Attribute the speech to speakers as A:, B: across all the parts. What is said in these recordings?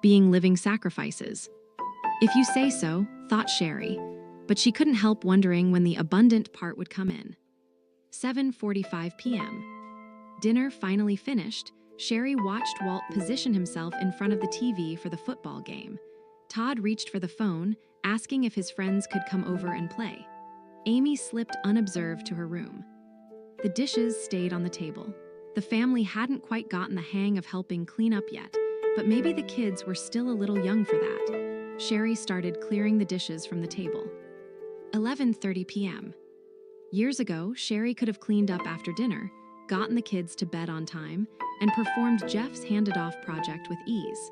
A: being living sacrifices. If you say so, thought Sherry, but she couldn't help wondering when the abundant part would come in. 7:45 p.m. Dinner finally finished. Sherry watched Walt position himself in front of the TV for the football game. Todd reached for the phone, asking if his friends could come over and play. Amy slipped unobserved to her room. The dishes stayed on the table. The family hadn't quite gotten the hang of helping clean up yet, but maybe the kids were still a little young for that. Sherry started clearing the dishes from the table. 11:30 p.m. Years ago, Sherry could have cleaned up after dinner, gotten the kids to bed on time, and performed Jeff's handed-off project with ease.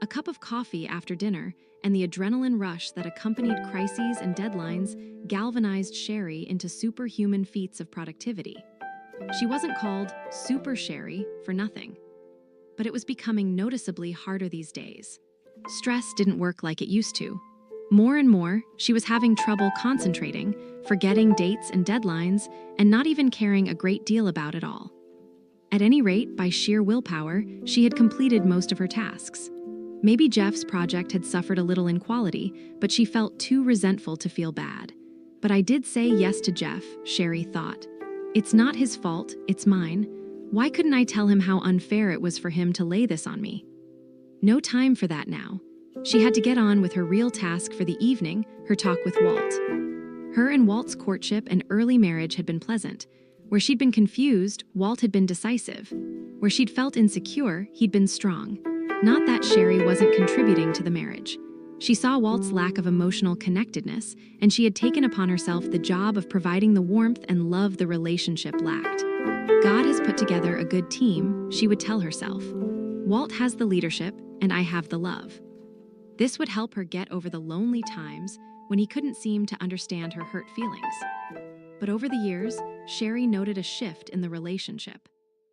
A: A cup of coffee after dinner and the adrenaline rush that accompanied crises and deadlines galvanized Sherry into superhuman feats of productivity. She wasn't called Super Sherry for nothing, but it was becoming noticeably harder these days. Stress didn't work like it used to. More and more, she was having trouble concentrating, forgetting dates and deadlines, and not even caring a great deal about it all. At any rate, by sheer willpower, she had completed most of her tasks. Maybe Jeff's project had suffered a little in quality, but she felt too resentful to feel bad. But I did say yes to Jeff, Sherry thought. It's not his fault, it's mine. Why couldn't I tell him how unfair it was for him to lay this on me? No time for that now. She had to get on with her real task for the evening, her talk with Walt. Her and Walt's courtship and early marriage had been pleasant. Where she'd been confused, Walt had been decisive. Where she'd felt insecure, he'd been strong. Not that Sherry wasn't contributing to the marriage. She saw Walt's lack of emotional connectedness, and she had taken upon herself the job of providing the warmth and love the relationship lacked. God has put together a good team, she would tell herself. Walt has the leadership, and I have the love. This would help her get over the lonely times when he couldn't seem to understand her hurt feelings. But over the years, Sherry noted a shift in the relationship.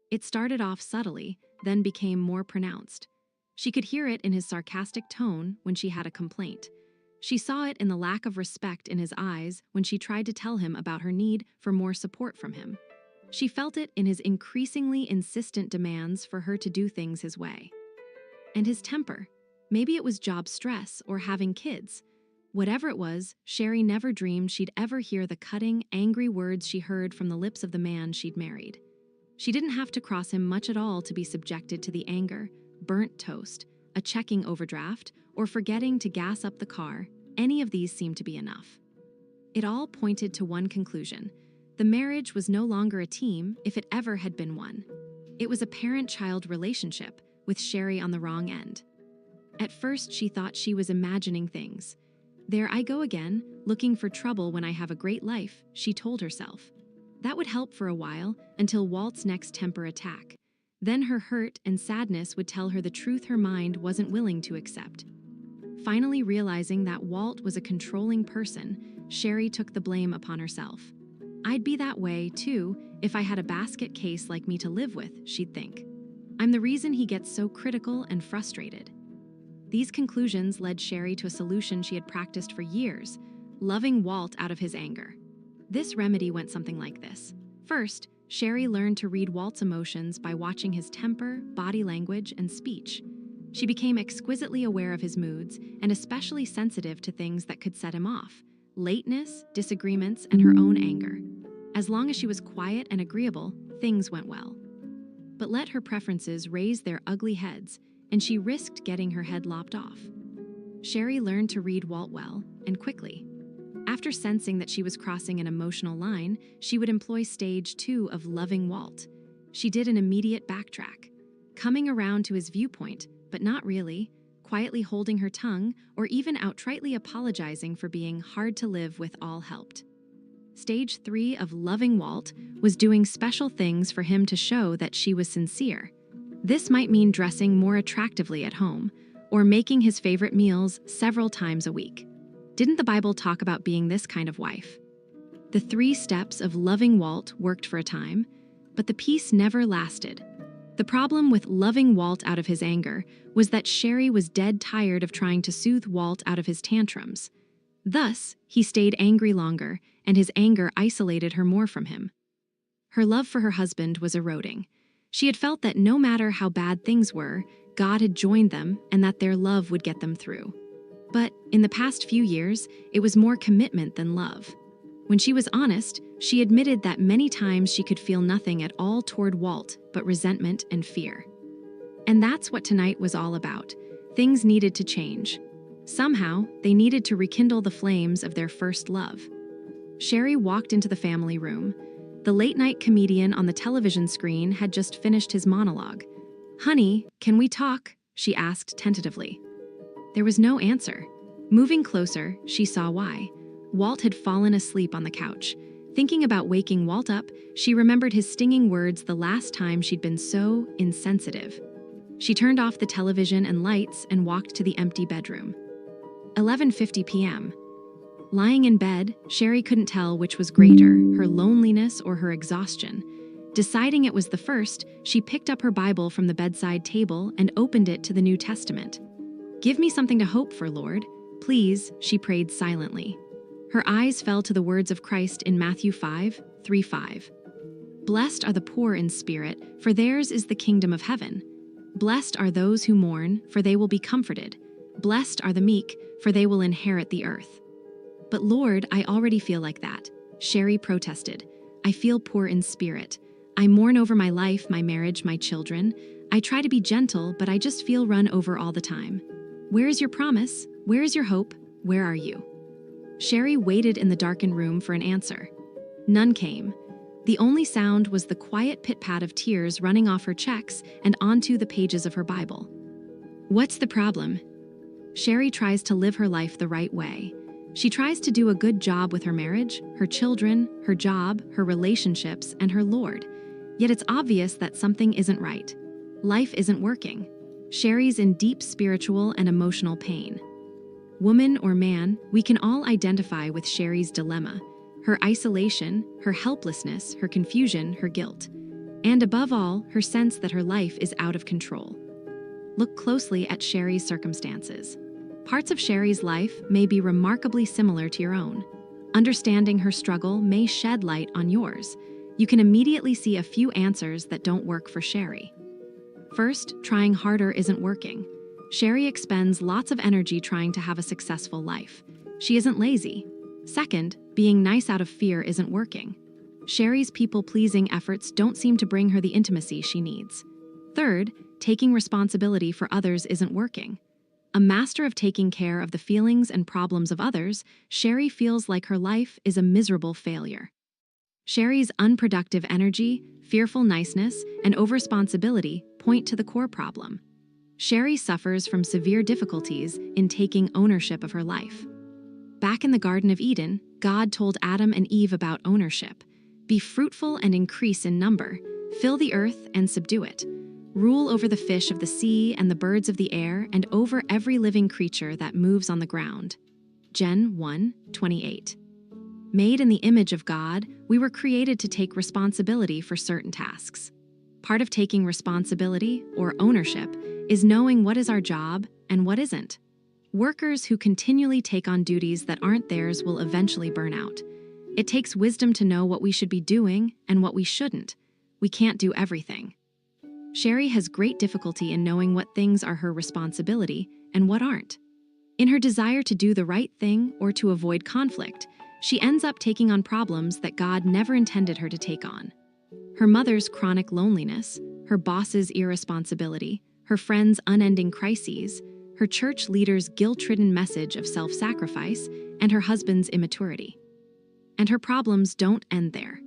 A: It started off subtly, then became more pronounced. She could hear it in his sarcastic tone when she had a complaint. She saw it in the lack of respect in his eyes when she tried to tell him about her need for more support from him. She felt it in his increasingly insistent demands for her to do things his way. And his temper. Maybe it was job stress or having kids. Whatever it was, Sherry never dreamed she'd ever hear the cutting, angry words she heard from the lips of the man she'd married. She didn't have to cross him much at all to be subjected to the anger, burnt toast, a checking overdraft, or forgetting to gas up the car. Any of these seemed to be enough. It all pointed to one conclusion. The marriage was no longer a team if it ever had been one. It was a parent-child relationship, with Sherry on the wrong end. At first, she thought she was imagining things. There I go again, looking for trouble when I have a great life, she told herself. That would help for a while, until Walt's next temper attack. Then her hurt and sadness would tell her the truth her mind wasn't willing to accept. Finally realizing that Walt was a controlling person, Sherry took the blame upon herself. I'd be that way, too, if I had a basket case like me to live with, she'd think. I'm the reason he gets so critical and frustrated. These conclusions led Sherry to a solution she had practiced for years, loving Walt out of his anger. This remedy went something like this. First, Sherry learned to read Walt's emotions by watching his temper, body language, and speech. She became exquisitely aware of his moods and especially sensitive to things that could set him off: lateness, disagreements, and her own anger. As long as she was quiet and agreeable, things went well. But let her preferences raise their ugly heads, and she risked getting her head lopped off. Sherry learned to read Walt well, and quickly. After sensing that she was crossing an emotional line, she would employ stage 2 of loving Walt. She did an immediate backtrack, coming around to his viewpoint, but not really, quietly holding her tongue, or even outrightly apologizing for being hard to live with all helped. Stage 3 of loving Walt was doing special things for him to show that she was sincere. This might mean dressing more attractively at home, or making his favorite meals several times a week. Didn't the Bible talk about being this kind of wife? The 3 steps of loving Walt worked for a time, but the peace never lasted. The problem with loving Walt out of his anger was that Sherry was dead tired of trying to soothe Walt out of his tantrums. Thus, he stayed angry longer, and his anger isolated her more from him. Her love for her husband was eroding. She had felt that no matter how bad things were, God had joined them and that their love would get them through. But in the past few years, it was more commitment than love. When she was honest, she admitted that many times she could feel nothing at all toward Walt but resentment and fear. And that's what tonight was all about. Things needed to change. Somehow, they needed to rekindle the flames of their first love. Sherry walked into the family room. The late-night comedian on the television screen had just finished his monologue. "Honey, can we talk?" she asked tentatively. There was no answer. Moving closer, she saw why. Walt had fallen asleep on the couch. Thinking about waking Walt up, she remembered his stinging words the last time she'd been so insensitive. She turned off the television and lights and walked to the empty bedroom. 11:50 p.m. Lying in bed, Sherry couldn't tell which was greater, her loneliness or her exhaustion. Deciding it was the first, she picked up her Bible from the bedside table and opened it to the New Testament. "Give me something to hope for, Lord. Please," she prayed silently. Her eyes fell to the words of Christ in Matthew 5:3-5. "Blessed are the poor in spirit, for theirs is the kingdom of heaven. Blessed are those who mourn, for they will be comforted. Blessed are the meek, for they will inherit the earth." "But Lord, I already feel like that," Sherry protested. "I feel poor in spirit. I mourn over my life, my marriage, my children. I try to be gentle, but I just feel run over all the time. Where is your promise? Where is your hope? Where are you?" Sherry waited in the darkened room for an answer. None came. The only sound was the quiet pit-pat of tears running off her checks and onto the pages of her Bible. "What's the problem?" Sherry tries to live her life the right way. She tries to do a good job with her marriage, her children, her job, her relationships, and her Lord. Yet it's obvious that something isn't right. Life isn't working. Sherry's in deep spiritual and emotional pain. Woman or man, we can all identify with Sherry's dilemma, her isolation, her helplessness, her confusion, her guilt, and above all, her sense that her life is out of control. Look closely at Sherry's circumstances. Parts of Sherry's life may be remarkably similar to your own. Understanding her struggle may shed light on yours. You can immediately see a few answers that don't work for Sherry. First, trying harder isn't working. Sherry expends lots of energy trying to have a successful life. She isn't lazy. Second, being nice out of fear isn't working. Sherry's people-pleasing efforts don't seem to bring her the intimacy she needs. Third, taking responsibility for others isn't working. A master of taking care of the feelings and problems of others, Sherry feels like her life is a miserable failure. Sherry's unproductive energy, fearful niceness, and overresponsibility point to the core problem. Sherry suffers from severe difficulties in taking ownership of her life. Back in the Garden of Eden, God told Adam and Eve about ownership. "Be fruitful and increase in number. Fill the earth and subdue it. Rule over the fish of the sea and the birds of the air and over every living creature that moves on the ground." Gen 1:28. Made in the image of God, we were created to take responsibility for certain tasks. Part of taking responsibility, or ownership, is knowing what is our job and what isn't. Workers who continually take on duties that aren't theirs will eventually burn out. It takes wisdom to know what we should be doing and what we shouldn't. We can't do everything. Sherry has great difficulty in knowing what things are her responsibility and what aren't. In her desire to do the right thing or to avoid conflict, she ends up taking on problems that God never intended her to take on. Her mother's chronic loneliness, her boss's irresponsibility, her friends' unending crises, her church leader's guilt-ridden message of self-sacrifice, and her husband's immaturity. And her problems don't end there.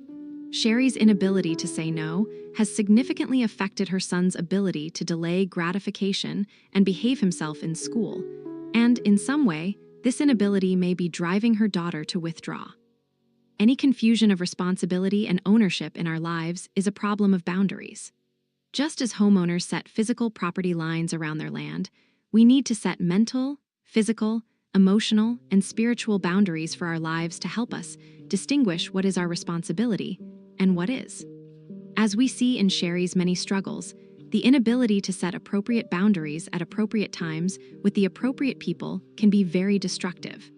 A: Sherry's inability to say no has significantly affected her son's ability to delay gratification and behave himself in school, and in some way, this inability may be driving her daughter to withdraw. Any confusion of responsibility and ownership in our lives is a problem of boundaries. Just as homeowners set physical property lines around their land, we need to set mental, physical, emotional, and spiritual boundaries for our lives to help us distinguish what is our responsibility and what is. As we see in Sherry's many struggles, the inability to set appropriate boundaries at appropriate times with the appropriate people can be very destructive.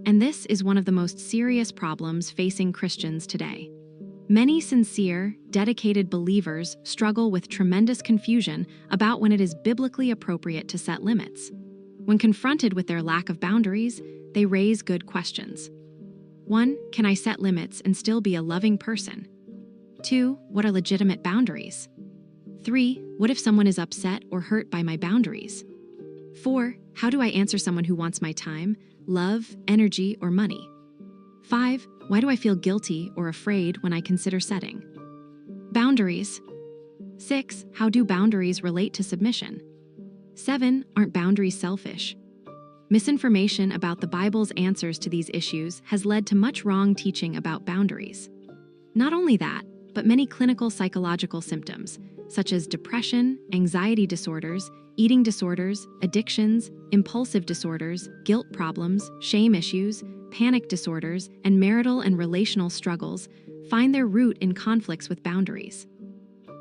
A: And this is one of the most serious problems facing Christians today. Many sincere, dedicated believers struggle with tremendous confusion about when it is biblically appropriate to set limits. When confronted with their lack of boundaries, they raise good questions. 1. Can I set limits and still be a loving person? 2. What are legitimate boundaries? 3. What if someone is upset or hurt by my boundaries? 4. How do I answer someone who wants my time, love, energy, or money? 5. Why do I feel guilty or afraid when I consider setting boundaries? 6. How do boundaries relate to submission? 7. Aren't boundaries selfish? Misinformation about the Bible's answers to these issues has led to much wrong teaching about boundaries. Not only that, but many clinical psychological symptoms, such as depression, anxiety disorders, eating disorders, addictions, impulsive disorders, guilt problems, shame issues, panic disorders, and marital and relational struggles, find their root in conflicts with boundaries.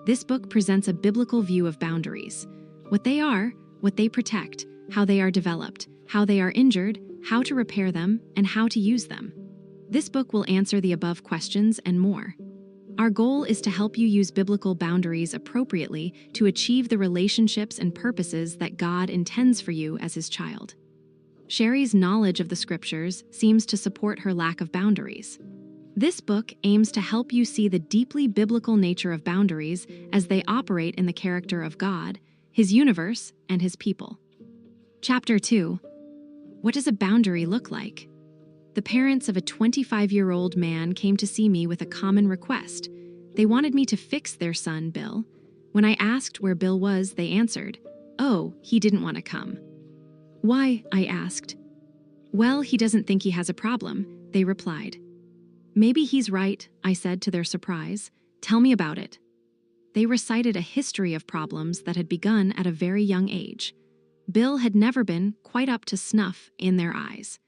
A: This book presents a biblical view of boundaries: what they are, what they protect, how they are developed, how they are injured, how to repair them, and how to use them. This book will answer the above questions and more. Our goal is to help you use biblical boundaries appropriately to achieve the relationships and purposes that God intends for you as His child. Sherry's knowledge of the scriptures seems to support her lack of boundaries. This book aims to help you see the deeply biblical nature of boundaries as they operate in the character of God, His universe, and His people. Chapter 2. What does a boundary look like? The parents of a 25-year-old man came to see me with a common request. They wanted me to fix their son, Bill. When I asked where Bill was, they answered, "Oh, he didn't want to come." "Why?" I asked. "Well, he doesn't think he has a problem," they replied. "Maybe he's right," I said to their surprise. "Tell me about it." They recited a history of problems that had begun at a very young age. Bill had never been quite up to snuff in their eyes.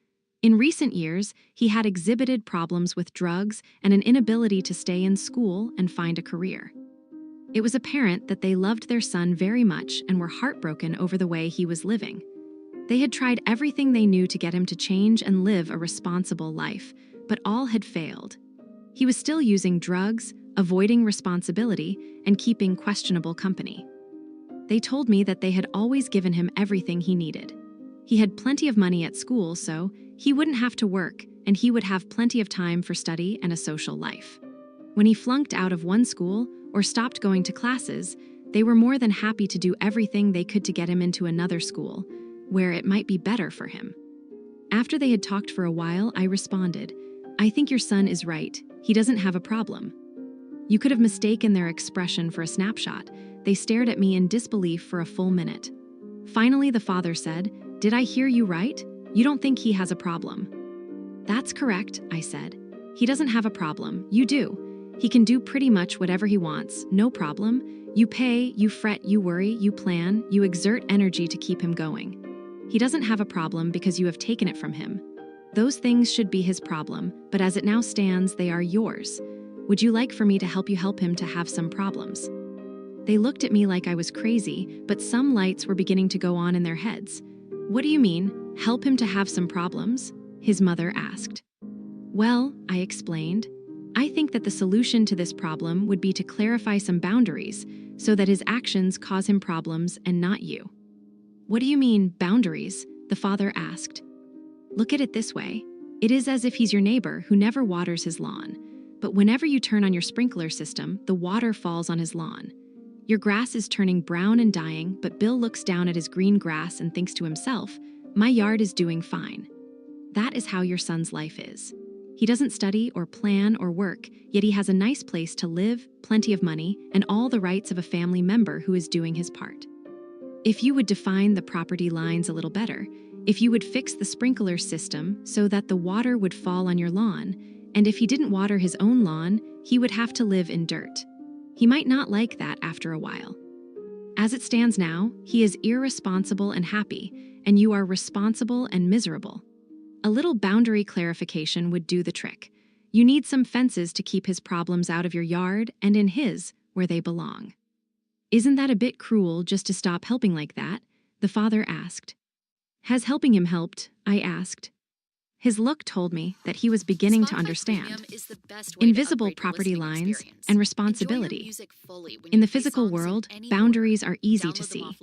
A: In recent years, he had exhibited problems with drugs and an inability to stay in school and find a career. It was apparent that they loved their son very much and were heartbroken over the way he was living. They had tried everything they knew to get him to change and live a responsible life, but all had failed. He was still using drugs, avoiding responsibility, and keeping questionable company. They told me that they had always given him everything he needed. He had plenty of money at school, so he wouldn't have to work, and he would have plenty of time for study and a social life. When he flunked out of one school or stopped going to classes, they were more than happy to do everything they could to get him into another school, where it might be better for him. After they had talked for a while, I responded, "I think your son is right. He doesn't have a problem." You could have mistaken their expression for a snapshot. They stared at me in disbelief for a full minute. Finally, the father said, "Did I hear you right? You don't think he has a problem?" "That's correct," I said. "He doesn't have a problem. You do. He can do pretty much whatever he wants, no problem. You pay, you fret, you worry, you plan, you exert energy to keep him going. He doesn't have a problem because you have taken it from him. Those things should be his problem, but as it now stands, they are yours. Would you like for me to help you help him to have some problems?" They looked at me like I was crazy, but some lights were beginning to go on in their heads. "What do you mean, help him to have some problems?" his mother asked. "Well," I explained, "I think that the solution to this problem would be to clarify some boundaries so that his actions cause him problems and not you." "What do you mean, boundaries?" the father asked. "Look at it this way. It is as if he's your neighbor who never waters his lawn. But whenever you turn on your sprinkler system, the water falls on his lawn. Your grass is turning brown and dying, but Bill looks down at his green grass and thinks to himself, 'My yard is doing fine.' That is how your son's life is. He doesn't study or plan or work, yet he has a nice place to live, plenty of money, and all the rights of a family member who is doing his part. If you would define the property lines a little better, if you would fix the sprinkler system so that the water would fall on your lawn, and if he didn't water his own lawn, he would have to live in dirt. He might not like that after a while. As it stands now, he is irresponsible and happy, and you are responsible and miserable. A little boundary clarification would do the trick. You need some fences to keep his problems out of your yard and in his, where they belong." "Isn't that a bit cruel just to stop helping like that?" the father asked. "Has helping him helped?" I asked. His look told me that he was beginning to understand. Invisible property lines and responsibility. In the physical world, boundaries are easy to see.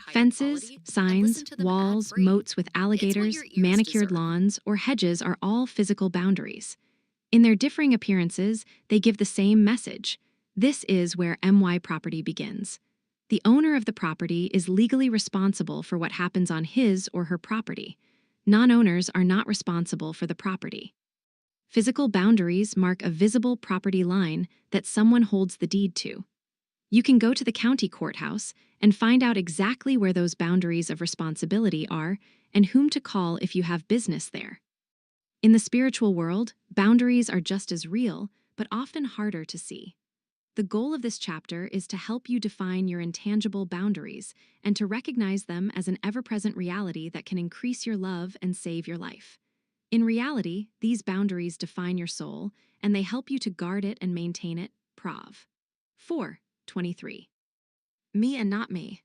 A: Fences, signs, walls, moats with alligators, manicured lawns, or hedges are all physical boundaries. In their differing appearances, they give the same message. This is where MY property begins. The owner of the property is legally responsible for what happens on his or her property. Non-owners are not responsible for the property. Physical boundaries mark a visible property line that someone holds the deed to. You can go to the county courthouse and find out exactly where those boundaries of responsibility are and whom to call if you have business there. In the spiritual world, boundaries are just as real, but often harder to see. The goal of this chapter is to help you define your intangible boundaries and to recognize them as an ever-present reality that can increase your love and save your life. In reality, these boundaries define your soul, and they help you to guard it and maintain it. Prov. 4:23. Me and not me.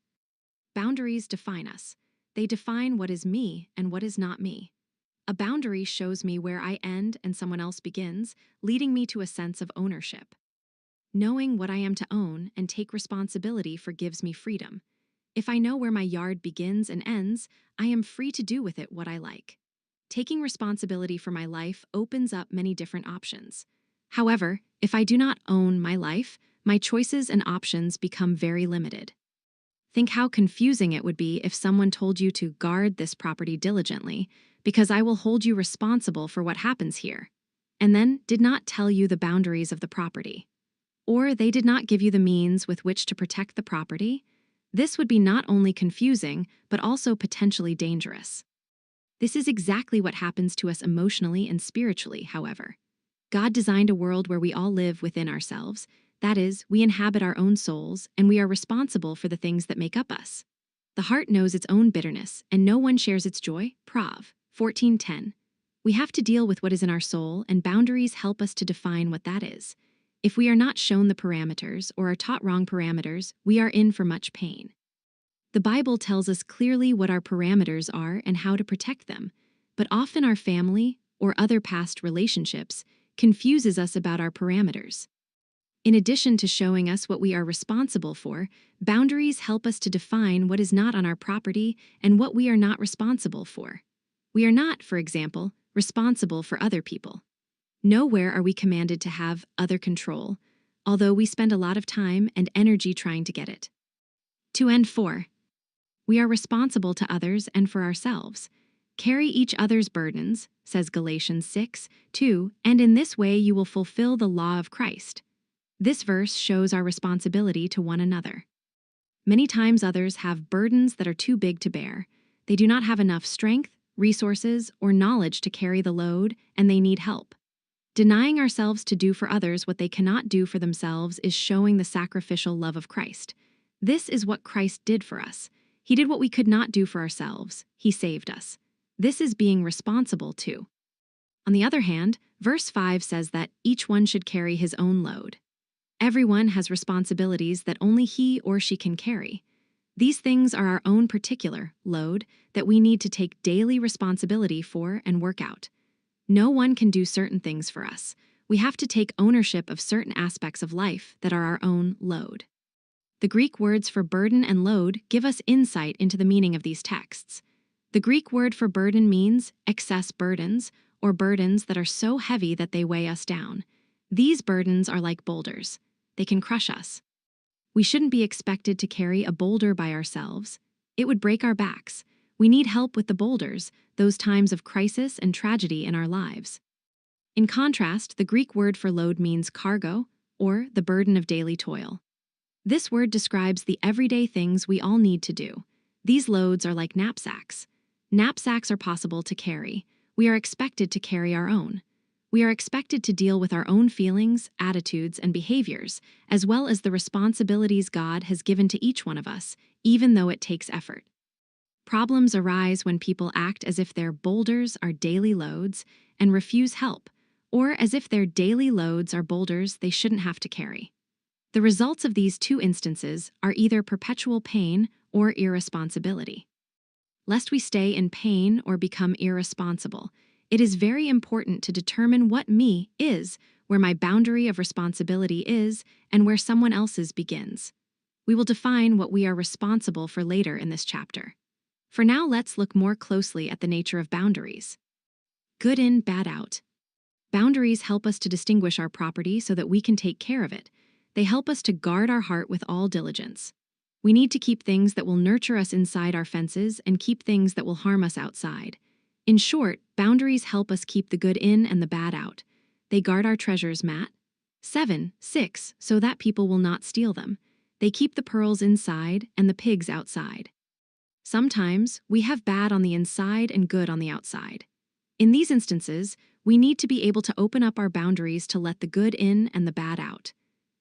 A: Boundaries define us. They define what is me and what is not me. A boundary shows me where I end and someone else begins, leading me to a sense of ownership. Knowing what I am to own and take responsibility for gives me freedom. If I know where my yard begins and ends, I am free to do with it what I like. Taking responsibility for my life opens up many different options. However, if I do not own my life, my choices and options become very limited. Think how confusing it would be if someone told you to guard this property diligently, because I will hold you responsible for what happens here, and then did not tell you the boundaries of the property. Or they did not give you the means with which to protect the property. This would be not only confusing, but also potentially dangerous. This is exactly what happens to us emotionally and spiritually, however. God designed a world where we all live within ourselves. That is, we inhabit our own souls, and we are responsible for the things that make up us. The heart knows its own bitterness, and no one shares its joy. Prov. 14:10. We have to deal with what is in our soul, and boundaries help us to define what that is. If we are not shown the parameters or are taught wrong parameters, we are in for much pain. The Bible tells us clearly what our parameters are and how to protect them, but often our family or other past relationships confuses us about our parameters. In addition to showing us what we are responsible for, boundaries help us to define what is not on our property and what we are not responsible for. We are not, for example, responsible for other people. Nowhere are we commanded to have other control, although we spend a lot of time and energy trying to get it. 4. We are responsible to others and for ourselves. Carry each other's burdens, says Galatians 6:2, and in this way you will fulfill the law of Christ. This verse shows our responsibility to one another. Many times others have burdens that are too big to bear. They do not have enough strength, resources, or knowledge to carry the load, and they need help. Denying ourselves to do for others what they cannot do for themselves is showing the sacrificial love of Christ. This is what Christ did for us. He did what we could not do for ourselves. He saved us. This is being responsible too. On the other hand, verse 5 says that each one should carry his own load. Everyone has responsibilities that only he or she can carry. These things are our own particular load that we need to take daily responsibility for and work out. No one can do certain things for us. We have to take ownership of certain aspects of life that are our own load. The Greek words for burden and load give us insight into the meaning of these texts. The Greek word for burden means excess burdens, or burdens that are so heavy that they weigh us down. These burdens are like boulders. They can crush us. We shouldn't be expected to carry a boulder by ourselves. It would break our backs. We need help with the boulders, those times of crisis and tragedy in our lives. In contrast, the Greek word for load means cargo, or the burden of daily toil. This word describes the everyday things we all need to do. These loads are like knapsacks. Knapsacks are possible to carry. We are expected to carry our own. We are expected to deal with our own feelings, attitudes, and behaviors, as well as the responsibilities God has given to each one of us, even though it takes effort. Problems arise when people act as if their boulders are daily loads and refuse help, or as if their daily loads are boulders they shouldn't have to carry. The results of these two instances are either perpetual pain or irresponsibility. Lest we stay in pain or become irresponsible, It is very important to determine what me is, where my boundary of responsibility is, and where someone else's begins. We will define what we are responsible for later in this chapter. For now, let's look more closely at the nature of boundaries. Good in, bad out. Boundaries help us to distinguish our property so that we can take care of it. They help us to guard our heart with all diligence. We need to keep things that will nurture us inside our fences and keep things that will harm us outside. In short, boundaries help us keep the good in and the bad out. They guard our treasures, Matt. 7:6, so that people will not steal them. They keep the pearls inside and the pigs outside. Sometimes we have bad on the inside and good on the outside. In these instances, we need to be able to open up our boundaries to let the good in and the bad out.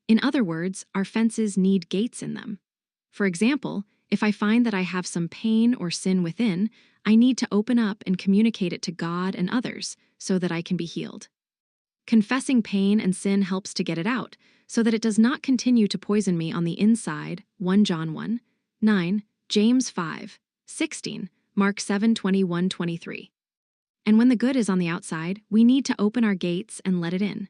A: In other words, our fences need gates in them. For example, if I find that I have some pain or sin within, I need to open up and communicate it to God and others so that I can be healed. Confessing pain and sin helps to get it out so that it does not continue to poison me on the inside. 1 John 1:9, James 5:16, Mark 7:21-23. And when the good is on the outside, we need to open our gates and let it in.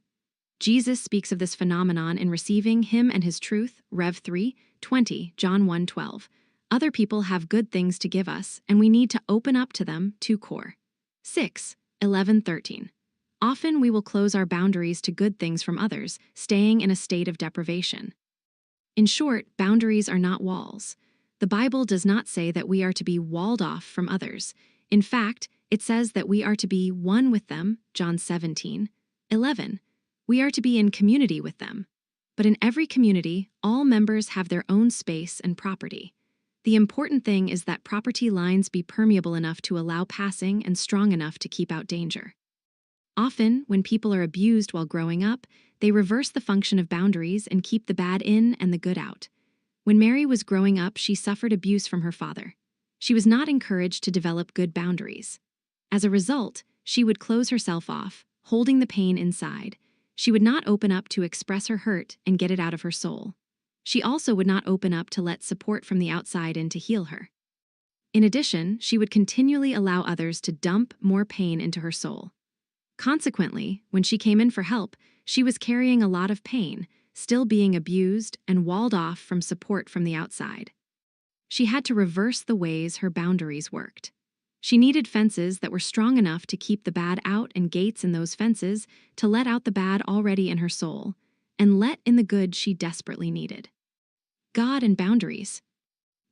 A: Jesus speaks of this phenomenon in receiving him and his truth, Rev 3:20, John 1:12. Other people have good things to give us, and we need to open up to them, 2 Cor. 6:11-13. Often we will close our boundaries to good things from others, staying in a state of deprivation. In short, boundaries are not walls. The Bible does not say that we are to be walled off from others. In fact, it says that we are to be one with them, John 17:11. We are to be in community with them. But in every community, all members have their own space and property. The important thing is that property lines be permeable enough to allow passing and strong enough to keep out danger. Often, when people are abused while growing up, they reverse the function of boundaries and keep the bad in and the good out. When Mary was growing up, she suffered abuse from her father. She was not encouraged to develop good boundaries. As a result, she would close herself off, holding the pain inside. She would not open up to express her hurt and get it out of her soul. She also would not open up to let support from the outside in to heal her. In addition, she would continually allow others to dump more pain into her soul. Consequently, when she came in for help, she was carrying a lot of pain, still being abused and walled off from support from the outside. She had to reverse the ways her boundaries worked. She needed fences that were strong enough to keep the bad out and gates in those fences to let out the bad already in her soul, and let in the good she desperately needed. God and boundaries.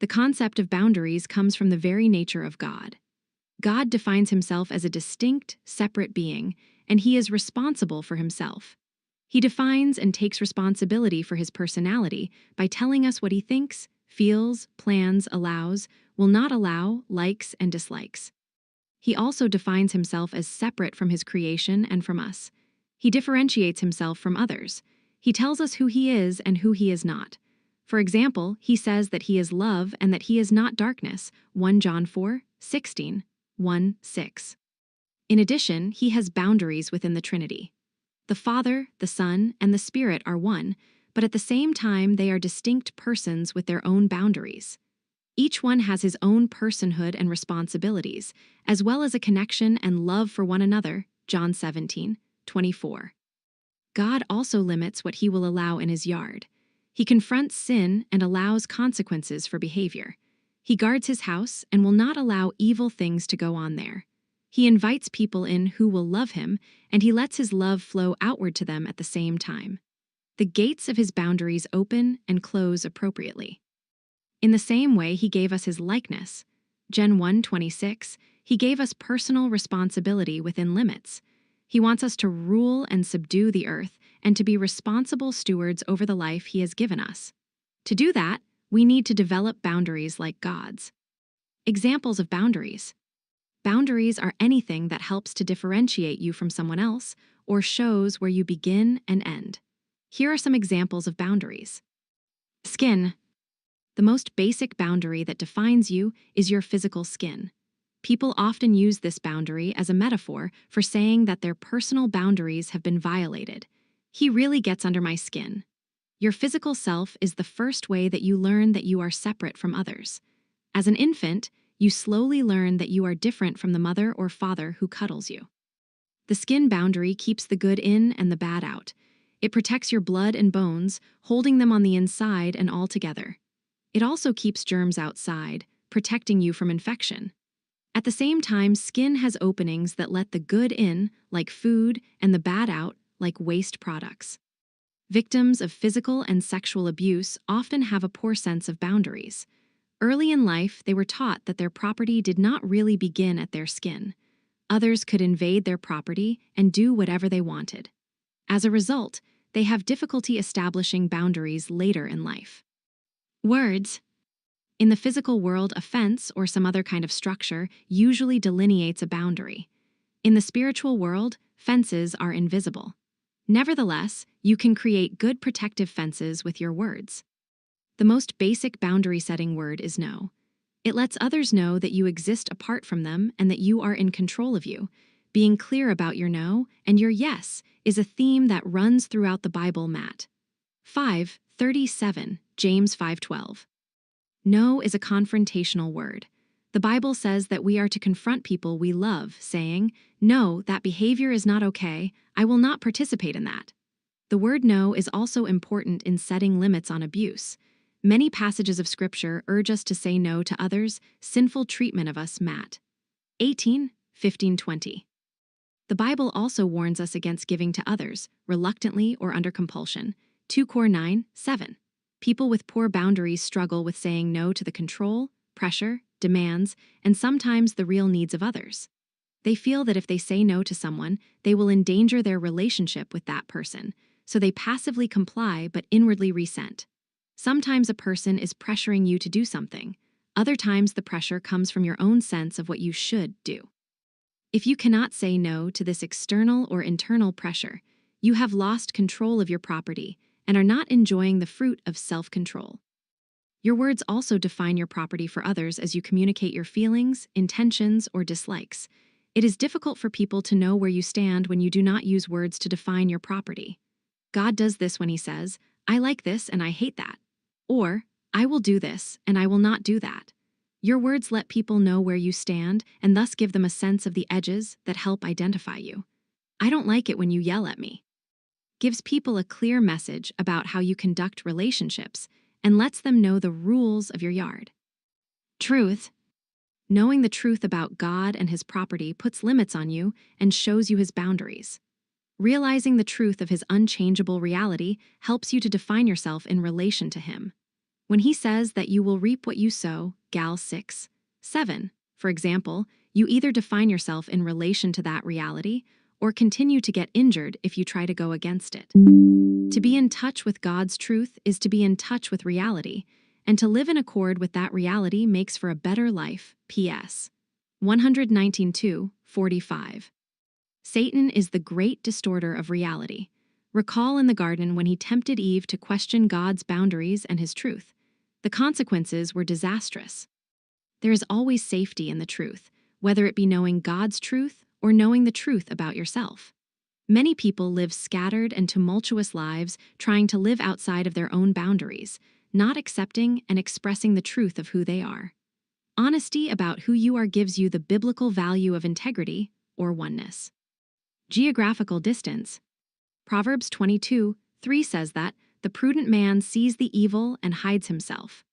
A: The concept of boundaries comes from the very nature of God. God defines himself as a distinct, separate being, and he is responsible for himself. He defines and takes responsibility for his personality by telling us what he thinks, feels, plans, allows, will not allow, likes, and dislikes. He also defines himself as separate from his creation and from us. He differentiates himself from others. He tells us who he is and who he is not. For example, he says that he is love and that he is not darkness, 1 John 4:16, 1:6. In addition, he has boundaries within the Trinity. The Father, the Son, and the Spirit are one, but at the same time they are distinct persons with their own boundaries. Each one has his own personhood and responsibilities, as well as a connection and love for one another, John 17:24. God also limits what he will allow in his yard. He confronts sin and allows consequences for behavior. He guards his house and will not allow evil things to go on there. He invites people in who will love him, and he lets his love flow outward to them at the same time. The gates of his boundaries open and close appropriately. In the same way, he gave us his likeness. Gen 1:26, he gave us personal responsibility within limits. He wants us to rule and subdue the earth and to be responsible stewards over the life he has given us. To do that, we need to develop boundaries like God's. Examples of boundaries. Boundaries are anything that helps to differentiate you from someone else or shows where you begin and end. Here are some examples of boundaries. Skin. The most basic boundary that defines you is your physical skin. People often use this boundary as a metaphor for saying that their personal boundaries have been violated. He really gets under my skin. Your physical self is the first way that you learn that you are separate from others. As an infant, you slowly learn that you are different from the mother or father who cuddles you. The skin boundary keeps the good in and the bad out. It protects your blood and bones, holding them on the inside and all together. It also keeps germs outside, protecting you from infection. At the same time, skin has openings that let the good in, like food, and the bad out, like waste products. Victims of physical and sexual abuse often have a poor sense of boundaries. Early in life, they were taught that their property did not really begin at their skin. Others could invade their property and do whatever they wanted. As a result, they have difficulty establishing boundaries later in life. Words. In the physical world, a fence or some other kind of structure usually delineates a boundary. In the spiritual world, fences are invisible. Nevertheless, you can create good protective fences with your words. The most basic boundary-setting word is no. It lets others know that you exist apart from them and that you are in control of you. Being clear about your no and your yes is a theme that runs throughout the Bible. Matt 5:37, James 5:12. No is a confrontational word. The Bible says that we are to confront people we love, saying, "No, that behavior is not okay. I will not participate in that." The word no is also important in setting limits on abuse. Many passages of Scripture urge us to say no to others' sinful treatment of us. Matt 18:15-20. The Bible also warns us against giving to others, reluctantly or under compulsion. 2 Cor 9:7. People with poor boundaries struggle with saying no to the control, pressure, demands, and sometimes the real needs of others. They feel that if they say no to someone, they will endanger their relationship with that person, so they passively comply but inwardly resent. Sometimes a person is pressuring you to do something. Other times the pressure comes from your own sense of what you should do. If you cannot say no to this external or internal pressure, you have lost control of your property and are not enjoying the fruit of self-control. Your words also define your property for others as you communicate your feelings, intentions, or dislikes. It is difficult for people to know where you stand when you do not use words to define your property. God does this when He says, "I like this and I hate that," or "I will do this and I will not do that." Your words let people know where you stand and thus give them a sense of the edges that help identify you. "I don't like it when you yell at me" gives people a clear message about how you conduct relationships and lets them know the rules of your yard. Truth. Knowing the truth about God and His property puts limits on you and shows you His boundaries. Realizing the truth of His unchangeable reality helps you to define yourself in relation to Him. When He says that you will reap what you sow, Gal 6:7, for example, you either define yourself in relation to that reality or continue to get injured if you try to go against it. To be in touch with God's truth is to be in touch with reality, and to live in accord with that reality makes for a better life. P.S. 119:2-45. Satan is the great distorter of reality. Recall in the garden when he tempted Eve to question God's boundaries and His truth. The consequences were disastrous. There is always safety in the truth, whether it be knowing God's truth or knowing the truth about yourself. Many people live scattered and tumultuous lives trying to live outside of their own boundaries, not accepting and expressing the truth of who they are. Honesty about who you are gives you the biblical value of integrity or oneness. Geographical distance. Proverbs 22:3 says that the prudent man sees the evil and hides himself.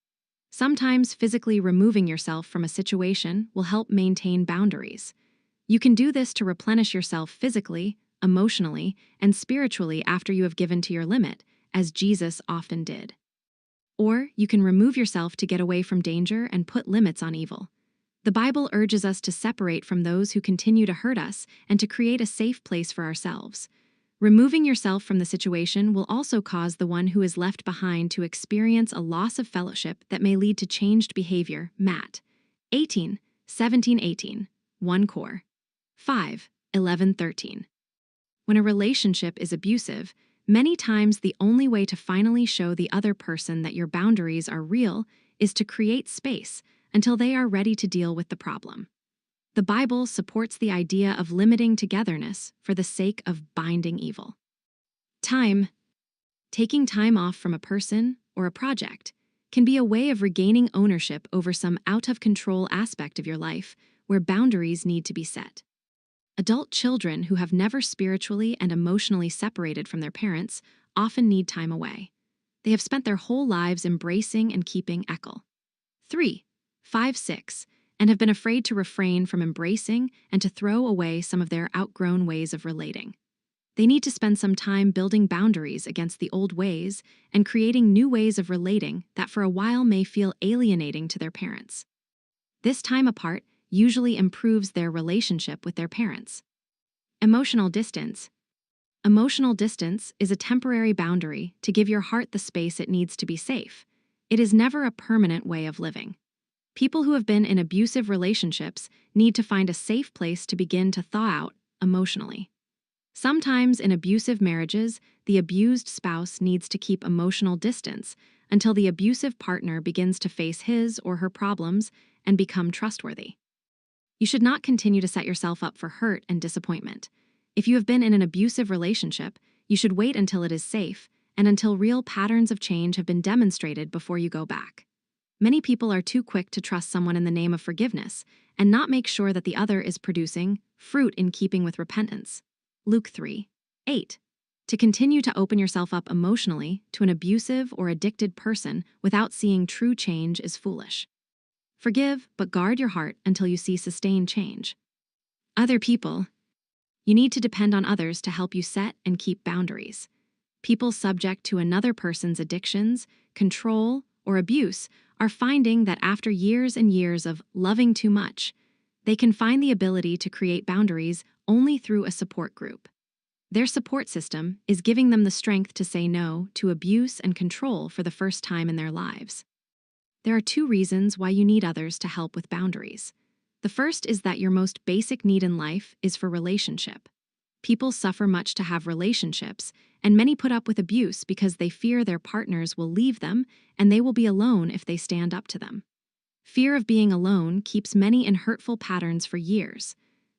A: Sometimes physically removing yourself from a situation will help maintain boundaries. You can do this to replenish yourself physically, emotionally, and spiritually after you have given to your limit, as Jesus often did. Or you can remove yourself to get away from danger and put limits on evil. The Bible urges us to separate from those who continue to hurt us and to create a safe place for ourselves. Removing yourself from the situation will also cause the one who is left behind to experience a loss of fellowship that may lead to changed behavior. Matt 18:17-18, 1 Cor 5:11-13. When a relationship is abusive, many times the only way to finally show the other person that your boundaries are real is to create space until they are ready to deal with the problem. The Bible supports the idea of limiting togetherness for the sake of binding evil. Time. Taking time off from a person or a project can be a way of regaining ownership over some out-of-control aspect of your life where boundaries need to be set. Adult children who have never spiritually and emotionally separated from their parents often need time away. They have spent their whole lives embracing and keeping Ekel. 3, 5, 6, and have been afraid to refrain from embracing and to throw away some of their outgrown ways of relating. They need to spend some time building boundaries against the old ways and creating new ways of relating that for a while may feel alienating to their parents. This time apart usually improves their relationship with their parents. Emotional distance. Emotional distance is a temporary boundary to give your heart the space it needs to be safe. It is never a permanent way of living. People who have been in abusive relationships need to find a safe place to begin to thaw out emotionally. Sometimes in abusive marriages, the abused spouse needs to keep emotional distance until the abusive partner begins to face his or her problems and become trustworthy. You should not continue to set yourself up for hurt and disappointment. If you have been in an abusive relationship, you should wait until it is safe and until real patterns of change have been demonstrated before you go back. Many people are too quick to trust someone in the name of forgiveness and not make sure that the other is producing fruit in keeping with repentance. Luke 3, 8. To continue to open yourself up emotionally to an abusive or addicted person without seeing true change is foolish. Forgive, but guard your heart until you see sustained change. Other people. You need to depend on others to help you set and keep boundaries. People subject to another person's addictions, control, or abuse are finding that after years and years of loving too much, they can find the ability to create boundaries only through a support group. Their support system is giving them the strength to say no to abuse and control for the first time in their lives. There are 2 reasons why you need others to help with boundaries. The first is that your most basic need in life is for relationship. People suffer much to have relationships, and many put up with abuse because they fear their partners will leave them and they will be alone if they stand up to them. Fear of being alone keeps many in hurtful patterns for years.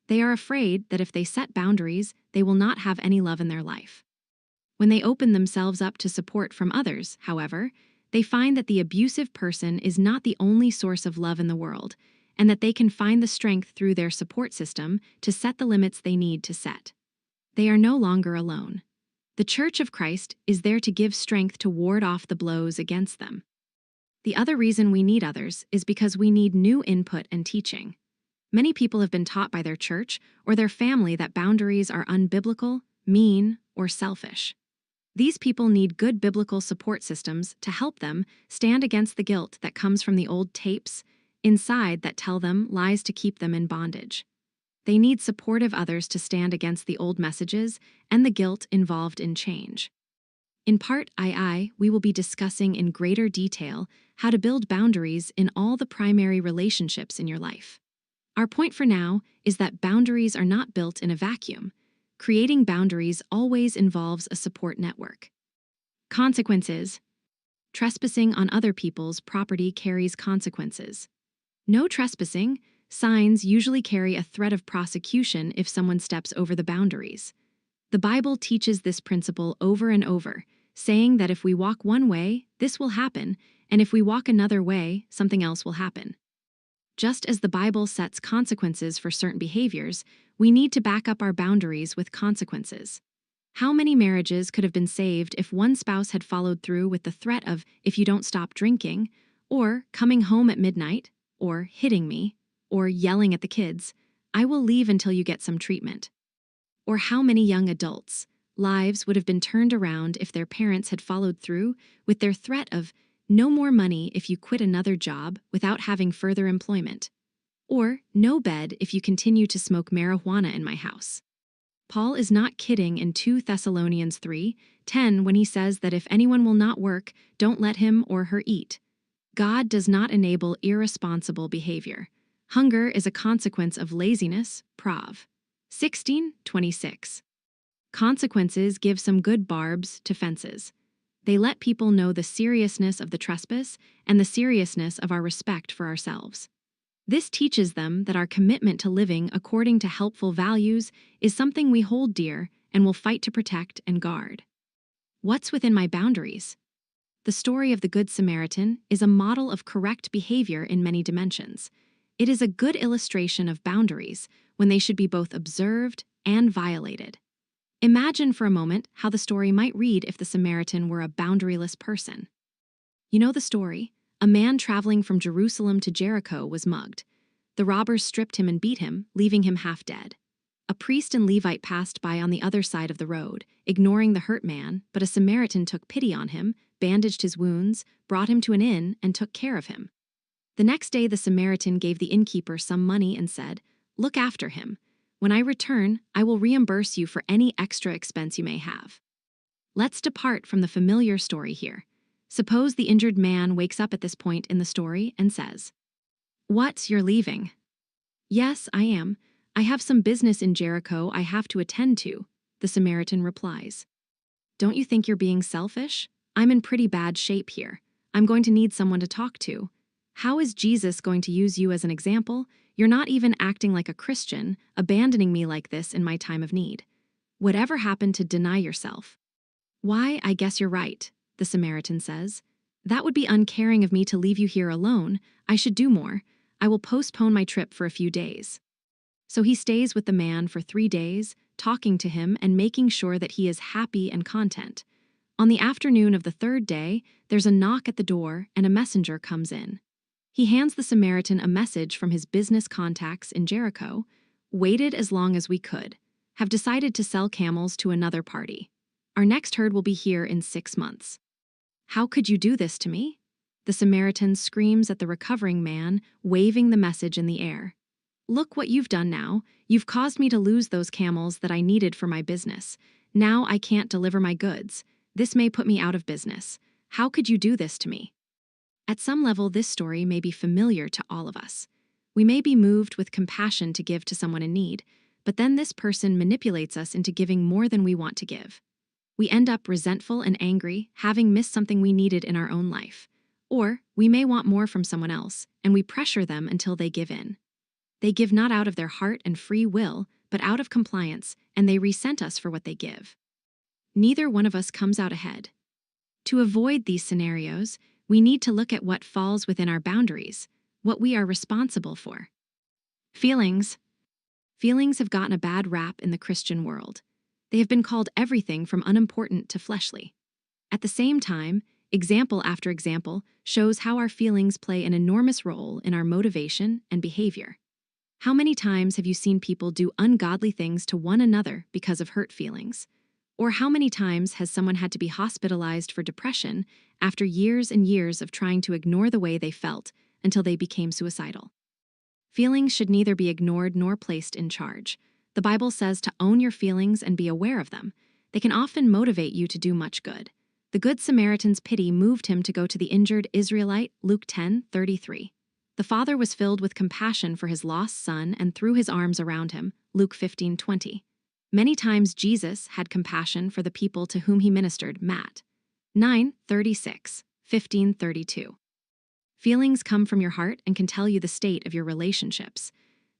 A: They are afraid that if they set boundaries, they will not have any love in their life. When they open themselves up to support from others, however, they find that the abusive person is not the only source of love in the world, and that they can find the strength through their support system to set the limits they need to set. They are no longer alone. The Church of Christ is there to give strength to ward off the blows against them. The other reason we need others is because we need new input and teaching. Many people have been taught by their church or their family that boundaries are unbiblical, mean, or selfish. These people need good biblical support systems to help them stand against the guilt that comes from the old tapes inside that tell them lies to keep them in bondage. They need supportive others to stand against the old messages and the guilt involved in change. In Part II, we will be discussing in greater detail how to build boundaries in all the primary relationships in your life. Our point for now is that boundaries are not built in a vacuum. Creating boundaries always involves a support network. Consequences. Trespassing on other people's property carries consequences. No trespassing signs usually carry a threat of prosecution if someone steps over the boundaries. The Bible teaches this principle over and over, saying that if we walk one way, this will happen, and if we walk another way, something else will happen. Just as the Bible sets consequences for certain behaviors, we need to back up our boundaries with consequences. How many marriages could have been saved if one spouse had followed through with the threat of, if you don't stop drinking, or coming home at midnight, or hitting me, or yelling at the kids, I will leave until you get some treatment? Or how many young adults' lives would have been turned around if their parents had followed through with their threat of, no more money if you quit another job without having further employment, or no bed if you continue to smoke marijuana in my house? Paul is not kidding in 2 Thessalonians 3:10 when he says that if anyone will not work, don't let him or her eat. God does not enable irresponsible behavior. Hunger is a consequence of laziness, Prov. 16:26. Consequences give some good barbs to fences. They let people know the seriousness of the trespass and the seriousness of our respect for ourselves. This teaches them that our commitment to living according to helpful values is something we hold dear and will fight to protect and guard. What's within my boundaries? The story of the Good Samaritan is a model of correct behavior in many dimensions. It is a good illustration of boundaries when they should be both observed and violated. Imagine for a moment how the story might read if the Samaritan were a boundaryless person. You know the story. A man traveling from Jerusalem to Jericho was mugged. The robbers stripped him and beat him, leaving him half dead. A priest and Levite passed by on the other side of the road, ignoring the hurt man, but a Samaritan took pity on him, bandaged his wounds, brought him to an inn, and took care of him. The next day the Samaritan gave the innkeeper some money and said, "Look after him. When I return, I will reimburse you for any extra expense you may have." Let's depart from the familiar story here. Suppose the injured man wakes up at this point in the story and says, "What, you're leaving?" "Yes, I am. I have some business in Jericho I have to attend to," the Samaritan replies. "Don't you think you're being selfish? I'm in pretty bad shape here. I'm going to need someone to talk to. How is Jesus going to use you as an example? You're not even acting like a Christian, abandoning me like this in my time of need. Whatever happened to deny yourself?" "Why, I guess you're right," the Samaritan says. "That would be uncaring of me to leave you here alone. I should do more. I will postpone my trip for a few days." So he stays with the man for 3 days, talking to him and making sure that he is happy and content. On the afternoon of the 3rd day, there's a knock at the door and a messenger comes in. He hands the Samaritan a message from his business contacts in Jericho. "Waited as long as we could. Have decided to sell camels to another party. Our next herd will be here in 6 months. How could you do this to me?" The Samaritan screams at the recovering man, waving the message in the air. "Look what you've done now. You've caused me to lose those camels that I needed for my business. Now I can't deliver my goods. This may put me out of business. How could you do this to me?" At some level, this story may be familiar to all of us. We may be moved with compassion to give to someone in need, but then this person manipulates us into giving more than we want to give. We end up resentful and angry, having missed something we needed in our own life. Or we may want more from someone else, and we pressure them until they give in. They give not out of their heart and free will, but out of compliance, and they resent us for what they give. Neither one of us comes out ahead. To avoid these scenarios, we need to look at what falls within our boundaries, what we are responsible for. Feelings. Feelings have gotten a bad rap in the Christian world. They have been called everything from unimportant to fleshly. At the same time, example after example shows how our feelings play an enormous role in our motivation and behavior. How many times have you seen people do ungodly things to one another because of hurt feelings? Or how many times has someone had to be hospitalized for depression after years and years of trying to ignore the way they felt until they became suicidal? Feelings should neither be ignored nor placed in charge. The Bible says to own your feelings and be aware of them. They can often motivate you to do much good. The Good Samaritan's pity moved him to go to the injured Israelite, Luke 10:33. The father was filled with compassion for his lost son and threw his arms around him, Luke 15:20. Many times Jesus had compassion for the people to whom he ministered, Matt 9:36, 15:32. Feelings come from your heart and can tell you the state of your relationships.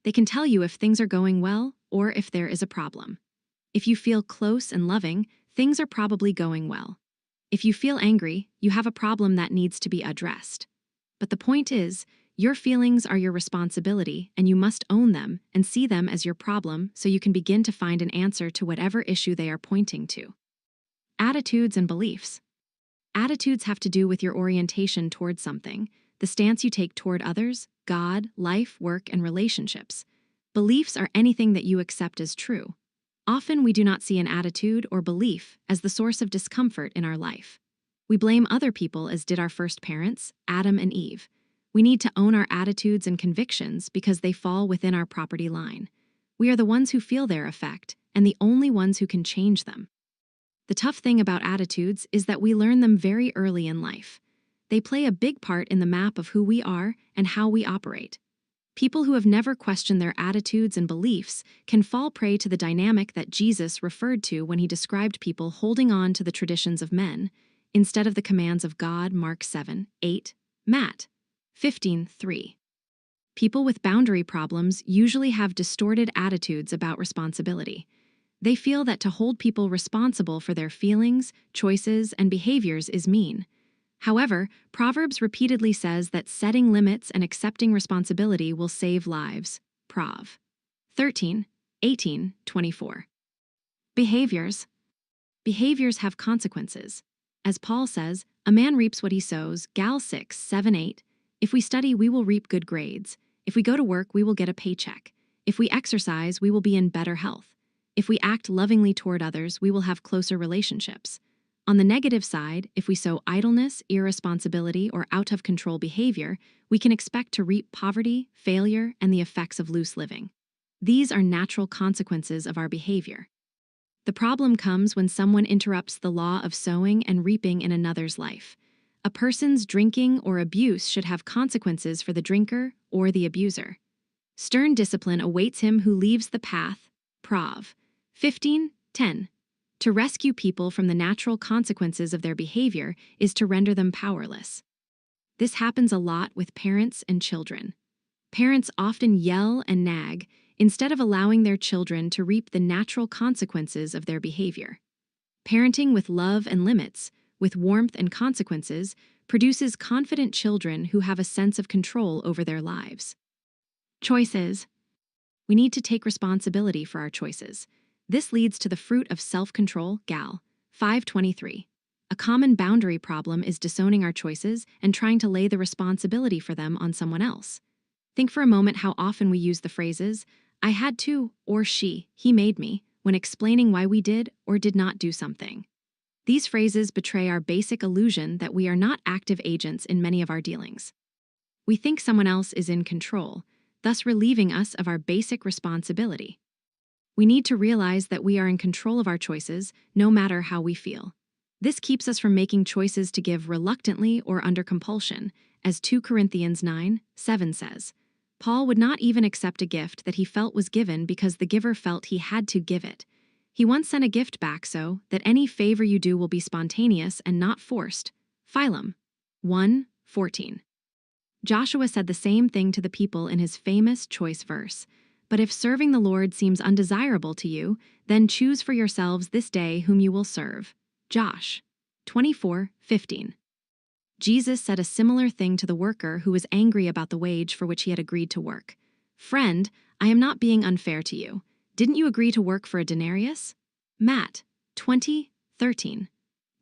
A: They can tell you if things are going well or if there is a problem. If you feel close and loving, things are probably going well. If you feel angry, you have a problem that needs to be addressed. But the point is, your feelings are your responsibility, and you must own them and see them as your problem so you can begin to find an answer to whatever issue they are pointing to. Attitudes and beliefs. Attitudes have to do with your orientation toward something, the stance you take toward others, God, life, work, and relationships. Beliefs are anything that you accept as true. Often we do not see an attitude or belief as the source of discomfort in our life. We blame other people as did our first parents, Adam and Eve. We need to own our attitudes and convictions because they fall within our property line. We are the ones who feel their effect and the only ones who can change them. The tough thing about attitudes is that we learn them very early in life. They play a big part in the map of who we are and how we operate. People who have never questioned their attitudes and beliefs can fall prey to the dynamic that Jesus referred to when he described people holding on to the traditions of men instead of the commands of God, Mark 7:8, Matt 15:3. People with boundary problems usually have distorted attitudes about responsibility. They feel that to hold people responsible for their feelings, choices, and behaviors is mean. However, Proverbs repeatedly says that setting limits and accepting responsibility will save lives. Prov. 13:18-24. Behaviors. Behaviors have consequences. As Paul says, a man reaps what he sows, Gal 6:7-8. If we study, we will reap good grades. If we go to work, we will get a paycheck. If we exercise, we will be in better health. If we act lovingly toward others, we will have closer relationships. On the negative side, if we sow idleness, irresponsibility, or out-of-control behavior, we can expect to reap poverty, failure, and the effects of loose living. These are natural consequences of our behavior. The problem comes when someone interrupts the law of sowing and reaping in another's life. A person's drinking or abuse should have consequences for the drinker or the abuser. Stern discipline awaits him who leaves the path. Prov. 15:10. To rescue people from the natural consequences of their behavior is to render them powerless. This happens a lot with parents and children. Parents often yell and nag instead of allowing their children to reap the natural consequences of their behavior. Parenting with love and limits, with warmth and consequences, produces confident children who have a sense of control over their lives. Choices. We need to take responsibility for our choices. This leads to the fruit of self-control, Gal. 5:23. A common boundary problem is disowning our choices and trying to lay the responsibility for them on someone else. Think for a moment how often we use the phrases, I had to, or he made me, when explaining why we did or did not do something. These phrases betray our basic illusion that we are not active agents in many of our dealings. We think someone else is in control, thus relieving us of our basic responsibility. We need to realize that we are in control of our choices, no matter how we feel. This keeps us from making choices to give reluctantly or under compulsion, as 2 Corinthians 9:7 says. Paul would not even accept a gift that he felt was given because the giver felt he had to give it. He once sent a gift back so that any favor you do will be spontaneous and not forced. Philemon 1:14. Joshua said the same thing to the people in his famous choice verse. But if serving the Lord seems undesirable to you, then choose for yourselves this day whom you will serve. Josh 24:15. Jesus said a similar thing to the worker who was angry about the wage for which he had agreed to work. Friend, I am not being unfair to you. Didn't you agree to work for a denarius? Matt 20:13.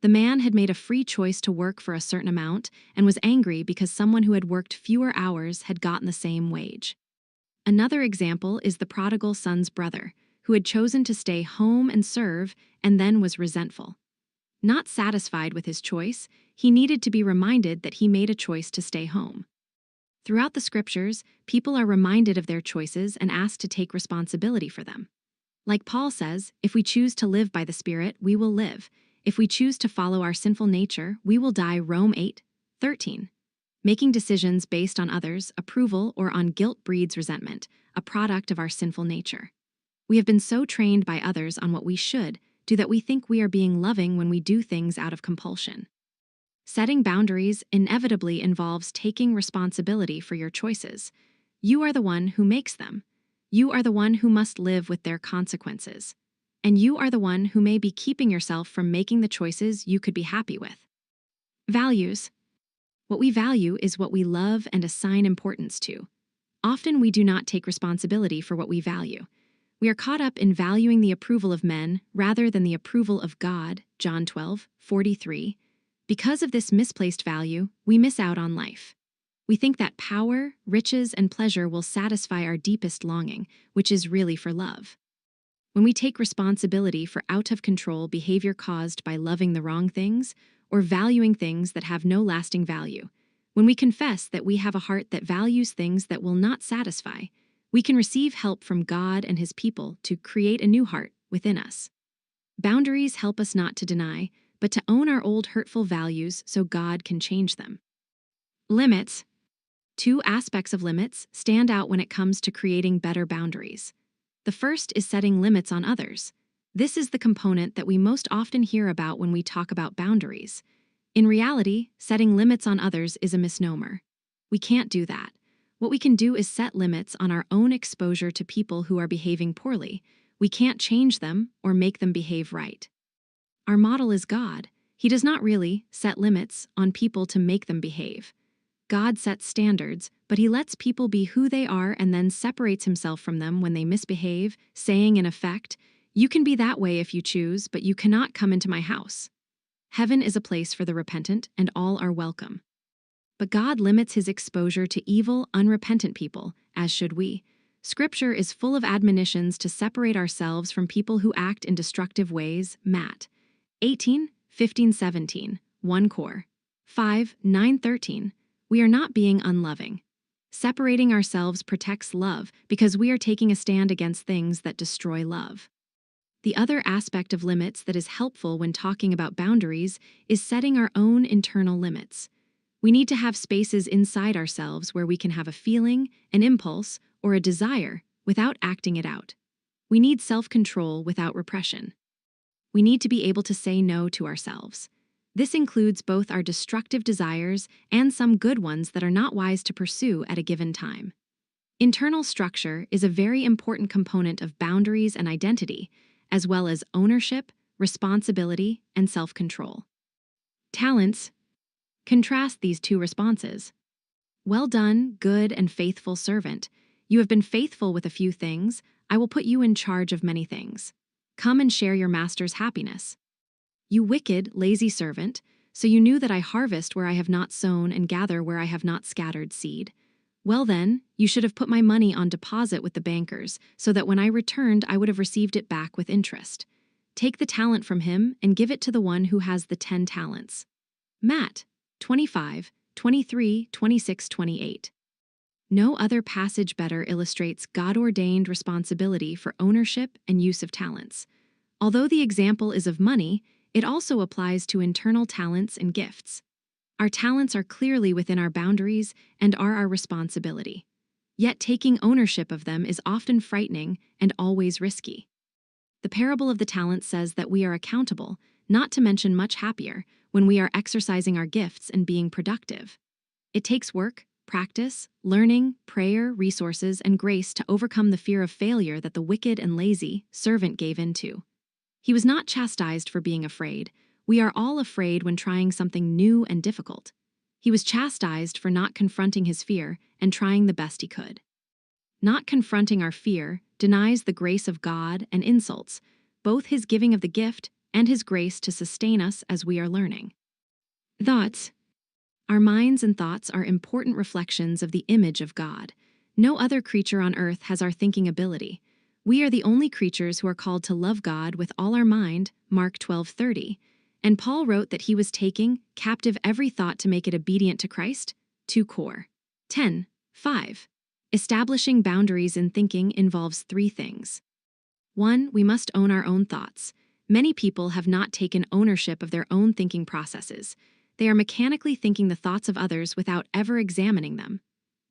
A: The man had made a free choice to work for a certain amount and was angry because someone who had worked fewer hours had gotten the same wage. Another example is the prodigal son's brother, who had chosen to stay home and serve and then was resentful. Not satisfied with his choice, he needed to be reminded that he made a choice to stay home. Throughout the scriptures, people are reminded of their choices and asked to take responsibility for them. Like Paul says, if we choose to live by the Spirit, we will live. If we choose to follow our sinful nature, we will die. Rome 8:13. Making decisions based on others' approval or on guilt breeds resentment, a product of our sinful nature. We have been so trained by others on what we should do that we think we are being loving when we do things out of compulsion. Setting boundaries inevitably involves taking responsibility for your choices. You are the one who makes them. You are the one who must live with their consequences. And you are the one who may be keeping yourself from making the choices you could be happy with. Values. What we value is what we love and assign importance to. Often we do not take responsibility for what we value. We are caught up in valuing the approval of men rather than the approval of God, John 12:43. Because of this misplaced value, we miss out on life. We think that power, riches, and pleasure will satisfy our deepest longing, which is really for love. When we take responsibility for out-of-control behavior caused by loving the wrong things or valuing things that have no lasting value, when we confess that we have a heart that values things that will not satisfy, we can receive help from God and His people to create a new heart within us. Boundaries help us not to deny, but to own our old hurtful values so God can change them. Limits. 2 aspects of limits stand out when it comes to creating better boundaries. The first is setting limits on others. This is the component that we most often hear about when we talk about boundaries. In reality, setting limits on others is a misnomer. We can't do that. What we can do is set limits on our own exposure to people who are behaving poorly. We can't change them or make them behave right. Our model is God. He does not really set limits on people to make them behave. God sets standards, but he lets people be who they are and then separates himself from them when they misbehave, saying in effect, "You can be that way if you choose, but you cannot come into my house." Heaven is a place for the repentant, and all are welcome. But God limits his exposure to evil, unrepentant people, as should we. Scripture is full of admonitions to separate ourselves from people who act in destructive ways. Matt 18, 15, 17, 1 Cor 5, 9, 13. We are not being unloving. Separating ourselves protects love because we are taking a stand against things that destroy love. The other aspect of limits that is helpful when talking about boundaries is setting our own internal limits. We need to have spaces inside ourselves where we can have a feeling, an impulse, or a desire without acting it out. We need self-control without repression. We need to be able to say no to ourselves. This includes both our destructive desires and some good ones that are not wise to pursue at a given time. Internal structure is a very important component of boundaries and identity, as well as ownership, responsibility, and self-control. Talents. Contrast these two responses. Well done, good and faithful servant. You have been faithful with a few things. I will put you in charge of many things. Come and share your master's happiness. You wicked, lazy servant, so you knew that I harvest where I have not sown and gather where I have not scattered seed. Well then, you should have put my money on deposit with the bankers, so that when I returned I would have received it back with interest. Take the talent from him and give it to the one who has the 10 talents. Matt 25, 23, 26, 28. No other passage better illustrates God-ordained responsibility for ownership and use of talents. Although the example is of money, it also applies to internal talents and gifts. Our talents are clearly within our boundaries and are our responsibility. Yet taking ownership of them is often frightening and always risky. The parable of the talents says that we are accountable, not to mention much happier, when we are exercising our gifts and being productive. It takes work, practice, learning, prayer, resources, and grace to overcome the fear of failure that the wicked and lazy servant gave into. He was not chastised for being afraid. We are all afraid when trying something new and difficult. He was chastised for not confronting his fear and trying the best he could. Not confronting our fear denies the grace of God and insults both his giving of the gift and his grace to sustain us as we are learning. Thoughts. Our minds and thoughts are important reflections of the image of God. No other creature on earth has our thinking ability. We are the only creatures who are called to love God with all our mind, Mark 12:30. And Paul wrote that he was taking captive every thought to make it obedient to Christ, 2 Cor 10:5. Establishing boundaries in thinking involves 3 things. 1. We must own our own thoughts. Many people have not taken ownership of their own thinking processes. They are mechanically thinking the thoughts of others without ever examining them.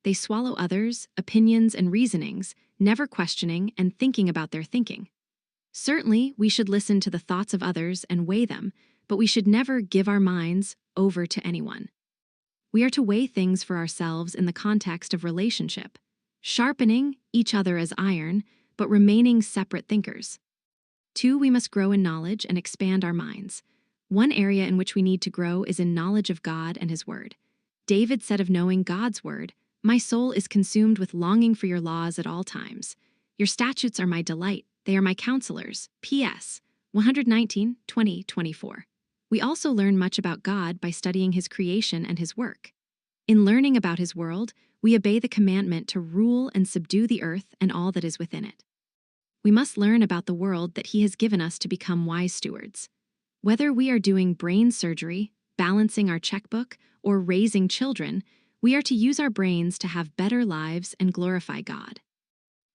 A: They swallow others, opinions, and reasonings, never questioning and thinking about their thinking. Certainly, we should listen to the thoughts of others and weigh them, but we should never give our minds over to anyone. We are to weigh things for ourselves in the context of relationship, sharpening each other as iron, but remaining separate thinkers. 2. We must grow in knowledge and expand our minds. One area in which we need to grow is in knowledge of God and His Word. David said of knowing God's Word, "My soul is consumed with longing for your laws at all times. Your statutes are my delight, they are my counselors." P.S. 119, 20, 24. We also learn much about God by studying His creation and His work. In learning about His world, we obey the commandment to rule and subdue the earth and all that is within it. We must learn about the world that He has given us to become wise stewards. Whether we are doing brain surgery, balancing our checkbook, or raising children, we are to use our brains to have better lives and glorify God.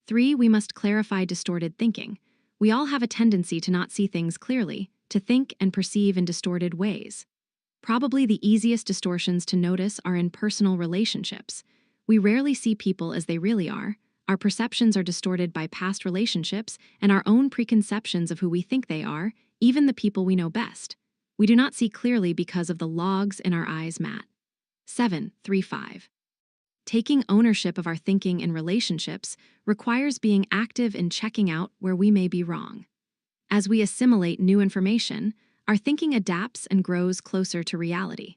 A: 3. We must clarify distorted thinking. We all have a tendency to not see things clearly, to think and perceive in distorted ways. Probably the easiest distortions to notice are in personal relationships. We rarely see people as they really are. Our perceptions are distorted by past relationships and our own preconceptions of who we think they are, even the people we know best. We do not see clearly because of the logs in our eyes. Matt 7:3-5. Taking ownership of our thinking in relationships requires being active in checking out where we may be wrong. As we assimilate new information, Our thinking adapts and grows closer to reality.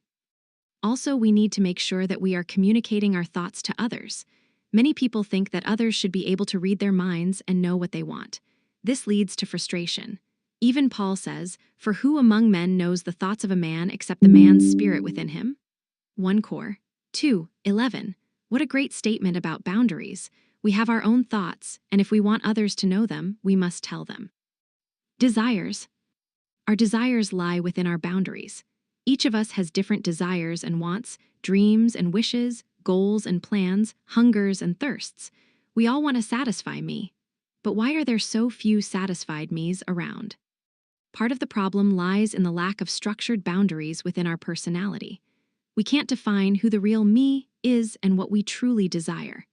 A: Also, we need to make sure that we are communicating our thoughts to others. Many people think that others should be able to read their minds and know what they want. This leads to frustration. Even Paul says, "For who among men knows the thoughts of a man except the man's spirit within him?" 1 Cor. 2:11. What a great statement about boundaries. We have our own thoughts, and if we want others to know them, we must tell them. Desires. Our desires lie within our boundaries. Each of us has different desires and wants, dreams and wishes, goals and plans, hungers and thirsts. We all want to satisfy me. But why are there so few satisfied me's around? Part of the problem lies in the lack of structured boundaries within our personality. We can't define who the real me is and what we truly desire.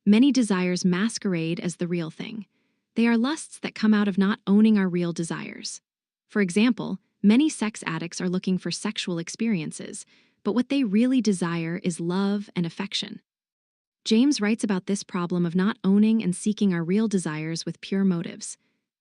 A: Many desires masquerade as the real thing. They are lusts that come out of not owning our real desires. For example, many sex addicts are looking for sexual experiences, but what they really desire is love and affection. James writes about this problem of not owning and seeking our real desires with pure motives.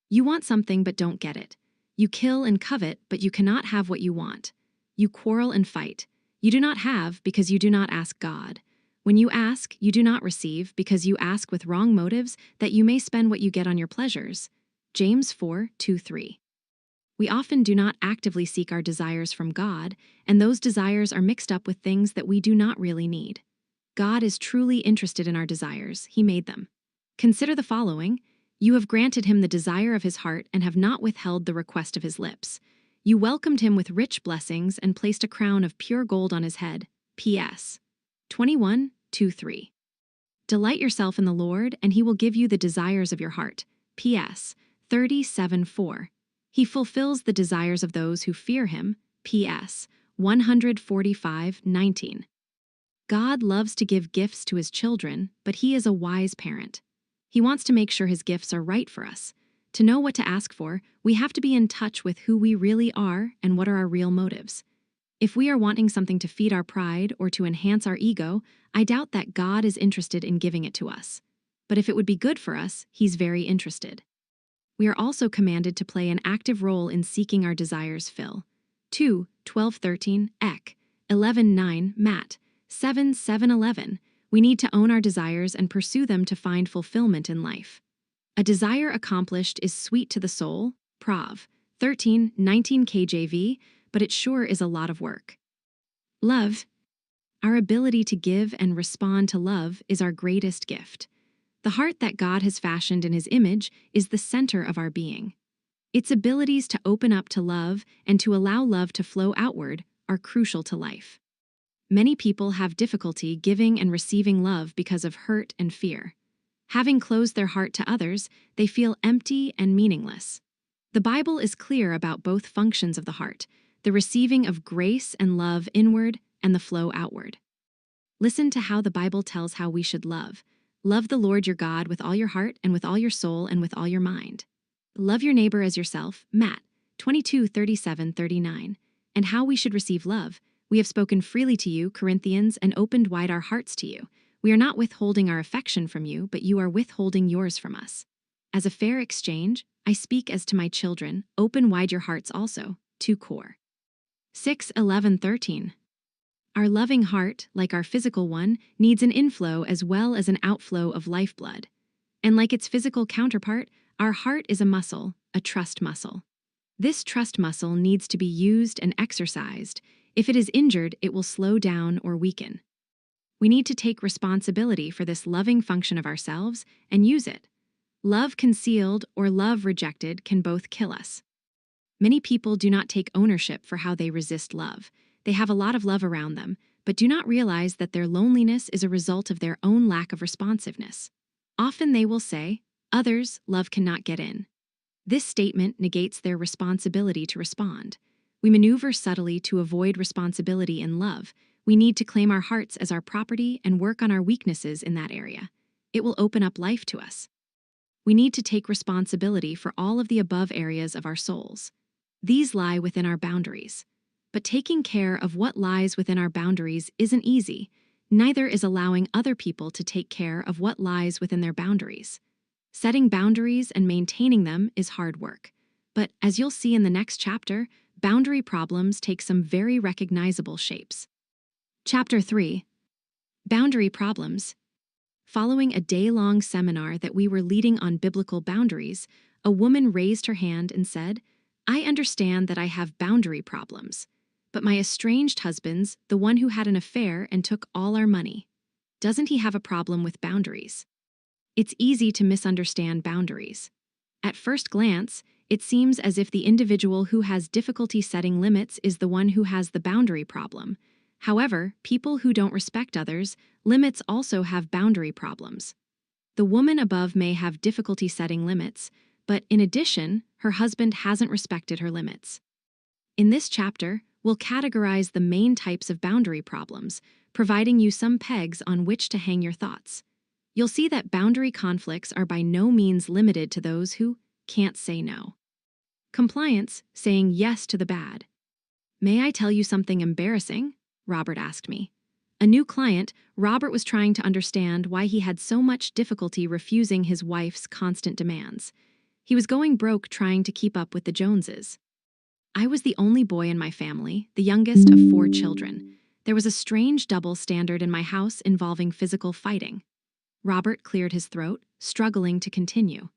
A: You want something but don't get it. You kill and covet, but you cannot have what you want. You quarrel and fight. You do not have because you do not ask God. When you ask, you do not receive because you ask with wrong motives that you may spend what you get on your pleasures. James 4:2-3. We often do not actively seek our desires from God, and those desires are mixed up with things that we do not really need. God is truly interested in our desires. He made them. Consider the following. You have granted him the desire of his heart and have not withheld the request of his lips. You welcomed him with rich blessings and placed a crown of pure gold on his head. P.S. 21:2-3. Delight yourself in the Lord, and he will give you the desires of your heart. P.S. 37:4. He fulfills the desires of those who fear him. P.S. 145:19. God loves to give gifts to his children, but he is a wise parent. He wants to make sure his gifts are right for us. To know what to ask for, we have to be in touch with who we really are and what are our real motives. If we are wanting something to feed our pride or to enhance our ego, I doubt that God is interested in giving it to us. But if it would be good for us, he's very interested. We are also commanded to play an active role in seeking our desires fill. 2:12-13, Ek. 11:9, Matt. 7:7-11. We need to own our desires and pursue them to find fulfillment in life. A desire accomplished is sweet to the soul, Prov. 13:19 KJV, but it sure is a lot of work. Love. Our ability to give and respond to love is our greatest gift. The heart that God has fashioned in his image is the center of our being. Its abilities to open up to love and to allow love to flow outward are crucial to life. Many people have difficulty giving and receiving love because of hurt and fear. Having closed their heart to others, they feel empty and meaningless. The Bible is clear about both functions of the heart, the receiving of grace and love inward and the flow outward. Listen to how the Bible tells how we should love. Love the Lord your God with all your heart and with all your soul and with all your mind. Love your neighbor as yourself, Matt. 22:37-39. And how we should receive love. We have spoken freely to you, Corinthians, and opened wide our hearts to you. We are not withholding our affection from you, but you are withholding yours from us. As a fair exchange, I speak as to my children, open wide your hearts also. 2 Cor. 6:11-13. Our loving heart, like our physical one, needs an inflow as well as an outflow of lifeblood. And like its physical counterpart, our heart is a muscle, a trust muscle. This trust muscle needs to be used and exercised. If it is injured, it will slow down or weaken. We need to take responsibility for this loving function of ourselves and use it. Love concealed or love rejected can both kill us. Many people do not take ownership for how they resist love. They have a lot of love around them, but do not realize that their loneliness is a result of their own lack of responsiveness. Often they will say, "Others, love cannot get in." This statement negates their responsibility to respond. We maneuver subtly to avoid responsibility in love. We need to claim our hearts as our property and work on our weaknesses in that area. It will open up life to us. We need to take responsibility for all of the above areas of our souls. These lie within our boundaries. But taking care of what lies within our boundaries isn't easy. Neither is allowing other people to take care of what lies within their boundaries. Setting boundaries and maintaining them is hard work. But as you'll see in the next chapter, boundary problems take some very recognizable shapes. Chapter 3. Boundary Problems. Following a day-long seminar that we were leading on biblical boundaries, a woman raised her hand and said, "I understand that I have boundary problems, but my estranged husband's the one who had an affair and took all our money. Doesn't he have a problem with boundaries?" It's easy to misunderstand boundaries. At first glance, it seems as if the individual who has difficulty setting limits is the one who has the boundary problem. However, people who don't respect others' limits also have boundary problems. The woman above may have difficulty setting limits, but in addition, her husband hasn't respected her limits. In this chapter, we'll categorize the main types of boundary problems, providing you some pegs on which to hang your thoughts. You'll see that boundary conflicts are by no means limited to those who can't say no. Compliance, saying yes to the bad. "May I tell you something embarrassing?" Robert asked me. A new client, Robert was trying to understand why he had so much difficulty refusing his wife's constant demands. He was going broke trying to keep up with the Joneses. "I was the only boy in my family, the youngest of 4 children. There was a strange double standard in my house involving physical fighting." Robert cleared his throat, struggling to continue.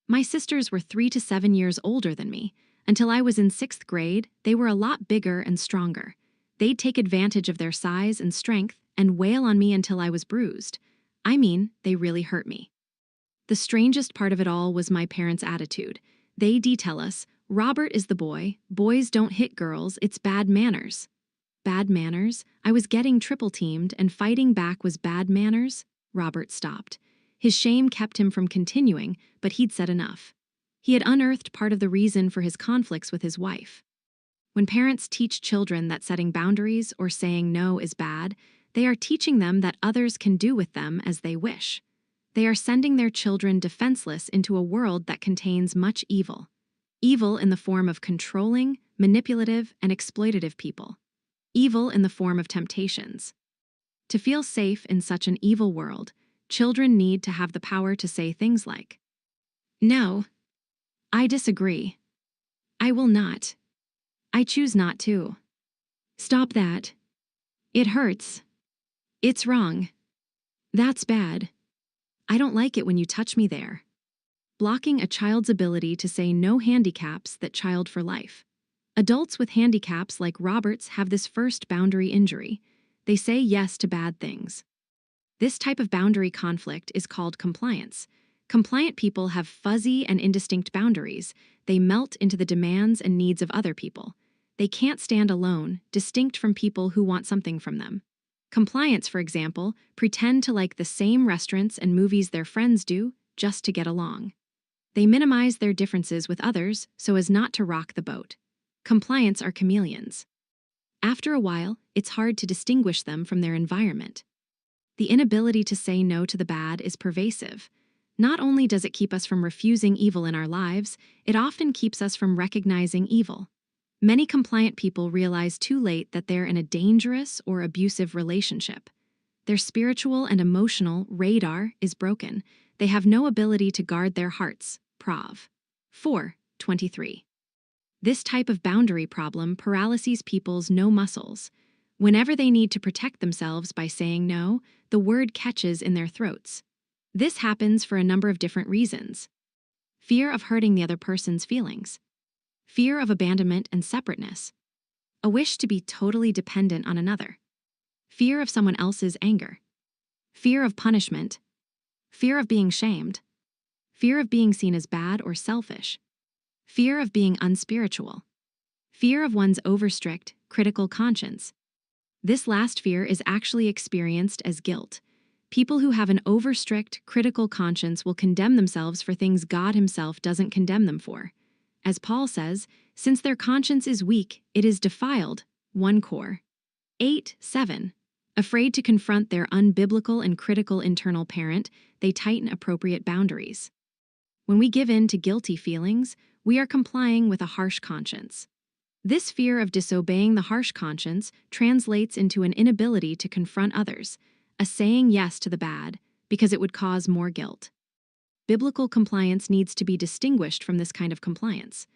A: "My sisters were 3 to 7 years older than me. Until I was in 6th grade, they were a lot bigger and stronger. They'd take advantage of their size and strength and wail on me until I was bruised. I mean, they really hurt me. The strangest part of it all was my parents' attitude. They detail us, 'Robert is the boy. Boys don't hit girls. It's bad manners.'" Bad manners? I was getting triple-teamed and fighting back was bad manners? Robert stopped. His shame kept him from continuing, but he'd said enough. He had unearthed part of the reason for his conflicts with his wife. When parents teach children that setting boundaries or saying no is bad, they are teaching them that others can do with them as they wish. They are sending their children defenseless into a world that contains much evil. Evil in the form of controlling, manipulative, and exploitative people. Evil in the form of temptations. To feel safe in such an evil world, children need to have the power to say things like, "No. I disagree. I will not. I choose not to. Stop that. It hurts. It's wrong. That's bad. I don't like it when you touch me there." Blocking a child's ability to say no handicaps that child for life. Adults with handicaps like Robert's have this first boundary injury. They say yes to bad things. This type of boundary conflict is called compliance. Compliant people have fuzzy and indistinct boundaries. They melt into the demands and needs of other people. They can't stand alone, distinct from people who want something from them. Compliants, for example, pretend to like the same restaurants and movies their friends do, just to get along. They minimize their differences with others so as not to rock the boat. Compliants are chameleons. After a while, it's hard to distinguish them from their environment. The inability to say no to the bad is pervasive. Not only does it keep us from refusing evil in our lives, it often keeps us from recognizing evil. Many compliant people realize too late that they're in a dangerous or abusive relationship. Their spiritual and emotional radar is broken. They have no ability to guard their hearts. Prov. 4:23. This type of boundary problem paralyses people's no muscles. Whenever they need to protect themselves by saying no, the word catches in their throats. This happens for a number of different reasons. Fear of hurting the other person's feelings. Fear of abandonment and separateness. A wish to be totally dependent on another. Fear of someone else's anger. Fear of punishment. Fear of being shamed. Fear of being seen as bad or selfish. Fear of being unspiritual. Fear of one's overstrict, critical conscience. This last fear is actually experienced as guilt. People who have an overstrict, critical conscience will condemn themselves for things God Himself doesn't condemn them for. As Paul says, since their conscience is weak, it is defiled. 1 Cor. 8:7. Afraid to confront their unbiblical and critical internal parent, they tighten appropriate boundaries. When we give in to guilty feelings, we are complying with a harsh conscience. This fear of disobeying the harsh conscience translates into an inability to confront others, a saying yes to the bad, because it would cause more guilt. Biblical compliance needs to be distinguished from this kind of compliance.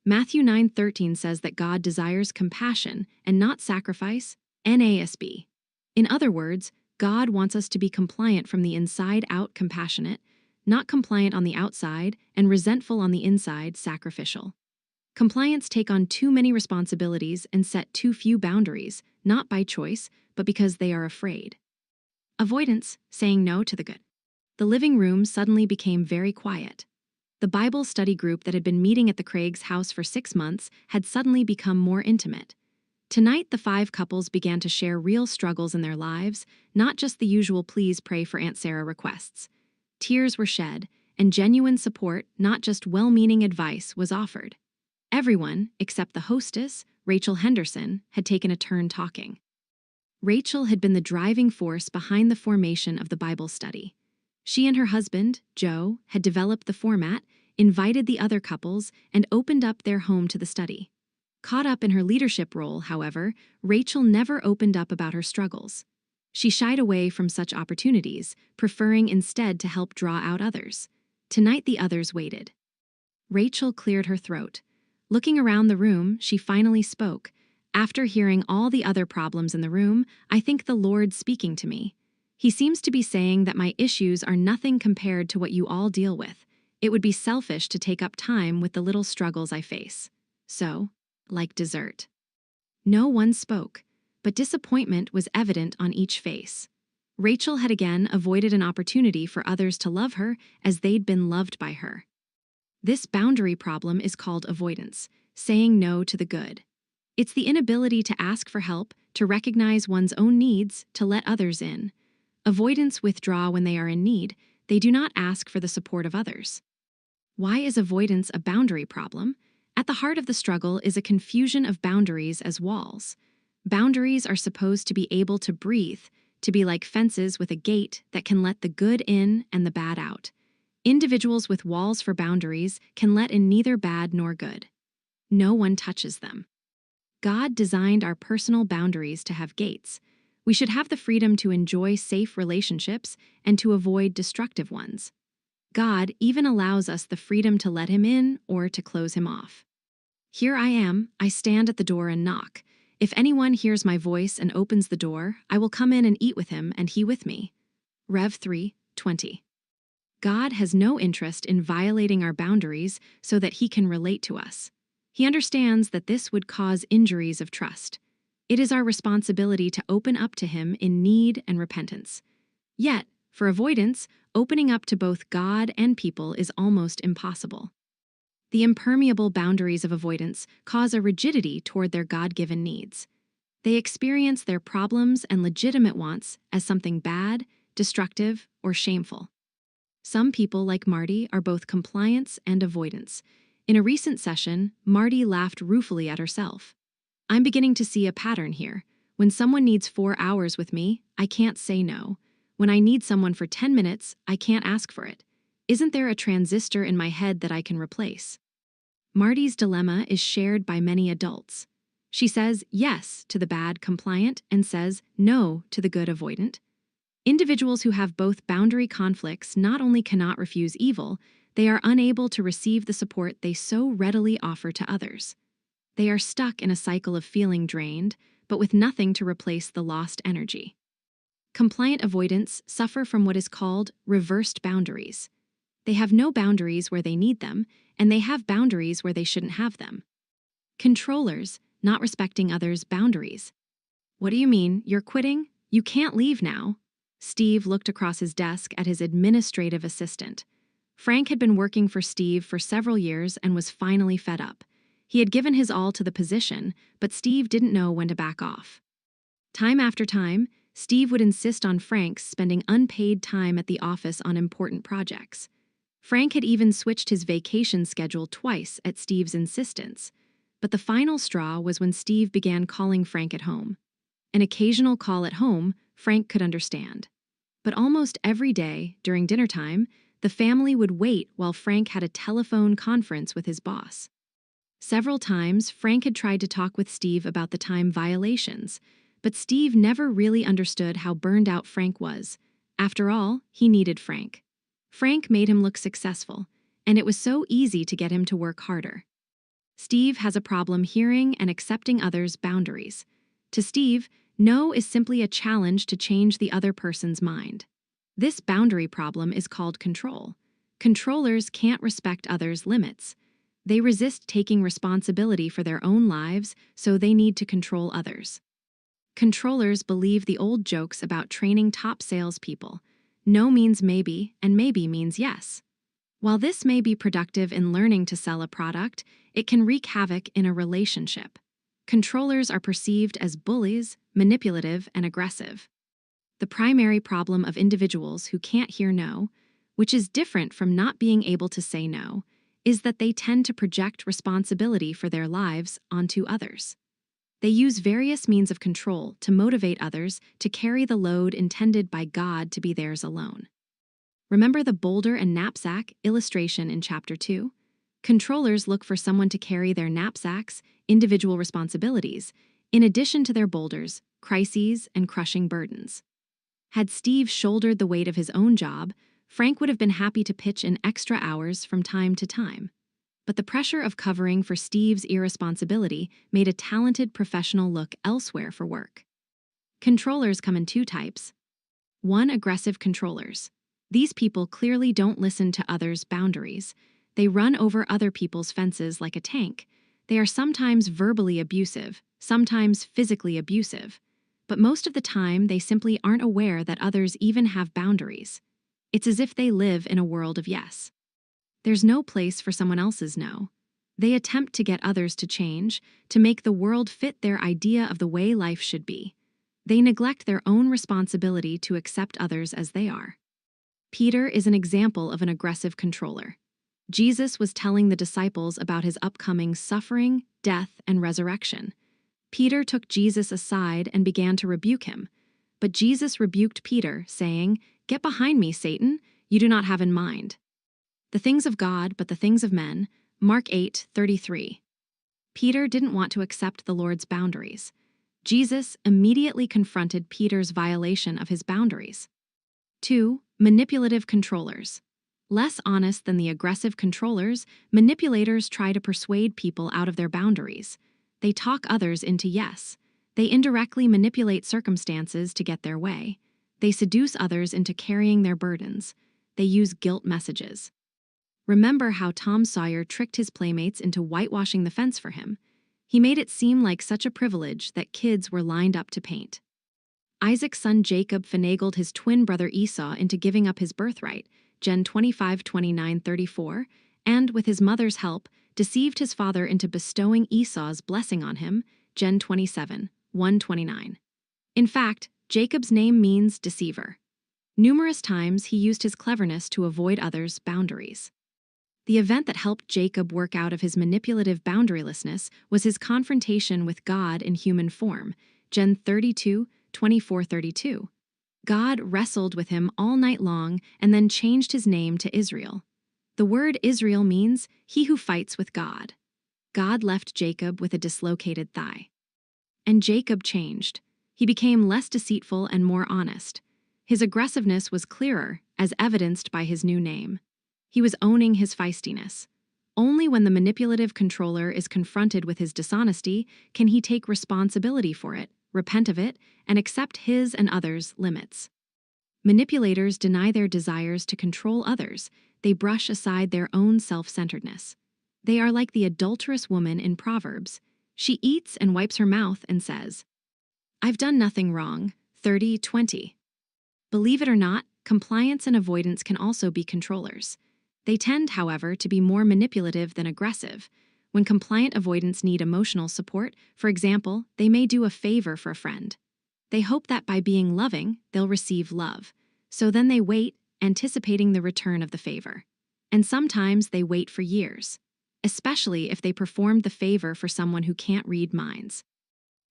A: Matthew 9:13 says that God desires compassion and not sacrifice, NASB. In other words, God wants us to be compliant from the inside out, compassionate, not compliant on the outside, and resentful on the inside, sacrificial. Compliance take on too many responsibilities and set too few boundaries, not by choice, but because they are afraid. Avoidance, saying no to the good. The living room suddenly became very quiet. The Bible study group that had been meeting at the Craig's house for 6 months had suddenly become more intimate. Tonight, the 5 couples began to share real struggles in their lives, not just the usual please pray for Aunt Sarah requests. Tears were shed, and genuine support, not just well-meaning advice, was offered. Everyone, except the hostess, Rachel Henderson, had taken a turn talking. Rachel had been the driving force behind the formation of the Bible study. She and her husband, Joe, had developed the format, invited the other couples, and opened up their home to the study. Caught up in her leadership role, however, Rachel never opened up about her struggles. She shied away from such opportunities, preferring instead to help draw out others. Tonight the others waited. Rachel cleared her throat. Looking around the room, she finally spoke. After hearing all the other problems in the room, I think the Lord's speaking to me. He seems to be saying that my issues are nothing compared to what you all deal with. It would be selfish to take up time with the little struggles I face. So, like dessert. No one spoke, but disappointment was evident on each face. Rachel had again avoided an opportunity for others to love her as they'd been loved by her. This boundary problem is called avoidance, saying no to the good. It's the inability to ask for help, to recognize one's own needs, to let others in. Avoidants withdraw when they are in need. They do not ask for the support of others. Why is avoidance a boundary problem? At the heart of the struggle is a confusion of boundaries as walls. Boundaries are supposed to be able to breathe, to be like fences with a gate that can let the good in and the bad out. Individuals with walls for boundaries can let in neither bad nor good. No one touches them. God designed our personal boundaries to have gates. We should have the freedom to enjoy safe relationships and to avoid destructive ones. God even allows us the freedom to let him in or to close him off. Here I am, I stand at the door and knock. If anyone hears my voice and opens the door, I will come in and eat with him and he with me. Rev 3:20. God has no interest in violating our boundaries so that he can relate to us. He understands that this would cause injuries of trust. It is our responsibility to open up to him in need and repentance. Yet, for avoidance, opening up to both God and people is almost impossible. The impermeable boundaries of avoidance cause a rigidity toward their God-given needs. They experience their problems and legitimate wants as something bad, destructive, or shameful. Some people, like Marty, are both compliance and avoidance. In a recent session, Marty laughed ruefully at herself. I'm beginning to see a pattern here. When someone needs 4 hours with me, I can't say no. When I need someone for 10 minutes, I can't ask for it. Isn't there a transistor in my head that I can replace? Marty's dilemma is shared by many adults. She says yes to the bad compliant and says no to the good avoidant. Individuals who have both boundary conflicts not only cannot refuse evil, they are unable to receive the support they so readily offer to others. They are stuck in a cycle of feeling drained, but with nothing to replace the lost energy. Compliant avoidants suffer from what is called reversed boundaries. They have no boundaries where they need them, and they have boundaries where they shouldn't have them. Controllers, not respecting others' boundaries. What do you mean? You're quitting? You can't leave now. Steve looked across his desk at his administrative assistant. Frank had been working for Steve for several years and was finally fed up. He had given his all to the position, but Steve didn't know when to back off. Time after time, Steve would insist on Frank spending unpaid time at the office on important projects. Frank had even switched his vacation schedule twice at Steve's insistence. But the final straw was when Steve began calling Frank at home. An occasional call at home, Frank could understand. But almost every day, during dinner time, the family would wait while Frank had a telephone conference with his boss. Several times, Frank had tried to talk with Steve about the time violations, but Steve never really understood how burned out Frank was. After all, he needed Frank. Frank made him look successful, and it was so easy to get him to work harder. Steve has a problem hearing and accepting others' boundaries. To Steve, no is simply a challenge to change the other person's mind. This boundary problem is called control. Controllers can't respect others' limits. They resist taking responsibility for their own lives, so they need to control others. Controllers believe the old jokes about training top salespeople. No means maybe, and maybe means yes. While this may be productive in learning to sell a product, it can wreak havoc in a relationship. Controllers are perceived as bullies, manipulative, and aggressive. The primary problem of individuals who can't hear no, which is different from not being able to say no, is that they tend to project responsibility for their lives onto others. They use various means of control to motivate others to carry the load intended by God to be theirs alone. Remember the boulder and knapsack illustration in Chapter 2? Controllers look for someone to carry their knapsacks, individual responsibilities, in addition to their boulders, crises, and crushing burdens. Had Steve shouldered the weight of his own job, Frank would have been happy to pitch in extra hours from time to time. But the pressure of covering for Steve's irresponsibility made a talented professional look elsewhere for work. Controllers come in two types. 1. Aggressive controllers. These people clearly don't listen to others' boundaries. They run over other people's fences like a tank. They are sometimes verbally abusive, sometimes physically abusive. But most of the time, they simply aren't aware that others even have boundaries. It's as if they live in a world of yes. There's no place for someone else's no. They attempt to get others to change, to make the world fit their idea of the way life should be. They neglect their own responsibility to accept others as they are. Peter is an example of an aggressive controller. Jesus was telling the disciples about his upcoming suffering, death, and resurrection. Peter took Jesus aside and began to rebuke him. But Jesus rebuked Peter, saying, "Get behind me, Satan, you do not have in mind the things of God, but the things of men." Mark 8:33. Peter didn't want to accept the Lord's boundaries. Jesus immediately confronted Peter's violation of his boundaries. 2. Manipulative controllers. Less honest than the aggressive controllers, manipulators try to persuade people out of their boundaries. They talk others into yes. They indirectly manipulate circumstances to get their way. They seduce others into carrying their burdens. They use guilt messages. Remember how Tom Sawyer tricked his playmates into whitewashing the fence for him. He made it seem like such a privilege that kids were lined up to paint. Isaac's son Jacob finagled his twin brother Esau into giving up his birthright, Gen 25:29-34, and, with his mother's help, deceived his father into bestowing Esau's blessing on him, Gen 27:1-29. In fact, Jacob's name means deceiver. Numerous times he used his cleverness to avoid others' boundaries. The event that helped Jacob work out of his manipulative boundarylessness was his confrontation with God in human form, Gen 32:24-32. God wrestled with him all night long and then changed his name to Israel. The word Israel means he who fights with God. God left Jacob with a dislocated thigh. And Jacob changed. He became less deceitful and more honest. His aggressiveness was clearer, as evidenced by his new name. He was owning his feistiness. Only when the manipulative controller is confronted with his dishonesty can he take responsibility for it, repent of it, and accept his and others' limits. Manipulators deny their desires to control others. They brush aside their own self-centeredness. They are like the adulterous woman in Proverbs. She eats and wipes her mouth and says, "I've done nothing wrong." 30:20. Believe it or not, compliance and avoidance can also be controllers. They tend, however, to be more manipulative than aggressive. When compliant avoidants need emotional support, for example, they may do a favor for a friend. They hope that by being loving, they'll receive love. So then they wait, anticipating the return of the favor. And sometimes they wait for years, especially if they performed the favor for someone who can't read minds.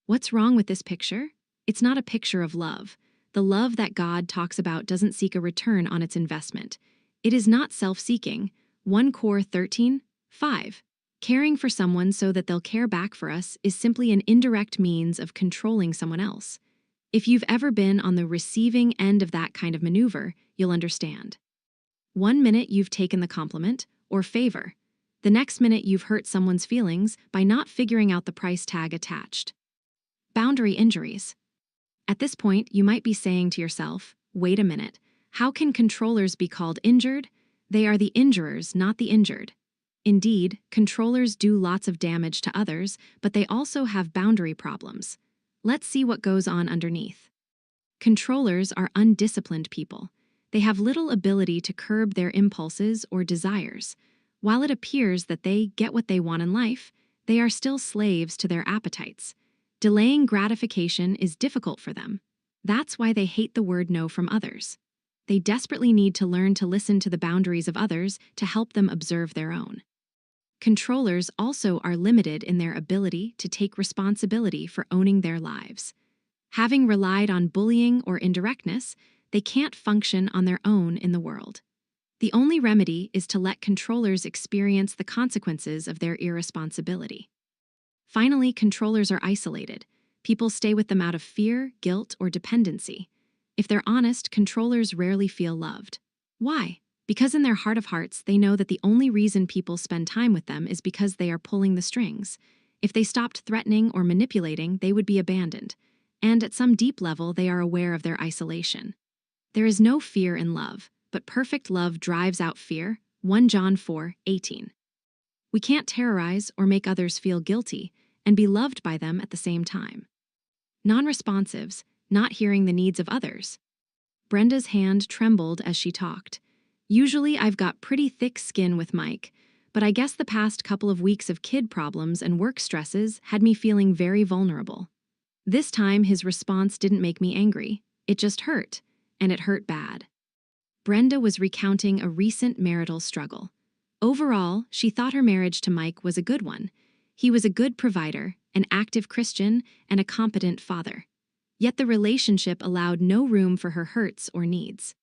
A: What's wrong with this picture? It's not a picture of love. The love that God talks about doesn't seek a return on its investment. It is not self-seeking. 1 Cor 13:5. Caring for someone so that they'll care back for us is simply an indirect means of controlling someone else. If you've ever been on the receiving end of that kind of maneuver, you'll understand. 1 minute you've taken the compliment or favor. The next minute you've hurt someone's feelings by not figuring out the price tag attached. Boundary injuries. At this point, you might be saying to yourself, wait a minute, how can controllers be called injured? They are the injurers, not the injured. Indeed, controllers do lots of damage to others, but they also have boundary problems. Let's see what goes on underneath. Controllers are undisciplined people. They have little ability to curb their impulses or desires. While it appears that they get what they want in life, they are still slaves to their appetites. Delaying gratification is difficult for them. That's why they hate the word no from others. They desperately need to learn to listen to the boundaries of others to help them observe their own. Controllers also are limited in their ability to take responsibility for owning their lives. Having relied on bullying or indirectness, they can't function on their own in the world. The only remedy is to let controllers experience the consequences of their irresponsibility. Finally, controllers are isolated. People stay with them out of fear, guilt, or dependency. If they're honest, controllers rarely feel loved. Why? Because in their heart of hearts, they know that the only reason people spend time with them is because they are pulling the strings. If they stopped threatening or manipulating, they would be abandoned. And at some deep level, they are aware of their isolation. There is no fear in love, but perfect love drives out fear. 1 John 4:18. We can't terrorize or make others feel guilty and be loved by them at the same time. Non-responsives, not hearing the needs of others. Brenda's hand trembled as she talked. Usually I've got pretty thick skin with Mike, but I guess the past couple of weeks of kid problems and work stresses had me feeling very vulnerable. This time his response didn't make me angry. It just hurt, and it hurt bad. Brenda was recounting a recent marital struggle. Overall, she thought her marriage to Mike was a good one. He was a good provider, an active Christian, and a competent father. Yet the relationship allowed no room for her hurts or needs.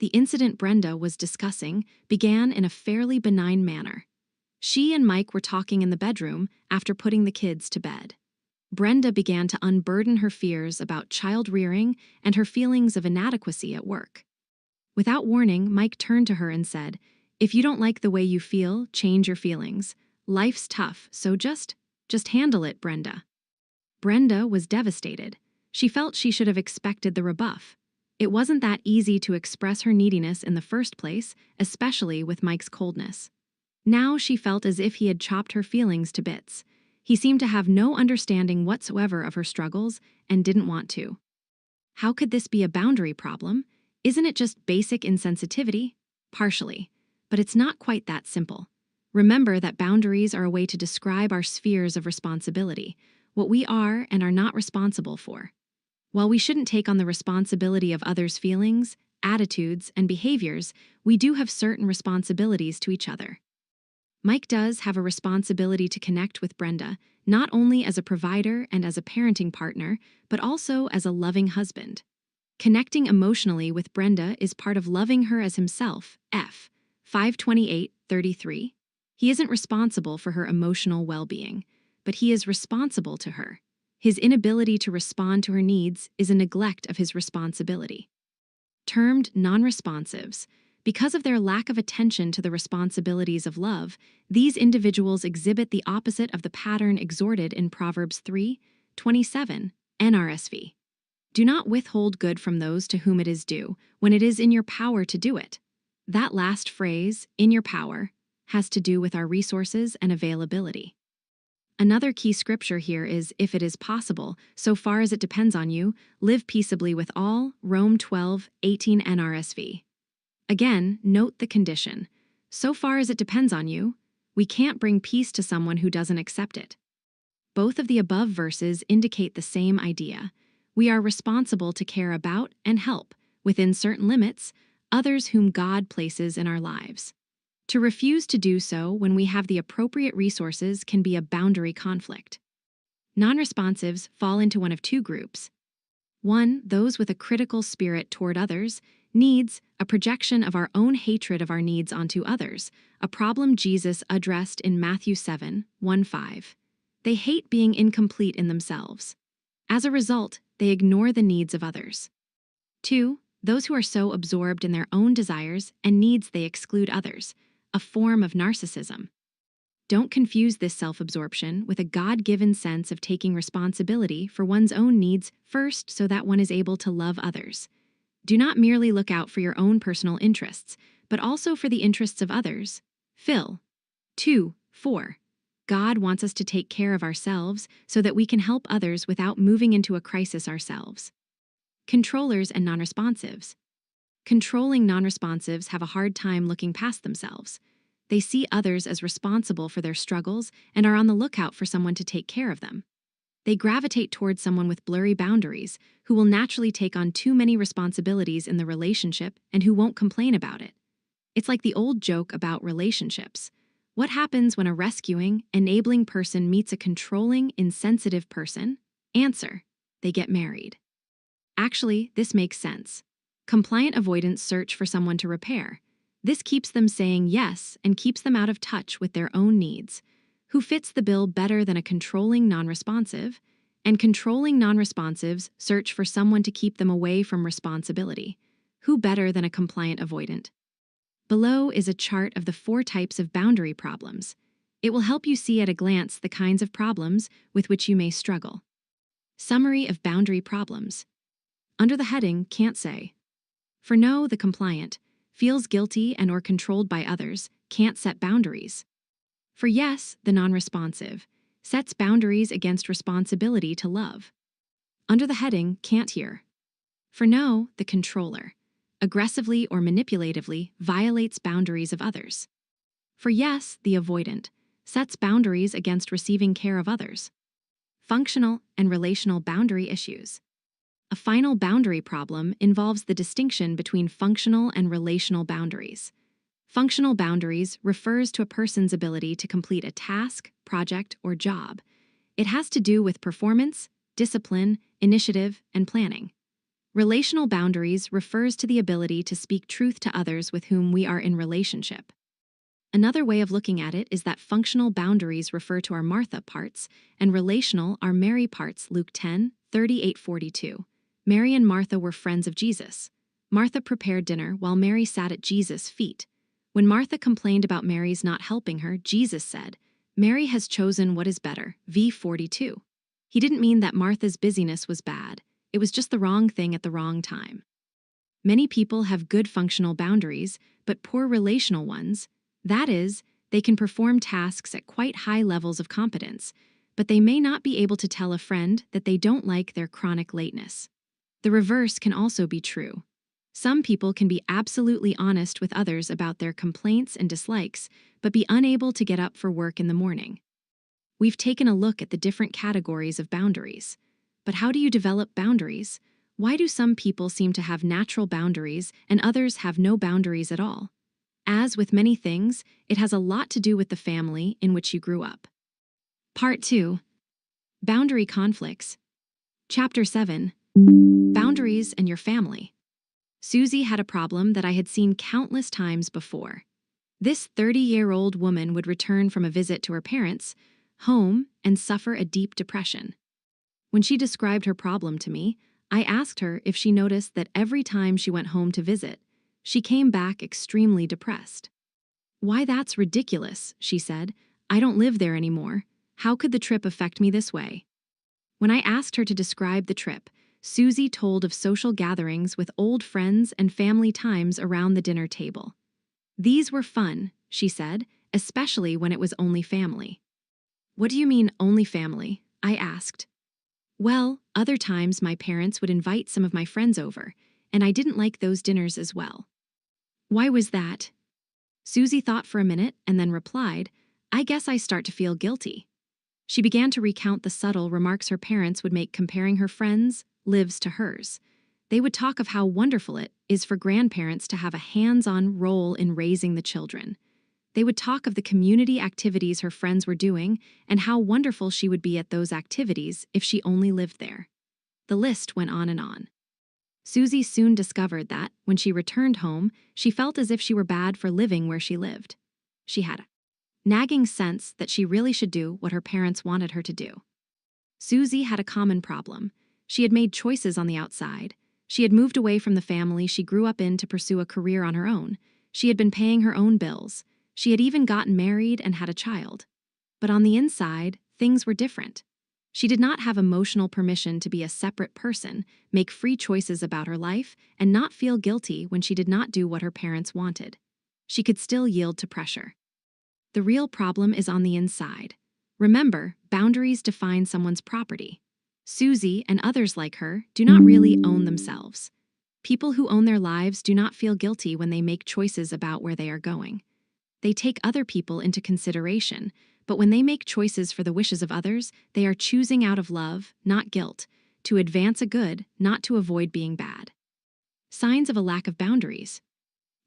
A: The incident Brenda was discussing began in a fairly benign manner. She and Mike were talking in the bedroom after putting the kids to bed. Brenda began to unburden her fears about child rearing and her feelings of inadequacy at work. Without warning, Mike turned to her and said, "If you don't like the way you feel, change your feelings. Life's tough, so just handle it, Brenda." Brenda was devastated. She felt she should have expected the rebuff. It wasn't that easy to express her neediness in the first place, especially with Mike's coldness. Now she felt as if he had chopped her feelings to bits. He seemed to have no understanding whatsoever of her struggles and didn't want to. How could this be a boundary problem? Isn't it just basic insensitivity? Partially. But it's not quite that simple. Remember that boundaries are a way to describe our spheres of responsibility, what we are and are not responsible for. While we shouldn't take on the responsibility of others' feelings, attitudes, and behaviors, we do have certain responsibilities to each other. Mike does have a responsibility to connect with Brenda, not only as a provider and as a parenting partner, but also as a loving husband. Connecting emotionally with Brenda is part of loving her as himself, F. 5:28-33. He isn't responsible for her emotional well-being, but he is responsible to her. His inability to respond to her needs is a neglect of his responsibility. Termed non-responsives, because of their lack of attention to the responsibilities of love, these individuals exhibit the opposite of the pattern exhorted in Proverbs 3:27, NRSV. Do not withhold good from those to whom it is due, when it is in your power to do it. That last phrase, in your power, has to do with our resources and availability. Another key scripture here is, if it is possible, so far as it depends on you, live peaceably with all, Rome 12:18 NRSV. Again, note the condition. So far as it depends on you, we can't bring peace to someone who doesn't accept it. Both of the above verses indicate the same idea. We are responsible to care about and help, within certain limits, others whom God places in our lives. To refuse to do so when we have the appropriate resources can be a boundary conflict. Non-responsives fall into one of two groups. 1. Those with a critical spirit toward others. Needs, a projection of our own hatred of our needs onto others, a problem Jesus addressed in Matthew 7:1-5. They hate being incomplete in themselves. As a result, they ignore the needs of others. 2. Those who are so absorbed in their own desires and needs they exclude others, a form of narcissism. Don't confuse this self-absorption with a God-given sense of taking responsibility for one's own needs first so that one is able to love others. Do not merely look out for your own personal interests, but also for the interests of others. Phil. 2:4. God wants us to take care of ourselves so that we can help others without moving into a crisis ourselves. Controllers and non-responsives. Controlling non-responsives have a hard time looking past themselves. They see others as responsible for their struggles and are on the lookout for someone to take care of them. They gravitate towards someone with blurry boundaries, who will naturally take on too many responsibilities in the relationship and who won't complain about it. It's like the old joke about relationships. What happens when a rescuing, enabling person meets a controlling, insensitive person? Answer: they get married. Actually, this makes sense. Compliant avoidants search for someone to repair. This keeps them saying yes and keeps them out of touch with their own needs. Who fits the bill better than a controlling non-responsive? And controlling non-responsives search for someone to keep them away from responsibility. Who better than a compliant avoidant? Below is a chart of the 4 types of boundary problems. It will help you see at a glance the kinds of problems with which you may struggle. Summary of boundary problems. Under the heading, can't say. For no, the compliant feels guilty and or controlled by others, can't set boundaries. For yes, the non-responsive sets boundaries against responsibility to love. Under the heading, can't hear. For no, the controller aggressively or manipulatively violates boundaries of others. For yes, the avoidant sets boundaries against receiving care of others. Functional and relational boundary issues. A final boundary problem involves the distinction between functional and relational boundaries. Functional boundaries refers to a person's ability to complete a task, project, or job. It has to do with performance, discipline, initiative, and planning. Relational boundaries refers to the ability to speak truth to others with whom we are in relationship. Another way of looking at it is that functional boundaries refer to our Martha parts, and relational are Mary parts, Luke 10:38-42. Mary and Martha were friends of Jesus. Martha prepared dinner while Mary sat at Jesus' feet. When Martha complained about Mary's not helping her, Jesus said, "Mary has chosen what is better." v. 42. He didn't mean that Martha's busyness was bad. It was just the wrong thing at the wrong time. Many people have good functional boundaries, but poor relational ones. That is, they can perform tasks at quite high levels of competence, but they may not be able to tell a friend that they don't like their chronic lateness. The reverse can also be true. Some people can be absolutely honest with others about their complaints and dislikes, but be unable to get up for work in the morning. We've taken a look at the different categories of boundaries. But how do you develop boundaries? Why do some people seem to have natural boundaries and others have no boundaries at all? As with many things, it has a lot to do with the family in which you grew up. Part 2. Boundary conflicts. Chapter 7. Boundaries and your family. Susie had a problem that I had seen countless times before. This 30-year-old woman would return from a visit to her parents' home and suffer a deep depression. When she described her problem to me, I asked her if she noticed that every time she went home to visit, she came back extremely depressed. "Why, that's ridiculous," she said. "I don't live there anymore. How could the trip affect me this way?" When I asked her to describe the trip, Susie told of social gatherings with old friends and family times around the dinner table. "These were fun," she said, "especially when it was only family." "What do you mean, only family?" I asked. "Well, other times my parents would invite some of my friends over, and I didn't like those dinners as well." "Why was that?" Susie thought for a minute and then replied, "I guess I start to feel guilty." She began to recount the subtle remarks her parents would make comparing her friends' lives to hers. They would talk of how wonderful it is for grandparents to have a hands-on role in raising the children. They would talk of the community activities her friends were doing and how wonderful she would be at those activities if she only lived there. The list went on and on. Susie soon discovered that, when she returned home, she felt as if she were bad for living where she lived. She had a nagging sense that she really should do what her parents wanted her to do. Susie had a common problem. She had made choices on the outside. She had moved away from the family she grew up in to pursue a career on her own. She had been paying her own bills. She had even gotten married and had a child. But on the inside, things were different. She did not have emotional permission to be a separate person, make free choices about her life, and not feel guilty when she did not do what her parents wanted. She could still yield to pressure. The real problem is on the inside. Remember, boundaries define someone's property. Susie and others like her do not really own themselves. People who own their lives do not feel guilty when they make choices about where they are going. They take other people into consideration, but when they make choices for the wishes of others, they are choosing out of love, not guilt, to advance a good, not to avoid being bad. Signs of a lack of boundaries.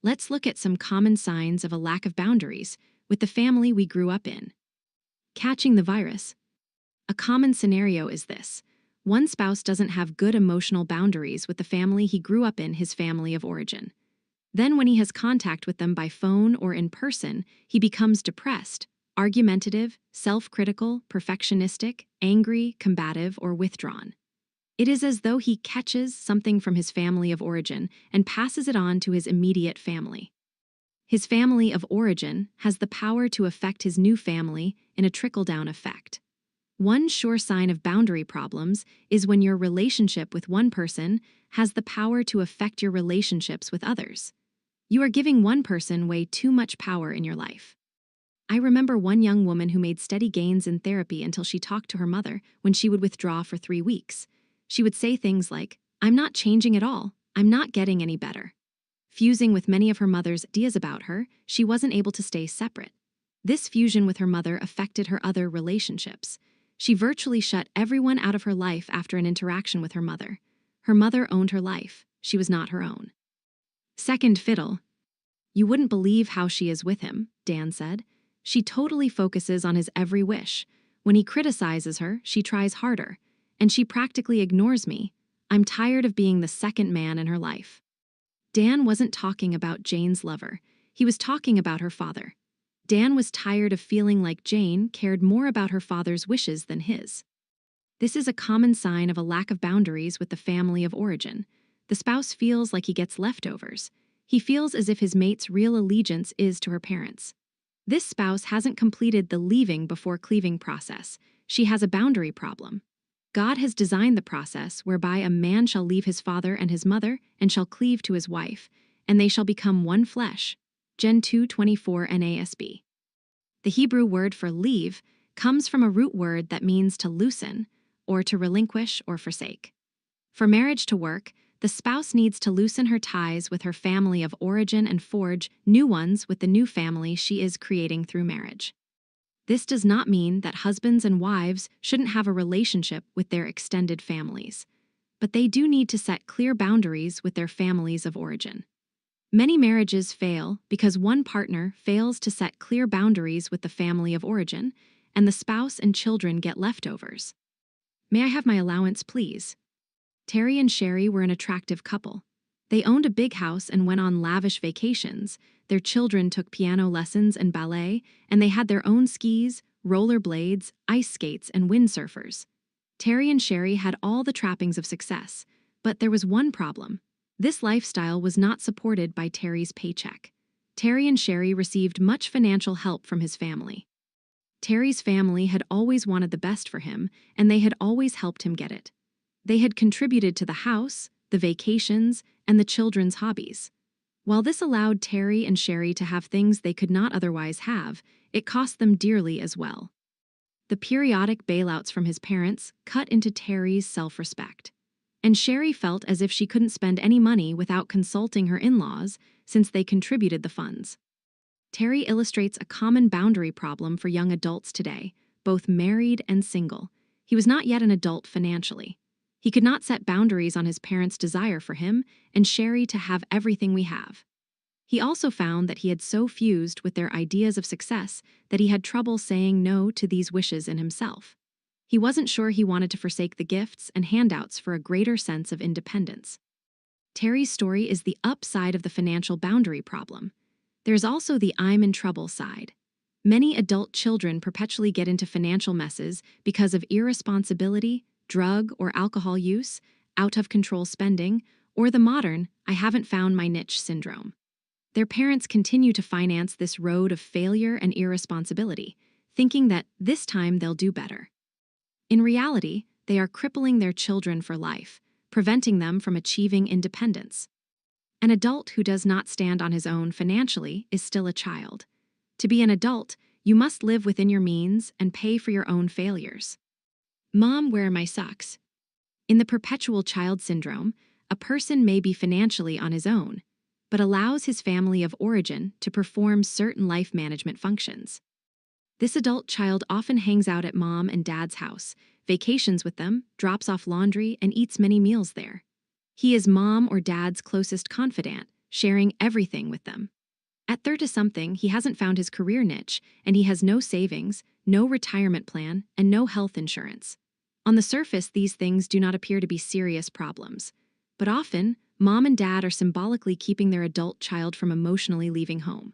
A: Let's look at some common signs of a lack of boundaries with the family we grew up in. Catching the virus. A common scenario is this. One spouse doesn't have good emotional boundaries with the family he grew up in, his family of origin. Then when he has contact with them by phone or in person, he becomes depressed, argumentative, self-critical, perfectionistic, angry, combative, or withdrawn. It is as though he catches something from his family of origin and passes it on to his immediate family. His family of origin has the power to affect his new family in a trickle-down effect. One sure sign of boundary problems is when your relationship with one person has the power to affect your relationships with others. You are giving one person way too much power in your life. I remember one young woman who made steady gains in therapy until she talked to her mother when she would withdraw for 3 weeks. She would say things like, "I'm not changing at all. I'm not getting any better." Fusing with many of her mother's ideas about her, she wasn't able to stay separate. This fusion with her mother affected her other relationships. She virtually shut everyone out of her life after an interaction with her mother. Her mother owned her life. She was not her own. Second fiddle. "You wouldn't believe how she is with him," Dan said. "She totally focuses on his every wish. When he criticizes her, she tries harder. And she practically ignores me. I'm tired of being the second man in her life." Dan wasn't talking about Jane's lover. He was talking about her father. Dan was tired of feeling like Jane cared more about her father's wishes than his. This is a common sign of a lack of boundaries with the family of origin. The spouse feels like he gets leftovers. He feels as if his mate's real allegiance is to her parents. This spouse hasn't completed the leaving before cleaving process. She has a boundary problem. God has designed the process whereby a man shall leave his father and his mother and shall cleave to his wife, and they shall become one flesh. Gen 2:24 NASB. The Hebrew word for leave comes from a root word that means to loosen, or to relinquish or forsake. For marriage to work, the spouse needs to loosen her ties with her family of origin and forge new ones with the new family she is creating through marriage. This does not mean that husbands and wives shouldn't have a relationship with their extended families, but they do need to set clear boundaries with their families of origin. Many marriages fail because one partner fails to set clear boundaries with the family of origin, and the spouse and children get leftovers. "May I have my allowance, please?" Terry and Sherry were an attractive couple. They owned a big house and went on lavish vacations. Their children took piano lessons and ballet, and they had their own skis, rollerblades, ice skates, and windsurfers. Terry and Sherry had all the trappings of success, but there was one problem. This lifestyle was not supported by Terry's paycheck. Terry and Sherry received much financial help from his family. Terry's family had always wanted the best for him, and they had always helped him get it. They had contributed to the house, the vacations, and the children's hobbies. While this allowed Terry and Sherry to have things they could not otherwise have, it cost them dearly as well. The periodic bailouts from his parents cut into Terry's self-respect. And Sherry felt as if she couldn't spend any money without consulting her in-laws since they contributed the funds. Terry illustrates a common boundary problem for young adults today, both married and single. He was not yet an adult financially. He could not set boundaries on his parents' desire for him and Sherry to have everything we have. He also found that he had so fused with their ideas of success that he had trouble saying no to these wishes in himself. He wasn't sure he wanted to forsake the gifts and handouts for a greater sense of independence. Terry's story is the upside of the financial boundary problem. There's also the "I'm in trouble" side. Many adult children perpetually get into financial messes because of irresponsibility, drug or alcohol use, out-of-control spending, or the modern "I haven't found my niche" syndrome. Their parents continue to finance this road of failure and irresponsibility, thinking that this time they'll do better. In reality, they are crippling their children for life, preventing them from achieving independence. An adult who does not stand on his own financially is still a child. To be an adult, you must live within your means and pay for your own failures. Mom, where are my socks? In the perpetual child syndrome, a person may be financially on his own, but allows his family of origin to perform certain life management functions. This adult child often hangs out at mom and dad's house, vacations with them, drops off laundry, and eats many meals there. He is mom or dad's closest confidant, sharing everything with them. At 30-something, he hasn't found his career niche, and he has no savings, no retirement plan, and no health insurance. On the surface, these things do not appear to be serious problems. But often, mom and dad are symbolically keeping their adult child from emotionally leaving home.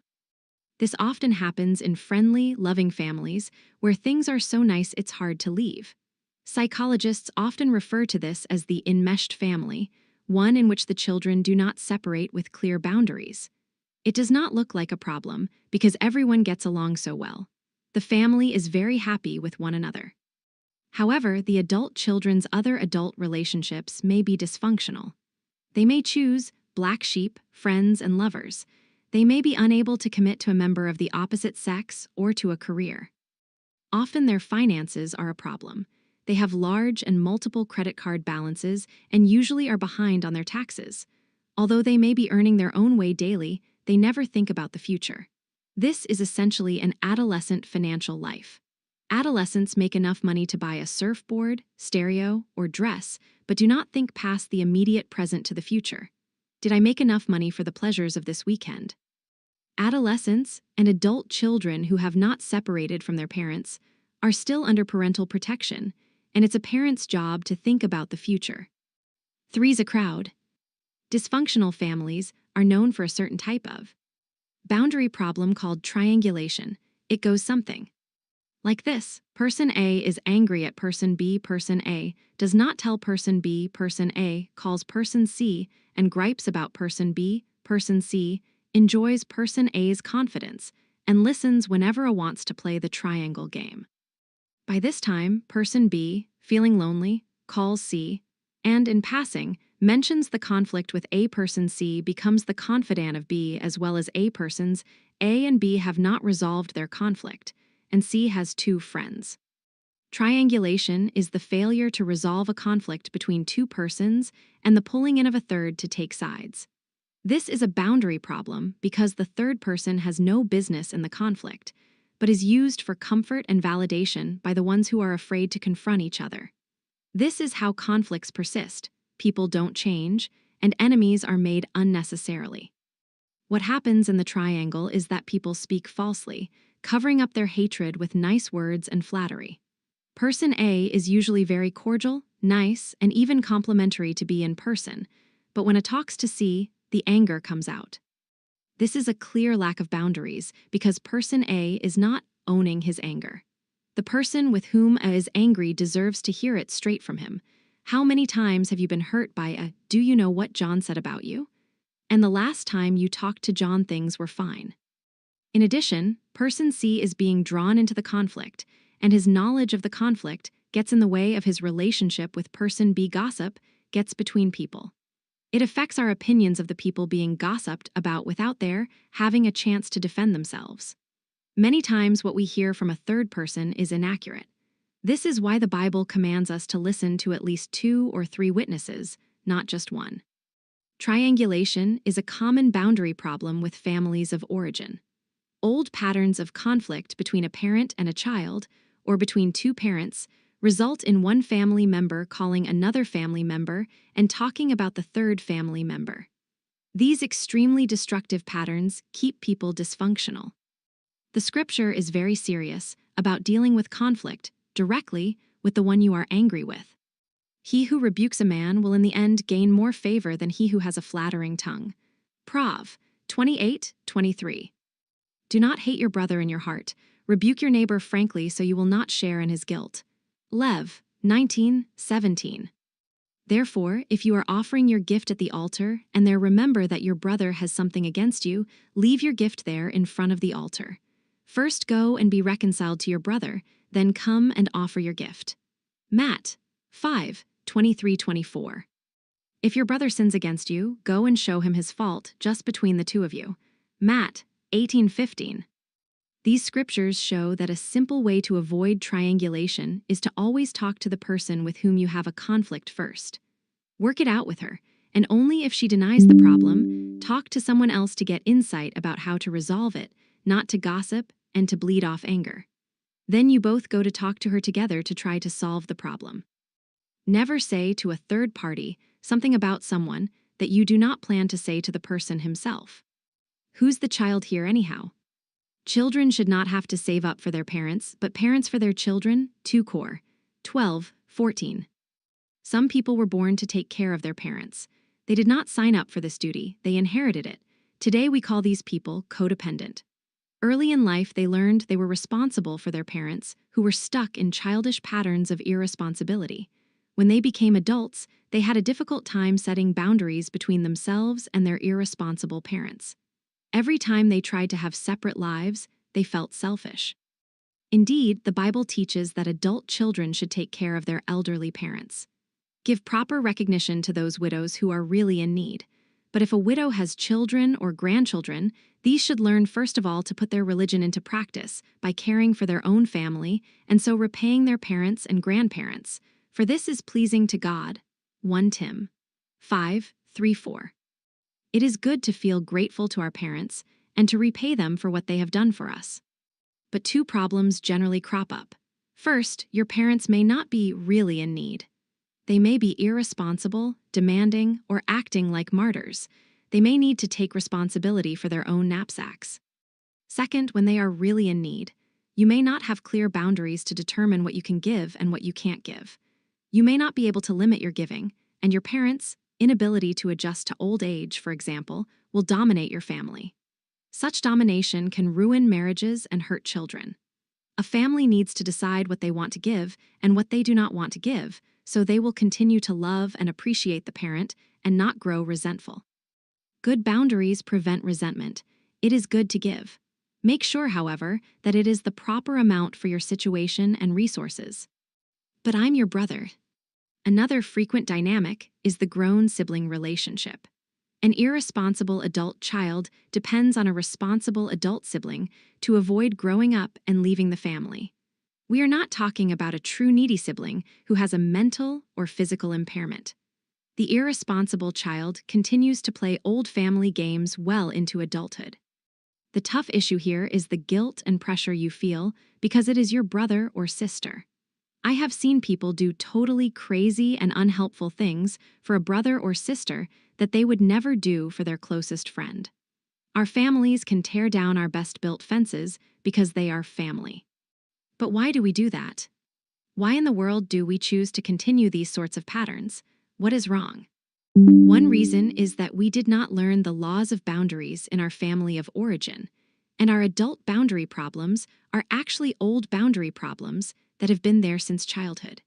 A: This often happens in friendly, loving families where things are so nice it's hard to leave. Psychologists often refer to this as the enmeshed family, one in which the children do not separate with clear boundaries. It does not look like a problem because everyone gets along so well. The family is very happy with one another. However, the adult children's other adult relationships may be dysfunctional. They may choose black sheep, friends, and lovers. They may be unable to commit to a member of the opposite sex or to a career. Often their finances are a problem. They have large and multiple credit card balances and usually are behind on their taxes. Although they may be earning their own way daily, they never think about the future. This is essentially an adolescent financial life. Adolescents make enough money to buy a surfboard, stereo, or dress, but do not think past the immediate present to the future. Did I make enough money for the pleasures of this weekend? Adolescents and adult children who have not separated from their parents are still under parental protection, and it's a parent's job to think about the future. Three's a crowd. Dysfunctional families are known for a certain type of boundary problem called triangulation. It goes something like this. Person A is angry at person B. Person A does not tell person B. Person A calls person C and gripes about person B. Person C enjoys person A's confidence and listens whenever A wants to play the triangle game. By this time, person B, feeling lonely, calls C, and in passing, mentions the conflict with A. Person C becomes the confidant of B as well as A persons. A and B have not resolved their conflict, and C has two friends. Triangulation is the failure to resolve a conflict between two persons and the pulling in of a third to take sides. This is a boundary problem because the third person has no business in the conflict, but is used for comfort and validation by the ones who are afraid to confront each other. This is how conflicts persist. People don't change, and enemies are made unnecessarily. What happens in the triangle is that people speak falsely, covering up their hatred with nice words and flattery. Person A is usually very cordial, nice, and even complimentary to B in person, but when it talks to C, the anger comes out. This is a clear lack of boundaries because person A is not owning his anger. The person with whom A is angry deserves to hear it straight from him. How many times have you been hurt by a "do you know what John said about you?" And the last time you talked to John things were fine. In addition, person C is being drawn into the conflict, and his knowledge of the conflict gets in the way of his relationship with person B. Gossip gets between people. It affects our opinions of the people being gossiped about without their having a chance to defend themselves. Many times what we hear from a third person is inaccurate. This is why the Bible commands us to listen to at least 2 or 3 witnesses, not just one. Triangulation is a common boundary problem with families of origin. Old patterns of conflict between a parent and a child, or between two parents, result in one family member calling another family member and talking about the third family member. These extremely destructive patterns keep people dysfunctional. The scripture is very serious about dealing with conflict directly with the one you are angry with. He who rebukes a man will in the end gain more favor than he who has a flattering tongue. Prov 28:23. Do not hate your brother in your heart. Rebuke your neighbor frankly so you will not share in his guilt. Lev 19:17. Therefore, if you are offering your gift at the altar and there remember that your brother has something against you, leave your gift there in front of the altar. First go and be reconciled to your brother, then come and offer your gift. Matt 5:23-24. If your brother sins against you, go and show him his fault just between the two of you. Matt 18:15. These scriptures show that a simple way to avoid triangulation is to always talk to the person with whom you have a conflict first. Work it out with her, and only if she denies the problem, talk to someone else to get insight about how to resolve it, not to gossip and to bleed off anger. Then you both go to talk to her together to try to solve the problem. Never say to a third party something about someone that you do not plan to say to the person himself. Who's the child here anyhow? Children should not have to save up for their parents, but parents for their children, 2 Cor 12:14. Some people were born to take care of their parents. They did not sign up for this duty, they inherited it. Today we call these people codependent. Early in life, they learned they were responsible for their parents, who were stuck in childish patterns of irresponsibility. When they became adults, they had a difficult time setting boundaries between themselves and their irresponsible parents. Every time they tried to have separate lives, they felt selfish. Indeed, the Bible teaches that adult children should take care of their elderly parents. Give proper recognition to those widows who are really in need. But if a widow has children or grandchildren, these should learn first of all to put their religion into practice by caring for their own family and so repaying their parents and grandparents, for this is pleasing to God. 1 Tim 5:3-4. It is good to feel grateful to our parents and to repay them for what they have done for us. But 2 problems generally crop up. First, your parents may not be really in need. They may be irresponsible, demanding, or acting like martyrs. They may need to take responsibility for their own knapsacks. Second, when they are really in need, you may not have clear boundaries to determine what you can give and what you can't give. You may not be able to limit your giving, and your parents' inability to adjust to old age, for example, will dominate your family. Such domination can ruin marriages and hurt children. A family needs to decide what they want to give and what they do not want to give, so they will continue to love and appreciate the parent and not grow resentful. Good boundaries prevent resentment. It is good to give. Make sure, however, that it is the proper amount for your situation and resources. But I'm your brother. Another frequent dynamic is the grown sibling relationship. An irresponsible adult child depends on a responsible adult sibling to avoid growing up and leaving the family. We are not talking about a true needy sibling who has a mental or physical impairment. The irresponsible child continues to play old family games well into adulthood. The tough issue here is the guilt and pressure you feel because it is your brother or sister. I have seen people do totally crazy and unhelpful things for a brother or sister that they would never do for their closest friend. Our families can tear down our best-built fences because they are family. But why do we do that? Why in the world do we choose to continue these sorts of patterns? What is wrong? One reason is that we did not learn the laws of boundaries in our family of origin, and our adult boundary problems are actually old boundary problems that have been there since childhood.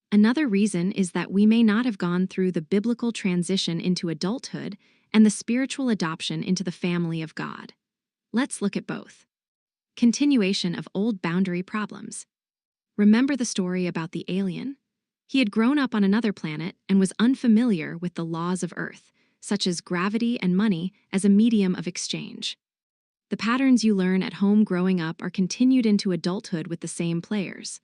A: Another reason is that we may not have gone through the biblical transition into adulthood and the spiritual adoption into the family of God. Let's look at both. Continuation of old boundary problems. Remember the story about the alien? He had grown up on another planet and was unfamiliar with the laws of Earth, such as gravity and money as a medium of exchange. The patterns you learn at home growing up are continued into adulthood with the same players.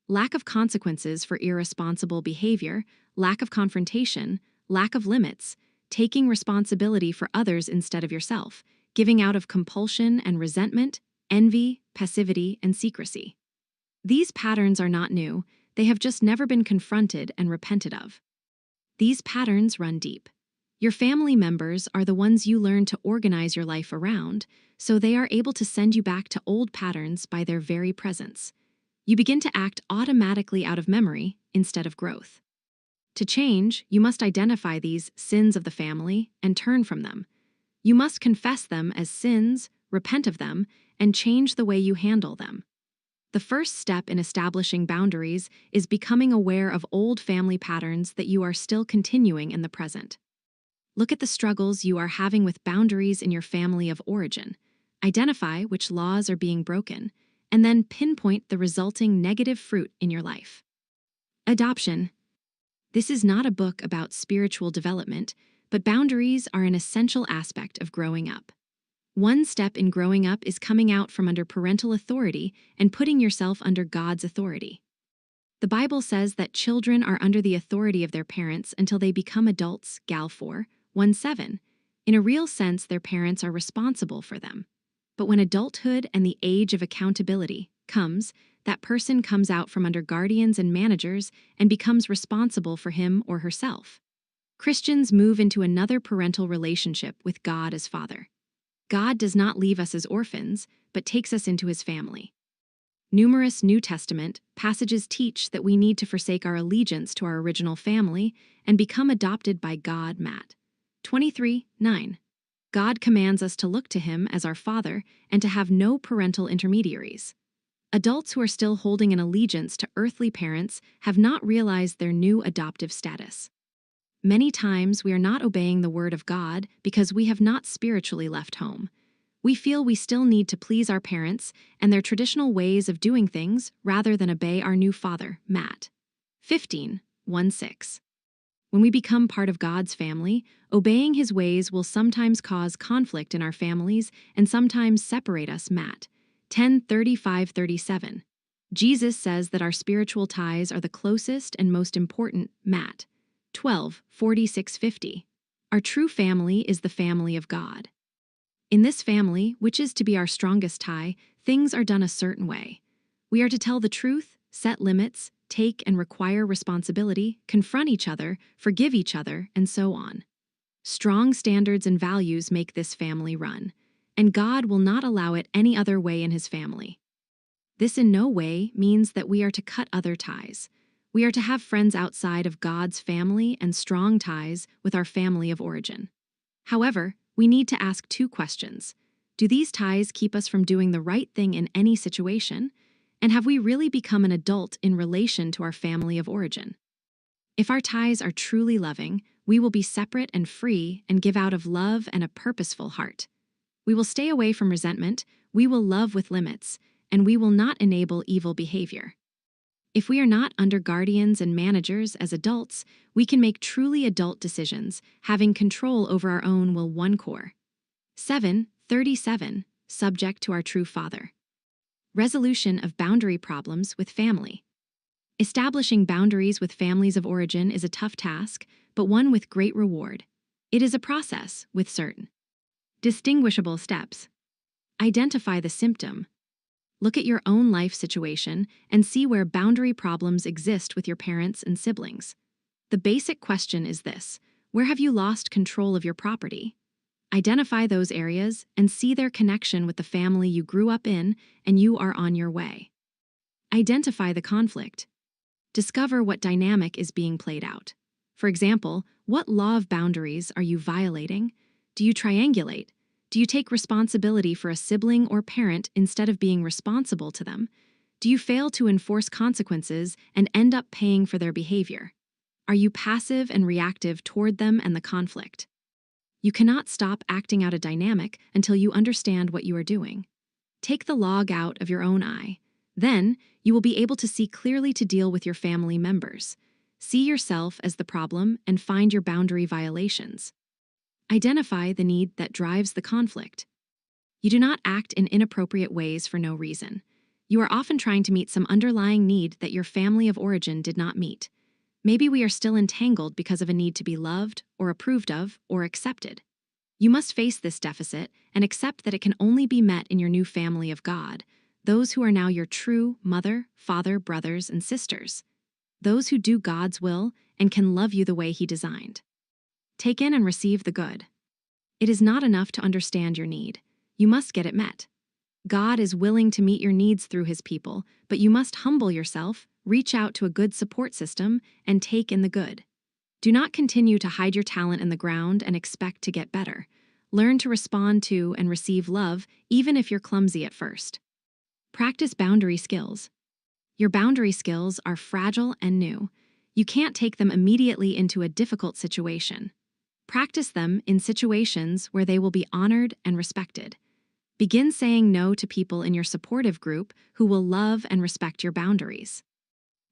A: Lack of consequences for irresponsible behavior, lack of confrontation, lack of limits, taking responsibility for others instead of yourself, giving out of compulsion and resentment, envy, passivity, and secrecy. These patterns are not new, they have just never been confronted and repented of. These patterns run deep. Your family members are the ones you learn to organize your life around, so they are able to send you back to old patterns by their very presence. You begin to act automatically out of memory instead of growth. To change, you must identify these sins of the family and turn from them. You must confess them as sins, repent of them, and change the way you handle them. The first step in establishing boundaries is becoming aware of old family patterns that you are still continuing in the present. Look at the struggles you are having with boundaries in your family of origin. Identify which laws are being broken, and then pinpoint the resulting negative fruit in your life. Adoption. This is not a book about spiritual development, but boundaries are an essential aspect of growing up. One step in growing up is coming out from under parental authority and putting yourself under God's authority. The Bible says that children are under the authority of their parents until they become adults, Gal 4:1-7. In a real sense, their parents are responsible for them. But when adulthood and the age of accountability comes, that person comes out from under guardians and managers and becomes responsible for him or herself. Christians move into another parental relationship with God as Father. God does not leave us as orphans, but takes us into his family. Numerous New Testament passages teach that we need to forsake our allegiance to our original family and become adopted by God. Matt 23:9. God commands us to look to him as our Father and to have no parental intermediaries. Adults who are still holding an allegiance to earthly parents have not realized their new adoptive status. Many times we are not obeying the word of God because we have not spiritually left home. We feel we still need to please our parents and their traditional ways of doing things rather than obey our new Father. Matt 15:1-6. When we become part of God's family, obeying his ways will sometimes cause conflict in our families and sometimes separate us. Matt 10:35-37. Jesus says that our spiritual ties are the closest and most important. Matt 12:46-50. Our true family is the family of God. In this family, which is to be our strongest tie, things are done a certain way. We are to tell the truth, set limits, take and require responsibility, confront each other, forgive each other, and so on. Strong standards and values make this family run, and God will not allow it any other way in his family. This in no way means that we are to cut other ties. We are to have friends outside of God's family and strong ties with our family of origin. However, we need to ask two questions. Do these ties keep us from doing the right thing in any situation? And have we really become an adult in relation to our family of origin? If our ties are truly loving, we will be separate and free and give out of love and a purposeful heart. We will stay away from resentment, we will love with limits, and we will not enable evil behavior. If we are not under guardians and managers as adults, we can make truly adult decisions, having control over our own will. 1 Cor 7:37, subject to our true Father. Resolution of boundary problems with family. Establishing boundaries with families of origin is a tough task, but one with great reward. It is a process with certain distinguishable steps. Identify the symptom. Look at your own life situation and see where boundary problems exist with your parents and siblings. The basic question is this: where have you lost control of your property? Identify those areas and see their connection with the family you grew up in, and you are on your way. Identify the conflict. Discover what dynamic is being played out. For example, what law of boundaries are you violating? Do you triangulate? Do you take responsibility for a sibling or parent instead of being responsible to them? Do you fail to enforce consequences and end up paying for their behavior? Are you passive and reactive toward them and the conflict? You cannot stop acting out a dynamic until you understand what you are doing. Take the log out of your own eye. Then, you will be able to see clearly to deal with your family members. See yourself as the problem and find your boundary violations. Identify the need that drives the conflict. You do not act in inappropriate ways for no reason. You are often trying to meet some underlying need that your family of origin did not meet. Maybe we are still entangled because of a need to be loved, or approved of, or accepted. You must face this deficit and accept that it can only be met in your new family of God, those who are now your true mother, father, brothers, and sisters, those who do God's will and can love you the way he designed. Take in and receive the good. It is not enough to understand your need. You must get it met. God is willing to meet your needs through his people, but you must humble yourself, reach out to a good support system, and take in the good. Do not continue to hide your talent in the ground and expect to get better. Learn to respond to and receive love, even if you're clumsy at first. Practice boundary skills. Your boundary skills are fragile and new. You can't take them immediately into a difficult situation. Practice them in situations where they will be honored and respected. Begin saying no to people in your supportive group who will love and respect your boundaries.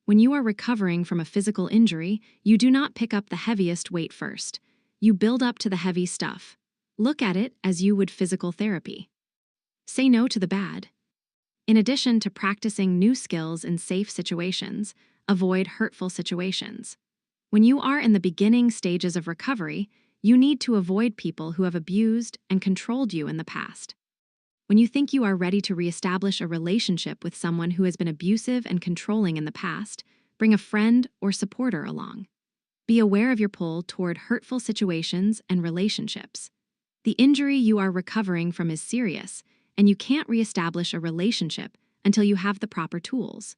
A: When you are recovering from a physical injury, you do not pick up the heaviest weight first. You build up to the heavy stuff. Look at it as you would physical therapy. Say no to the bad. In addition to practicing new skills in safe situations, avoid hurtful situations. When you are in the beginning stages of recovery, you need to avoid people who have abused and controlled you in the past. When you think you are ready to reestablish a relationship with someone who has been abusive and controlling in the past, bring a friend or supporter along. Be aware of your pull toward hurtful situations and relationships. The injury you are recovering from is serious, and you can't reestablish a relationship until you have the proper tools.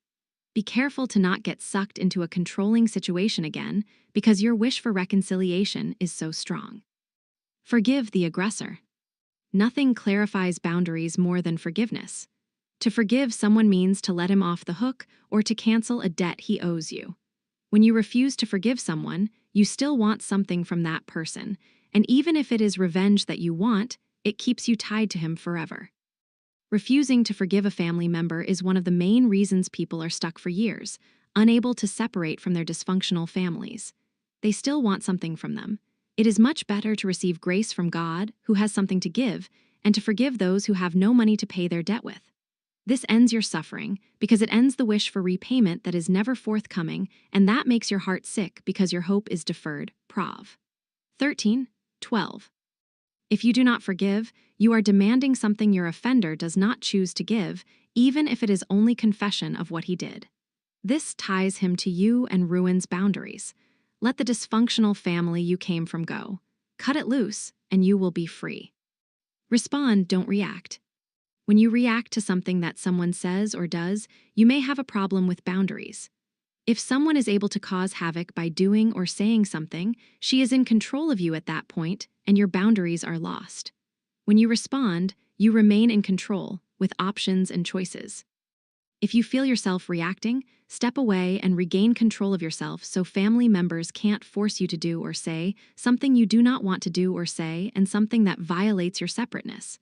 A: Be careful to not get sucked into a controlling situation again because your wish for reconciliation is so strong. Forgive the aggressor. Nothing clarifies boundaries more than forgiveness. To forgive someone means to let him off the hook or to cancel a debt he owes you. When you refuse to forgive someone, you still want something from that person, and even if it is revenge that you want, it keeps you tied to him forever. Refusing to forgive a family member is one of the main reasons people are stuck for years, unable to separate from their dysfunctional families. They still want something from them. It is much better to receive grace from God, who has something to give, and to forgive those who have no money to pay their debt with. This ends your suffering because it ends the wish for repayment that is never forthcoming, and that makes your heart sick because your hope is deferred. Prov. 13:12. If you do not forgive, you are demanding something your offender does not choose to give, even if it is only confession of what he did. This ties him to you and ruins boundaries. Let the dysfunctional family you came from go. Cut it loose, and you will be free. Respond, don't react. When you react to something that someone says or does, you may have a problem with boundaries. If someone is able to cause havoc by doing or saying something, she is in control of you at that point, and your boundaries are lost. When you respond, you remain in control, with options and choices. If you feel yourself reacting, step away and regain control of yourself so family members can't force you to do or say something you do not want to do or say and something that violates your separateness.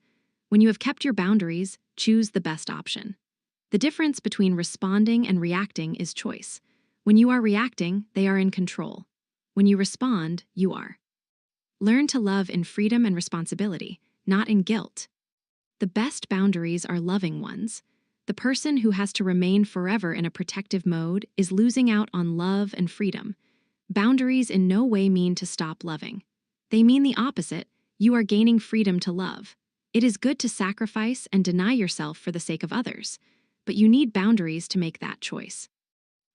A: When you have kept your boundaries, choose the best option. The difference between responding and reacting is choice. When you are reacting, they are in control. When you respond, you are. Learn to love in freedom and responsibility, not in guilt. The best boundaries are loving ones. The person who has to remain forever in a protective mode is losing out on love and freedom. Boundaries in no way mean to stop loving. They mean the opposite. You are gaining freedom to love. It is good to sacrifice and deny yourself for the sake of others, but you need boundaries to make that choice.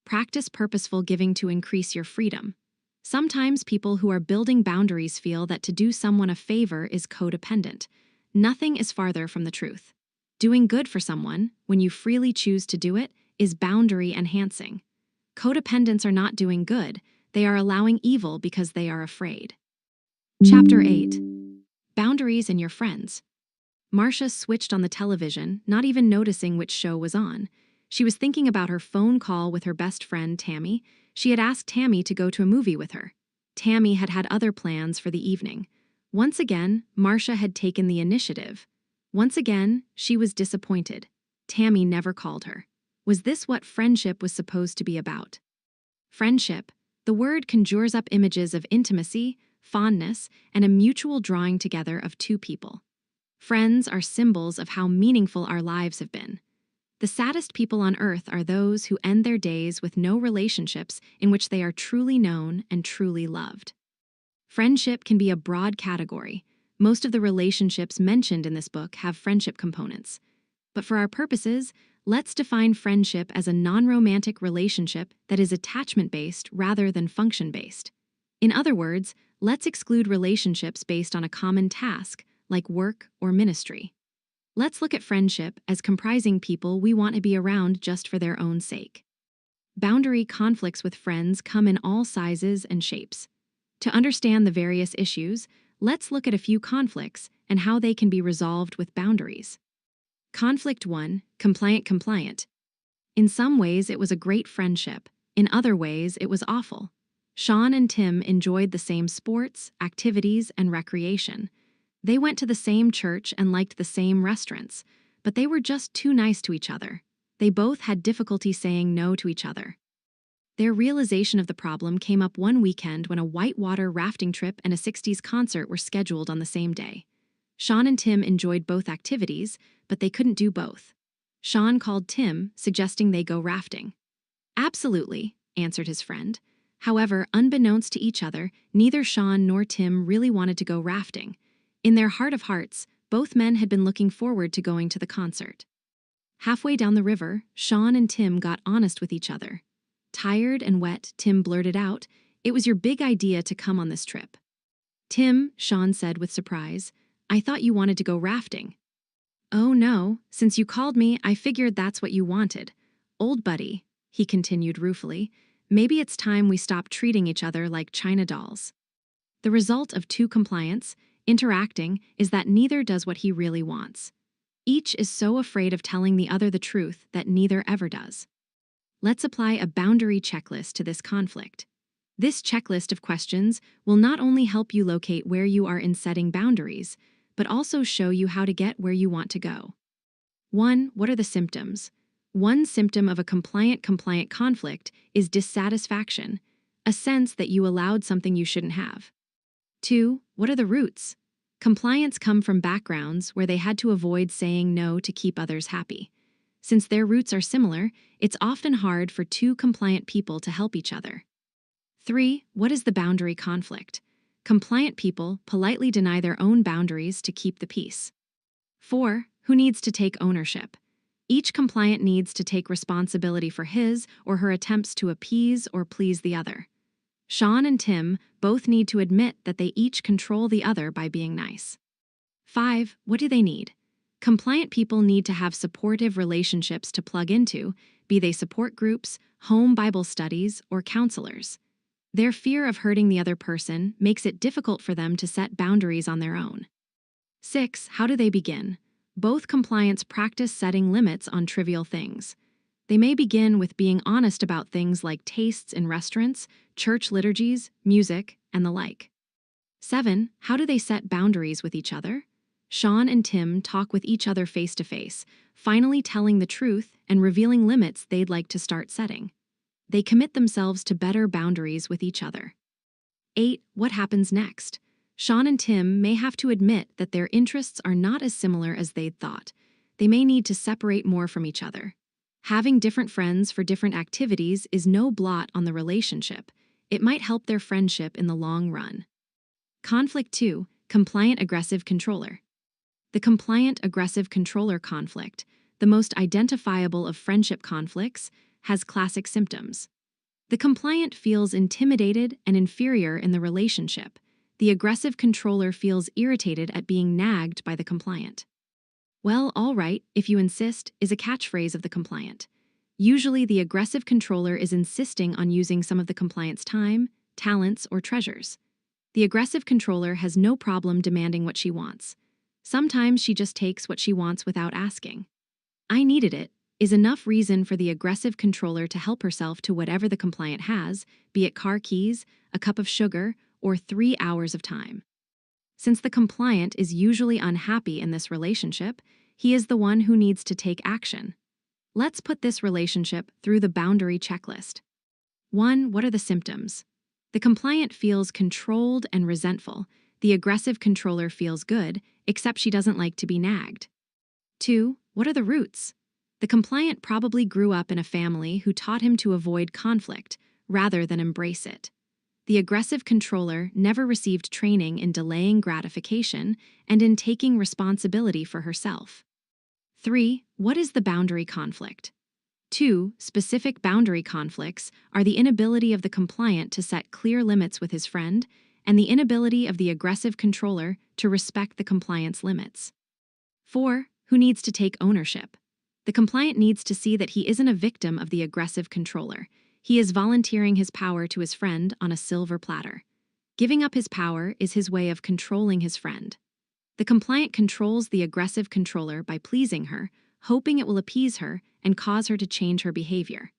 A: Practice purposeful giving to increase your freedom. Sometimes people who are building boundaries feel that to do someone a favor is codependent. Nothing is farther from the truth. Doing good for someone, when you freely choose to do it, is boundary enhancing. Codependents are not doing good, they are allowing evil because they are afraid. Chapter 8. Boundaries in your friends. Marcia switched on the television, not even noticing which show was on. She was thinking about her phone call with her best friend, Tammy. She had asked Tammy to go to a movie with her. Tammy had had other plans for the evening. Once again, Marcia had taken the initiative. Once again, she was disappointed. Tammy never called her. Was this what friendship was supposed to be about? Friendship. The word conjures up images of intimacy, fondness, and a mutual drawing together of two people. Friends are symbols of how meaningful our lives have been. The saddest people on earth are those who end their days with no relationships in which they are truly known and truly loved. Friendship can be a broad category. Most of the relationships mentioned in this book have friendship components. But for our purposes, let's define friendship as a non-romantic relationship that is attachment-based rather than function-based. In other words, let's exclude relationships based on a common task, like work or ministry. Let's look at friendship as comprising people we want to be around just for their own sake. Boundary conflicts with friends come in all sizes and shapes. To understand the various issues, let's look at a few conflicts and how they can be resolved with boundaries. Conflict 1, compliant. In some ways, it was a great friendship. In other ways, it was awful. Sean and Tim enjoyed the same sports, activities, and recreation. They went to the same church and liked the same restaurants, but they were just too nice to each other. They both had difficulty saying no to each other. Their realization of the problem came up one weekend when a whitewater rafting trip and a 60s concert were scheduled on the same day. Sean and Tim enjoyed both activities, but they couldn't do both. Sean called Tim, suggesting they go rafting. "Absolutely," answered his friend. However, unbeknownst to each other, neither Sean nor Tim really wanted to go rafting. In their heart of hearts, both men had been looking forward to going to the concert. Halfway down the river, Sean and Tim got honest with each other. Tired and wet, Tim blurted out, "It was your big idea to come on this trip." "Tim," Sean said with surprise, "I thought you wanted to go rafting." "Oh no, since you called me, I figured that's what you wanted. Old buddy," he continued ruefully, "maybe it's time we stop treating each other like China dolls." The result of two compliants interacting is that neither does what he really wants. Each is so afraid of telling the other the truth that neither ever does. Let's apply a boundary checklist to this conflict. This checklist of questions will not only help you locate where you are in setting boundaries, but also show you how to get where you want to go. 1. What are the symptoms? One symptom of a compliant conflict is dissatisfaction, a sense that you allowed something you shouldn't have. 2. What are the roots? Compliants come from backgrounds where they had to avoid saying no to keep others happy. Since their roots are similar, it's often hard for two compliant people to help each other. 3. What is the boundary conflict? Compliant people politely deny their own boundaries to keep the peace. 4. Who needs to take ownership? Each compliant needs to take responsibility for his or her attempts to appease or please the other. Sean and Tim both need to admit that they each control the other by being nice. 5. What do they need? Compliant people need to have supportive relationships to plug into, be they support groups, home Bible studies, or counselors. Their fear of hurting the other person makes it difficult for them to set boundaries on their own. 6. How do they begin? Both compliants practice setting limits on trivial things. They may begin with being honest about things like tastes in restaurants, church liturgies, music, and the like. 7. How do they set boundaries with each other? Sean and Tim talk with each other face to face, finally telling the truth and revealing limits they'd like to start setting. They commit themselves to better boundaries with each other. 8. What happens next? Sean and Tim may have to admit that their interests are not as similar as they'd thought. They may need to separate more from each other. Having different friends for different activities is no blot on the relationship. It might help their friendship in the long run. Conflict 2. Compliant aggressive controller. The compliant aggressive controller conflict, the most identifiable of friendship conflicts, has classic symptoms. The compliant feels intimidated and inferior in the relationship. The aggressive controller feels irritated at being nagged by the compliant. "Well, all right, if you insist," is a catchphrase of the compliant. Usually, the aggressive controller is insisting on using some of the compliant's time, talents, or treasures. The aggressive controller has no problem demanding what she wants. Sometimes she just takes what she wants without asking. "I needed it" is enough reason for the aggressive controller to help herself to whatever the compliant has, be it car keys, a cup of sugar, or 3 hours of time. Since the compliant is usually unhappy in this relationship, he is the one who needs to take action. Let's put this relationship through the boundary checklist. 1. What are the symptoms? The compliant feels controlled and resentful. The aggressive controller feels good, except she doesn't like to be nagged. 2. What are the roots? The compliant probably grew up in a family who taught him to avoid conflict rather than embrace it. The aggressive controller never received training in delaying gratification and in taking responsibility for herself. 3. What is the boundary conflict? 2. Specific boundary conflicts are the inability of the compliant to set clear limits with his friend and the inability of the aggressive controller to respect the compliant's limits. 4. Who needs to take ownership? The compliant needs to see that he isn't a victim of the aggressive controller. He is volunteering his power to his friend on a silver platter. Giving up his power is his way of controlling his friend. The compliant controls the aggressive controller by pleasing her, hoping it will appease her and cause her to change her behavior.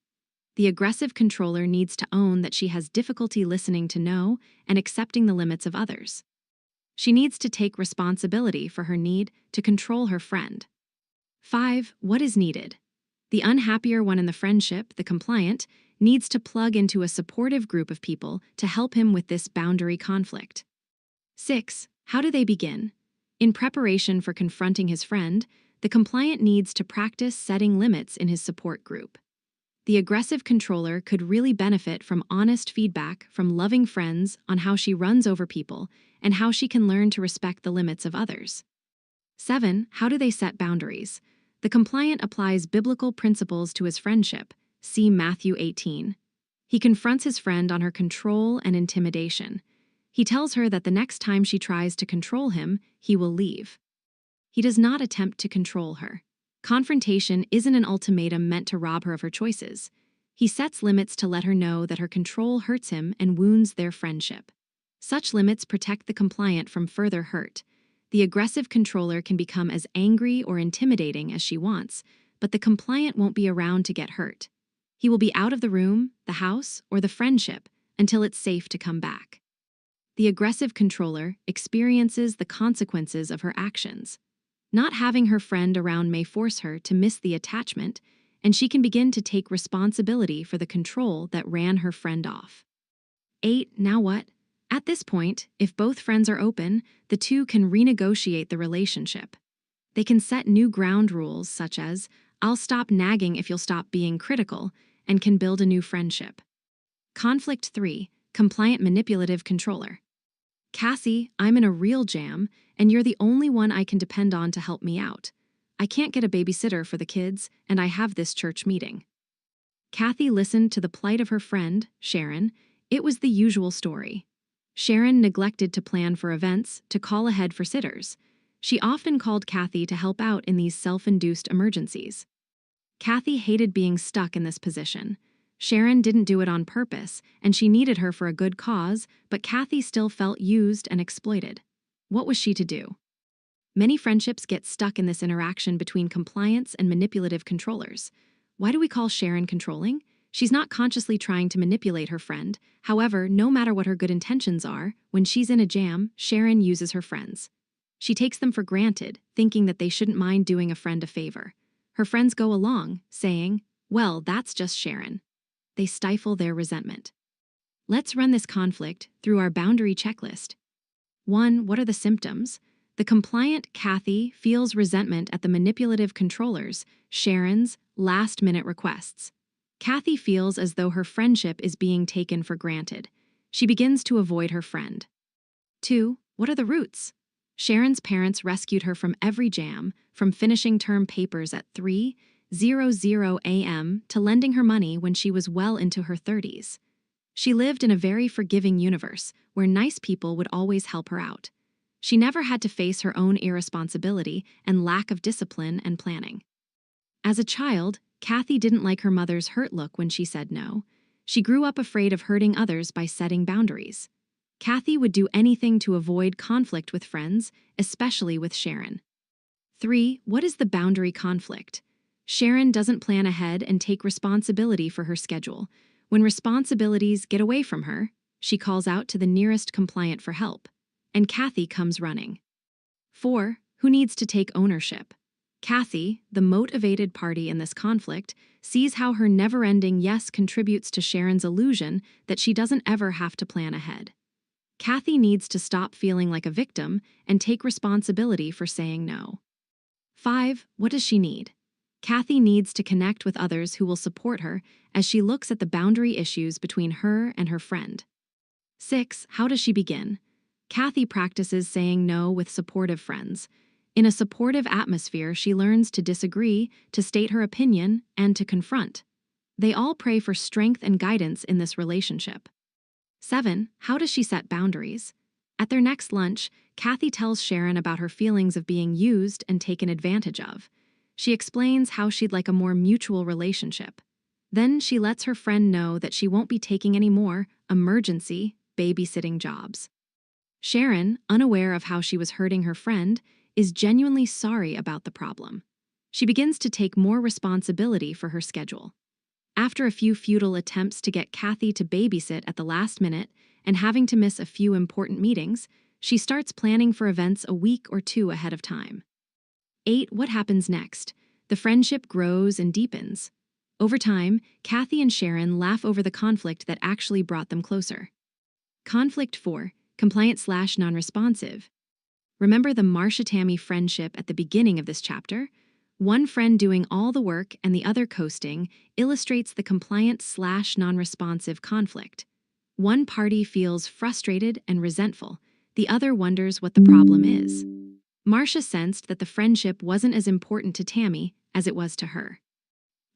A: The aggressive controller needs to own that she has difficulty listening to no and accepting the limits of others. She needs to take responsibility for her need to control her friend. 5. What is needed? The unhappier one in the friendship, the compliant, needs to plug into a supportive group of people to help him with this boundary conflict. 6. How do they begin? In preparation for confronting his friend, the compliant needs to practice setting limits in his support group. The aggressive controller could really benefit from honest feedback from loving friends on how she runs over people and how she can learn to respect the limits of others. 7. How do they set boundaries? The compliant applies biblical principles to his friendship. See Matthew 18. He confronts his friend on her control and intimidation. He tells her that the next time she tries to control him, he will leave. He does not attempt to control her. Confrontation isn't an ultimatum meant to rob her of her choices. He sets limits to let her know that her control hurts him and wounds their friendship. Such limits protect the compliant from further hurt. The aggressive controller can become as angry or intimidating as she wants, but the compliant won't be around to get hurt. He will be out of the room, the house, or the friendship until it's safe to come back. The aggressive controller experiences the consequences of her actions. Not having her friend around may force her to miss the attachment, and she can begin to take responsibility for the control that ran her friend off. 8. Now what? At this point, if both friends are open, the two can renegotiate the relationship. They can set new ground rules such as, "I'll stop nagging if you'll stop being critical," and can build a new friendship. Conflict 3. Compliant manipulative controller. Cassie, I'm in a real jam, and you're the only one I can depend on to help me out. I can't get a babysitter for the kids, and I have this church meeting. Kathy listened to the plight of her friend, Sharon. It was the usual story. Sharon neglected to plan for events, to call ahead for sitters. She often called Kathy to help out in these self-induced emergencies. Kathy hated being stuck in this position. Sharon didn't do it on purpose, and she needed her for a good cause, but Kathy still felt used and exploited. What was she to do? Many friendships get stuck in this interaction between compliance and manipulative controllers. Why do we call Sharon controlling? She's not consciously trying to manipulate her friend. However, no matter what her good intentions are, when she's in a jam, Sharon uses her friends. She takes them for granted, thinking that they shouldn't mind doing a friend a favor. Her friends go along, saying, "Well, that's just Sharon." They stifle their resentment. Let's run this conflict through our boundary checklist. 1. What are the symptoms? The compliant Kathy feels resentment at the manipulative controllers, Sharon's, last-minute requests. Kathy feels as though her friendship is being taken for granted. She begins to avoid her friend. 2. What are the roots? Sharon's parents rescued her from every jam, from finishing term papers at 3:00 a.m. to lending her money when she was well into her 30s. She lived in a very forgiving universe where nice people would always help her out. She never had to face her own irresponsibility and lack of discipline and planning. As a child, Kathy didn't like her mother's hurt look when she said no. She grew up afraid of hurting others by setting boundaries. Kathy would do anything to avoid conflict with friends, especially with Sharon. 3. What is the boundary conflict? Sharon doesn't plan ahead and take responsibility for her schedule. When responsibilities get away from her, she calls out to the nearest compliant for help, and Kathy comes running. 4. Who needs to take ownership? Kathy, the motivated party in this conflict, sees how her never-ending yes contributes to Sharon's illusion that she doesn't ever have to plan ahead. Kathy needs to stop feeling like a victim and take responsibility for saying no. 5. What does she need? Kathy needs to connect with others who will support her as she looks at the boundary issues between her and her friend. 6. How does she begin? Kathy practices saying no with supportive friends. In a supportive atmosphere, she learns to disagree, to state her opinion, and to confront. They all pray for strength and guidance in this relationship. 7. How does she set boundaries? At their next lunch, Kathy tells Sharon about her feelings of being used and taken advantage of. She explains how she'd like a more mutual relationship. Then she lets her friend know that she won't be taking any more emergency babysitting jobs. Sharon, unaware of how she was hurting her friend, is genuinely sorry about the problem. She begins to take more responsibility for her schedule. After a few futile attempts to get Kathy to babysit at the last minute and having to miss a few important meetings, She starts planning for events a week or two ahead of time. 8. What happens next? The friendship grows and deepens. Over time, Kathy and Sharon laugh over the conflict that actually brought them closer. Conflict 4. Compliant/non-responsive. Remember the Marsha-Tammy friendship at the beginning of this chapter? One friend doing all the work and the other coasting illustrates the compliant/non-responsive conflict. One party feels frustrated and resentful. The other wonders what the problem is. Marsha sensed that the friendship wasn't as important to Tammy as it was to her.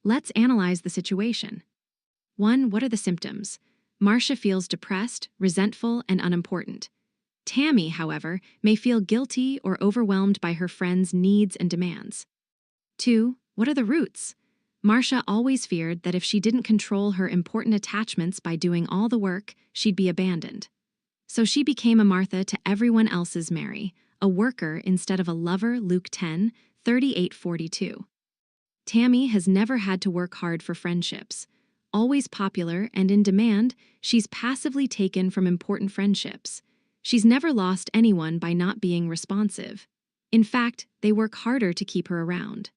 A: Let's analyze the situation. 1. What are the symptoms? Marsha feels depressed, resentful, and unimportant. Tammy, however, may feel guilty or overwhelmed by her friend's needs and demands. 2. What are the roots? Marsha always feared that if she didn't control her important attachments by doing all the work, she'd be abandoned. So she became a Martha to everyone else's Mary, a worker instead of a lover, Luke 10:38-42. Tammy has never had to work hard for friendships. Always popular and in demand, she's passively taken from important friendships. She's never lost anyone by not being responsive. In fact, they work harder to keep her around.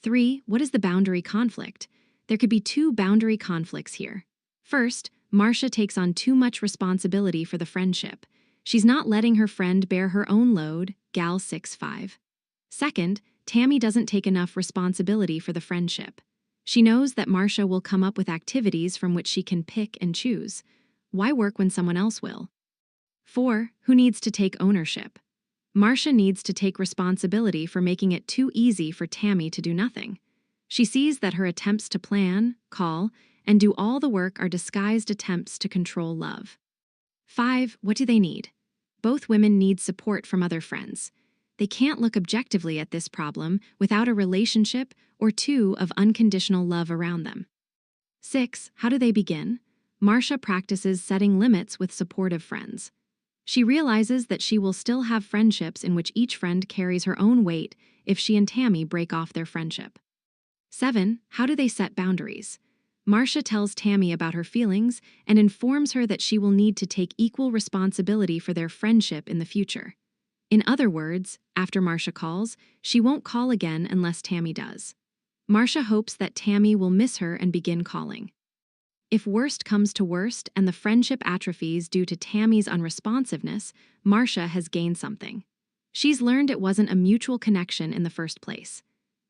A: 3. What is the boundary conflict? There could be two boundary conflicts here. First, Marsha takes on too much responsibility for the friendship. She's not letting her friend bear her own load, Gal 6:5. Second, Tammy doesn't take enough responsibility for the friendship. She knows that Marsha will come up with activities from which she can pick and choose. Why work when someone else will? 4. Who needs to take ownership? Marsha needs to take responsibility for making it too easy for Tammy to do nothing. She sees that her attempts to plan, call, and do all the work are disguised attempts to control love. 5. What do they need? Both women need support from other friends. They can't look objectively at this problem without a relationship or two of unconditional love around them. 6. How do they begin? Marsha practices setting limits with supportive friends. She realizes that she will still have friendships in which each friend carries her own weight if she and Tammy break off their friendship. 7. How do they set boundaries? Marsha tells Tammy about her feelings and informs her that she will need to take equal responsibility for their friendship in the future. In other words, after Marsha calls, she won't call again unless Tammy does. Marsha hopes that Tammy will miss her and begin calling. If worst comes to worst and the friendship atrophies due to Tammy's unresponsiveness, Marsha has gained something. She's learned it wasn't a mutual connection in the first place.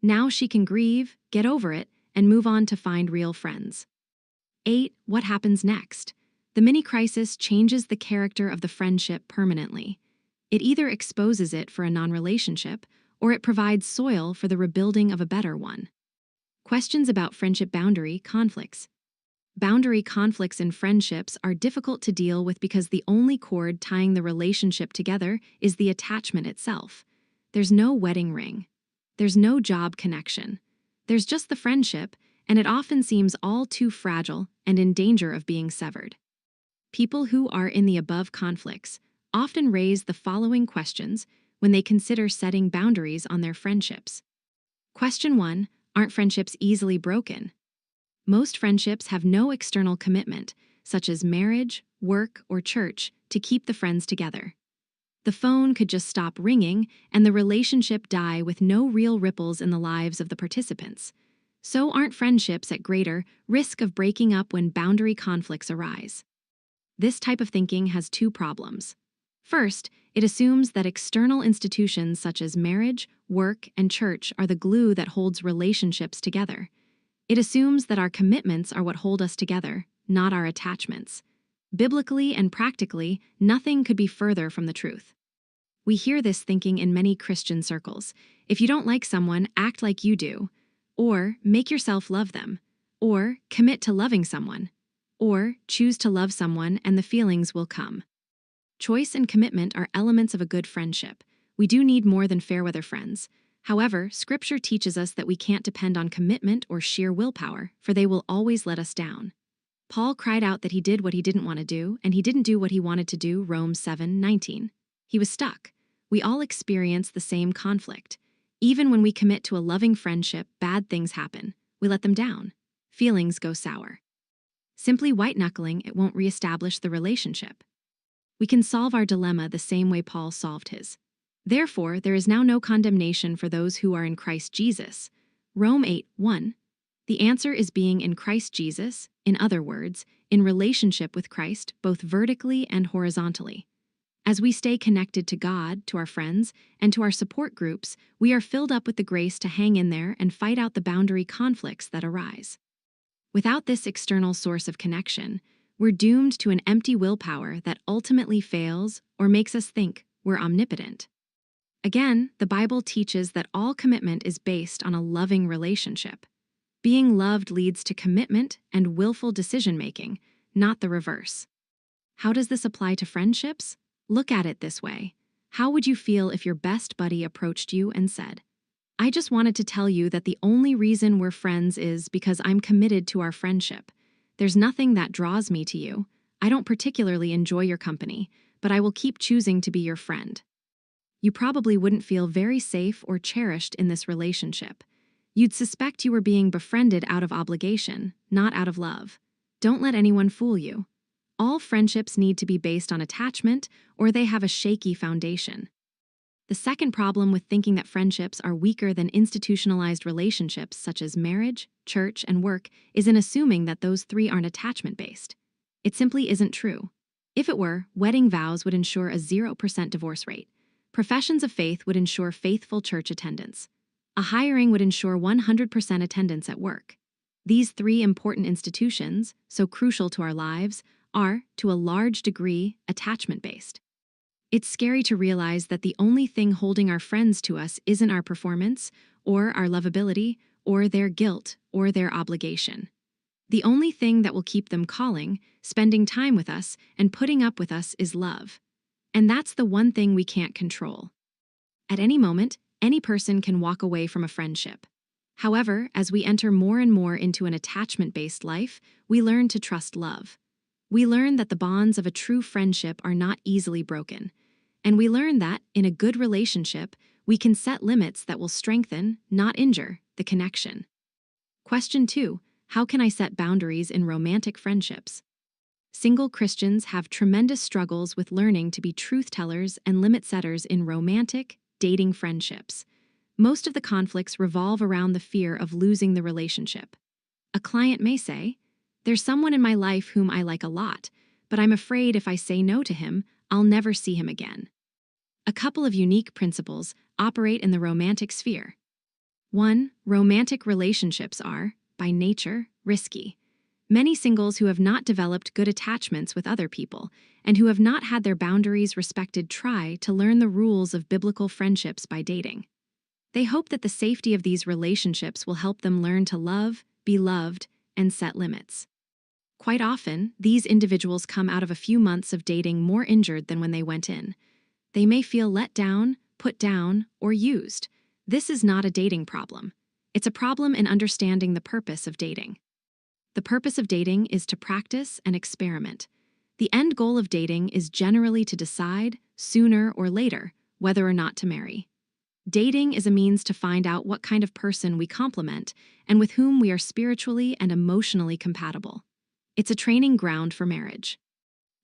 A: Now she can grieve, get over it, and move on to find real friends. 8. What happens next? The mini-crisis changes the character of the friendship permanently. It either exposes it for a non-relationship, or it provides soil for the rebuilding of a better one. Questions about friendship boundary conflicts. Boundary conflicts in friendships are difficult to deal with because the only cord tying the relationship together is the attachment itself. There's no wedding ring. There's no job connection. There's just the friendship, and it often seems all too fragile and in danger of being severed. People who are in the above conflicts often raise the following questions when they consider setting boundaries on their friendships. Question 1. Aren't friendships easily broken? Most friendships have no external commitment, such as marriage, work, or church, to keep the friends together. The phone could just stop ringing and the relationship die with no real ripples in the lives of the participants. So aren't friendships at greater risk of breaking up when boundary conflicts arise? This type of thinking has two problems. First, it assumes that external institutions such as marriage, work, and church are the glue that holds relationships together. It assumes that our commitments are what hold us together, not our attachments. Biblically and practically, nothing could be further from the truth. We hear this thinking in many Christian circles. If you don't like someone, act like you do. Or make yourself love them. Or commit to loving someone. Or choose to love someone and the feelings will come. Choice and commitment are elements of a good friendship. We do need more than fair-weather friends. However, Scripture teaches us that we can't depend on commitment or sheer willpower, for they will always let us down. Paul cried out that he did what he didn't want to do, and he didn't do what he wanted to do, Romans 7:19. He was stuck. We all experience the same conflict. Even when we commit to a loving friendship, bad things happen. We let them down. Feelings go sour. Simply white-knuckling it won't reestablish the relationship. We can solve our dilemma the same way Paul solved his. Therefore, there is now no condemnation for those who are in Christ Jesus. Rome 8:1. The answer is being in Christ Jesus, in other words, in relationship with Christ, both vertically and horizontally. As we stay connected to God, to our friends, and to our support groups, we are filled up with the grace to hang in there and fight out the boundary conflicts that arise. Without this external source of connection, we're doomed to an empty willpower that ultimately fails or makes us think we're omnipotent. Again, the Bible teaches that all commitment is based on a loving relationship. Being loved leads to commitment and willful decision-making, not the reverse. How does this apply to friendships? Look at it this way. How would you feel if your best buddy approached you and said, "I just wanted to tell you that the only reason we're friends is because I'm committed to our friendship. There's nothing that draws me to you. I don't particularly enjoy your company, but I will keep choosing to be your friend." You probably wouldn't feel very safe or cherished in this relationship. You'd suspect you were being befriended out of obligation, not out of love. Don't let anyone fool you. All friendships need to be based on attachment, or they have a shaky foundation. The second problem with thinking that friendships are weaker than institutionalized relationships such as marriage, church, and work is in assuming that those three aren't attachment-based. It simply isn't true. If it were, wedding vows would ensure a 0% divorce rate. Professions of faith would ensure faithful church attendance. A hiring would ensure 100% attendance at work. These three important institutions, so crucial to our lives, are, to a large degree, attachment-based. It's scary to realize that the only thing holding our friends to us isn't our performance, or our lovability, or their guilt, or their obligation. The only thing that will keep them calling, spending time with us, and putting up with us is love. And that's the one thing we can't control. At any moment, any person can walk away from a friendship. However, as we enter more and more into an attachment-based life, we learn to trust love. We learn that the bonds of a true friendship are not easily broken. And we learn that, in a good relationship, we can set limits that will strengthen, not injure, the connection. Question 2. How can I set boundaries in romantic friendships? Single Christians have tremendous struggles with learning to be truth-tellers and limit-setters in romantic, dating friendships. Most of the conflicts revolve around the fear of losing the relationship. A client may say, "There's someone in my life whom I like a lot, but I'm afraid if I say no to him, I'll never see him again." A couple of unique principles operate in the romantic sphere. 1. Romantic relationships are, by nature, risky. Many singles who have not developed good attachments with other people and who have not had their boundaries respected try to learn the rules of biblical friendships by dating. They hope that the safety of these relationships will help them learn to love, be loved, and set limits. Quite often, these individuals come out of a few months of dating more injured than when they went in. They may feel let down, put down, or used. This is not a dating problem. It's a problem in understanding the purpose of dating. The purpose of dating is to practice and experiment. The end goal of dating is generally to decide, sooner or later, whether or not to marry. Dating is a means to find out what kind of person we complement and with whom we are spiritually and emotionally compatible. It's a training ground for marriage.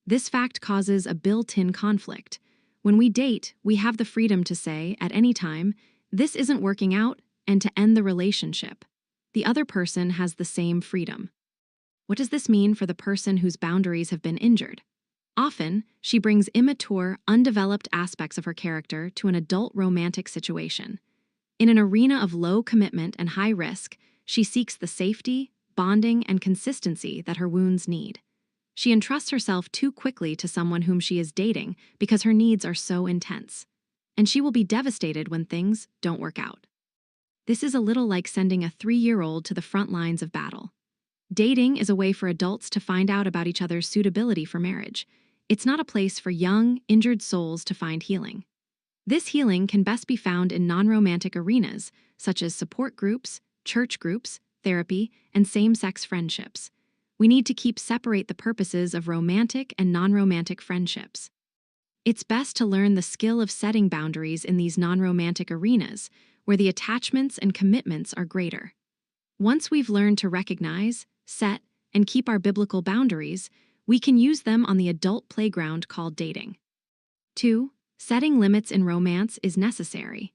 A: This fact causes a built-in conflict. When we date, we have the freedom to say, at any time, "This isn't working out," and to end the relationship. The other person has the same freedom. What does this mean for the person whose boundaries have been injured? Often, she brings immature, undeveloped aspects of her character to an adult romantic situation. In an arena of low commitment and high risk, she seeks the safety, bonding, and consistency that her wounds need. She entrusts herself too quickly to someone whom she is dating because her needs are so intense. And she will be devastated when things don't work out. This is a little like sending a 3-year-old to the front lines of battle. Dating is a way for adults to find out about each other's suitability for marriage. It's not a place for young, injured souls to find healing. This healing can best be found in non-romantic arenas, such as support groups, church groups, therapy, and same-sex friendships. We need to separate the purposes of romantic and non-romantic friendships. It's best to learn the skill of setting boundaries in these non-romantic arenas, where the attachments and commitments are greater. Once we've learned to recognize, set, and keep our biblical boundaries, We can use them on the adult playground called dating. 2. Setting limits in romance is necessary.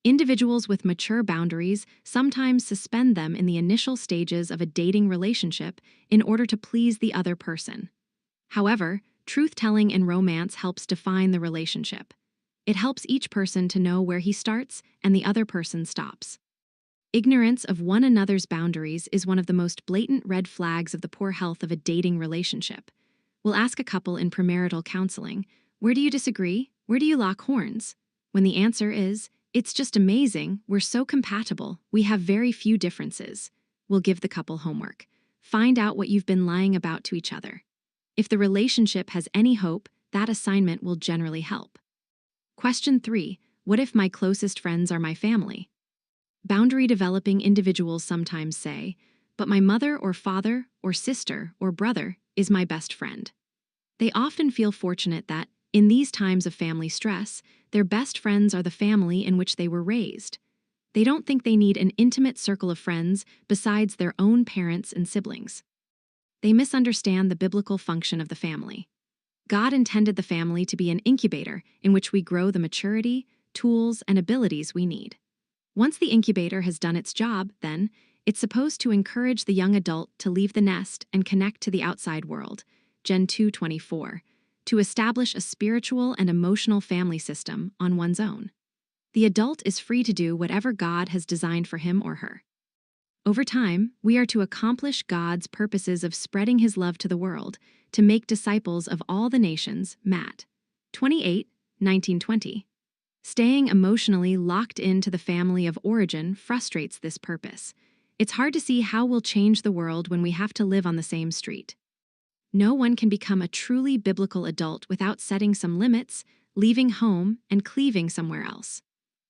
A: Individuals with mature boundaries sometimes suspend them in the initial stages of a dating relationship in order to please the other person. However, truth-telling in romance helps define the relationship. It helps each person to know where he starts and the other person stops. Ignorance of one another's boundaries is one of the most blatant red flags of the poor health of a dating relationship. We'll ask a couple in premarital counseling, "Where do you disagree? Where do you lock horns?" When the answer is, "It's just amazing, we're so compatible, we have very few differences," we'll give the couple homework. Find out what you've been lying about to each other. If the relationship has any hope, that assignment will generally help. Question 3. What if my closest friends are my family? Boundary-developing individuals sometimes say, "But my mother or father or sister or brother is my best friend." They often feel fortunate that, in these times of family stress, their best friends are the family in which they were raised. They don't think they need an intimate circle of friends besides their own parents and siblings. They misunderstand the biblical function of the family. God intended the family to be an incubator in which we grow the maturity, tools, and abilities we need. Once the incubator has done its job, then, it's supposed to encourage the young adult to leave the nest and connect to the outside world, Gen 2:24, to establish a spiritual and emotional family system on one's own. The adult is free to do whatever God has designed for him or her. Over time, we are to accomplish God's purposes of spreading his love to the world, to make disciples of all the nations, Matt 28:19-20. Staying emotionally locked into the family of origin frustrates this purpose. It's hard to see how we'll change the world when we have to live on the same street. No one can become a truly biblical adult without setting some limits, leaving home, and cleaving somewhere else.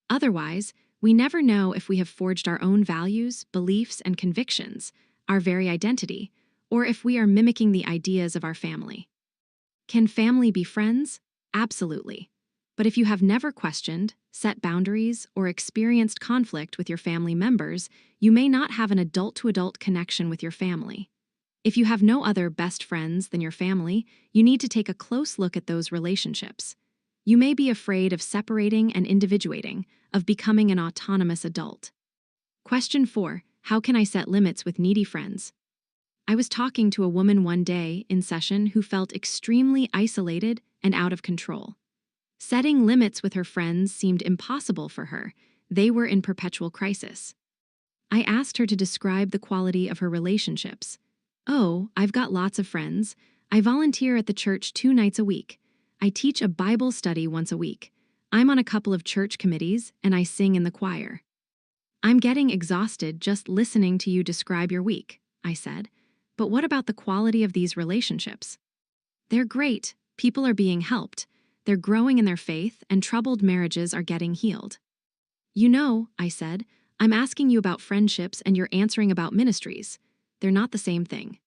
A: Otherwise, we never know if we have forged our own values, beliefs, and convictions, our very identity, or if we are mimicking the ideas of our family. Can family be friends? Absolutely. But if you have never questioned, set boundaries, or experienced conflict with your family members, you may not have an adult-to-adult connection with your family. If you have no other best friends than your family, you need to take a close look at those relationships. You may be afraid of separating and individuating, of becoming an autonomous adult. Question 4. How can I set limits with needy friends? I was talking to a woman one day in session who felt extremely isolated and out of control. Setting limits with her friends seemed impossible for her. They were in perpetual crisis. I asked her to describe the quality of her relationships. "Oh, I've got lots of friends. I volunteer at the church 2 nights a week. I teach a Bible study once a week. I'm on a couple of church committees, and I sing in the choir." "I'm getting exhausted just listening to you describe your week," I said. "But what about the quality of these relationships?" "They're great. People are being helped. They're growing in their faith, and troubled marriages are getting healed." "You know," I said, "I'm asking you about friendships and you're answering about ministries. They're not the same thing."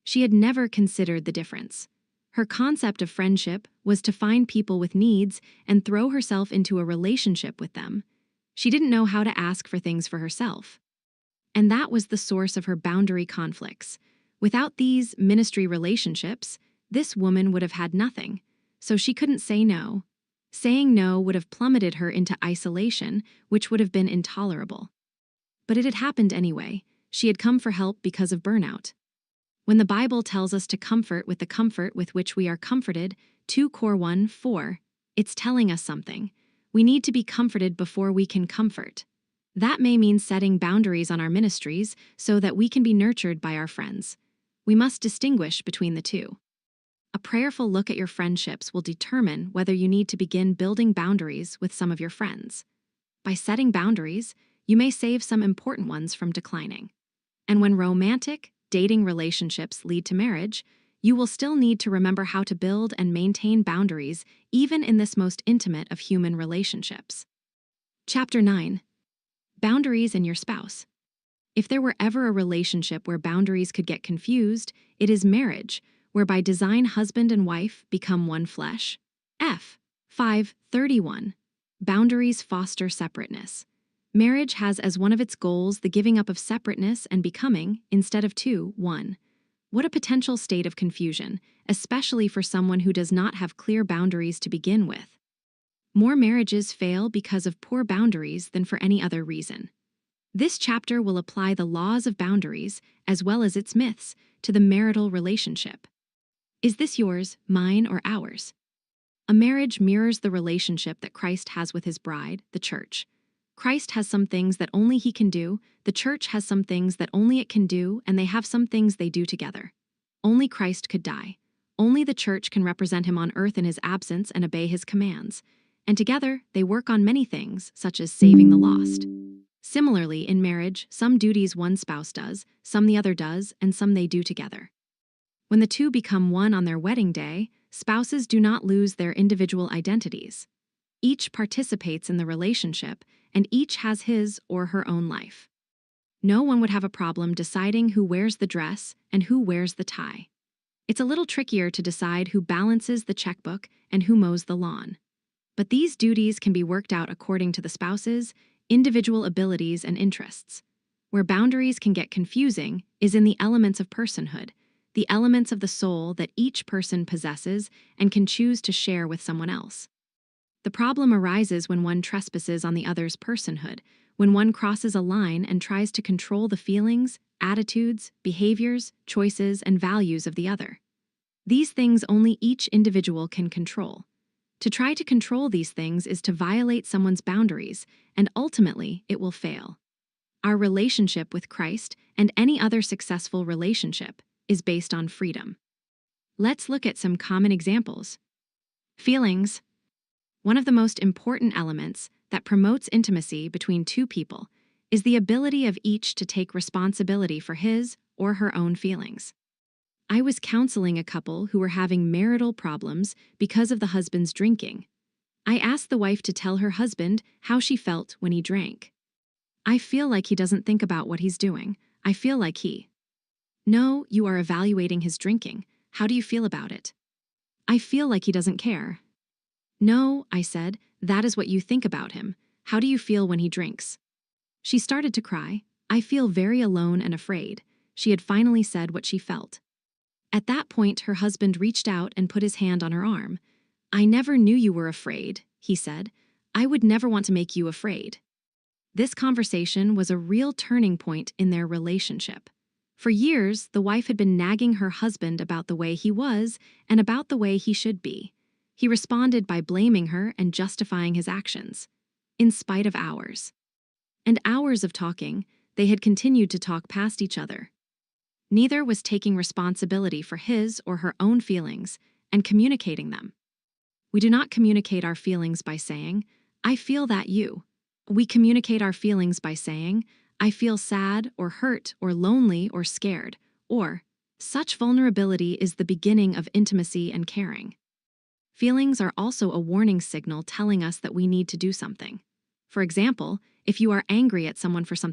A: She had never considered the difference. Her concept of friendship was to find people with needs and throw herself into a relationship with them. She didn't know how to ask for things for herself. And that was the source of her boundary conflicts. Without these ministry relationships, this woman would have had nothing. So she couldn't say no. Saying no would have plummeted her into isolation, which would have been intolerable. But it had happened anyway. She had come for help because of burnout. When the Bible tells us to comfort with the comfort with which we are comforted, 2 Cor 1:4, it's telling us something. We need to be comforted before we can comfort. That may mean setting boundaries on our ministries so that we can be nurtured by our friends. We must distinguish between the two. A prayerful look at your friendships will determine whether you need to begin building boundaries with some of your friends. By setting boundaries, you may save some important ones from declining. And when romantic, dating relationships lead to marriage, you will still need to remember how to build and maintain boundaries even in this most intimate of human relationships. Chapter 9. Boundaries and your spouse. If there were ever a relationship where boundaries could get confused, it is marriage, where by design husband and wife become one flesh. F. 5:31. Boundaries foster separateness. Marriage has as one of its goals the giving up of separateness and becoming, instead of two, one. What a potential state of confusion, especially for someone who does not have clear boundaries to begin with. More marriages fail because of poor boundaries than for any other reason. This chapter will apply the laws of boundaries, as well as its myths, to the marital relationship. Is this yours, mine, or ours? A marriage mirrors the relationship that Christ has with his bride, the church. Christ has some things that only he can do, the church has some things that only it can do, and they have some things they do together. Only Christ could die. Only the church can represent him on earth in his absence and obey his commands. And together, they work on many things, such as saving the lost. Similarly, in marriage, some duties one spouse does, some the other does, and some they do together. When the two become one on their wedding day, spouses do not lose their individual identities. Each participates in the relationship, and each has his or her own life. No one would have a problem deciding who wears the dress and who wears the tie. It's a little trickier to decide who balances the checkbook and who mows the lawn. But these duties can be worked out according to the spouse's individual abilities and interests. Where boundaries can get confusing is in the elements of personhood, the elements of the soul that each person possesses and can choose to share with someone else. The problem arises when one trespasses on the other's personhood, when one crosses a line and tries to control the feelings, attitudes, behaviors, choices, and values of the other. These things only each individual can control. To try to control these things is to violate someone's boundaries, and ultimately it will fail. Our relationship with Christ, and any other successful relationship, is based on freedom. Let's look at some common examples. Feelings. One of the most important elements that promotes intimacy between two people is the ability of each to take responsibility for his or her own feelings. I was counseling a couple who were having marital problems because of the husband's drinking. I asked the wife to tell her husband how she felt when he drank. "I feel like he doesn't think about what he's doing. I feel like he." "No, you are evaluating his drinking. How do you feel about it?" "I feel like he doesn't care." "No," I said, "that is what you think about him. How do you feel when he drinks?" She started to cry. "I feel very alone and afraid." She had finally said what she felt. At that point, her husband reached out and put his hand on her arm. "I never knew you were afraid," he said. "I would never want to make you afraid." This conversation was a real turning point in their relationship. For years, the wife had been nagging her husband about the way he was and about the way he should be. He responded by blaming her and justifying his actions. In spite of hours and hours of talking, they had continued to talk past each other. Neither was taking responsibility for his or her own feelings and communicating them. We do not communicate our feelings by saying, "I feel that you." We communicate our feelings by saying, "I feel sad or hurt or lonely or scared," or, "Such vulnerability is the beginning of intimacy and caring." Feelings are also a warning signal telling us that we need to do something. For example, if you are angry at someone for something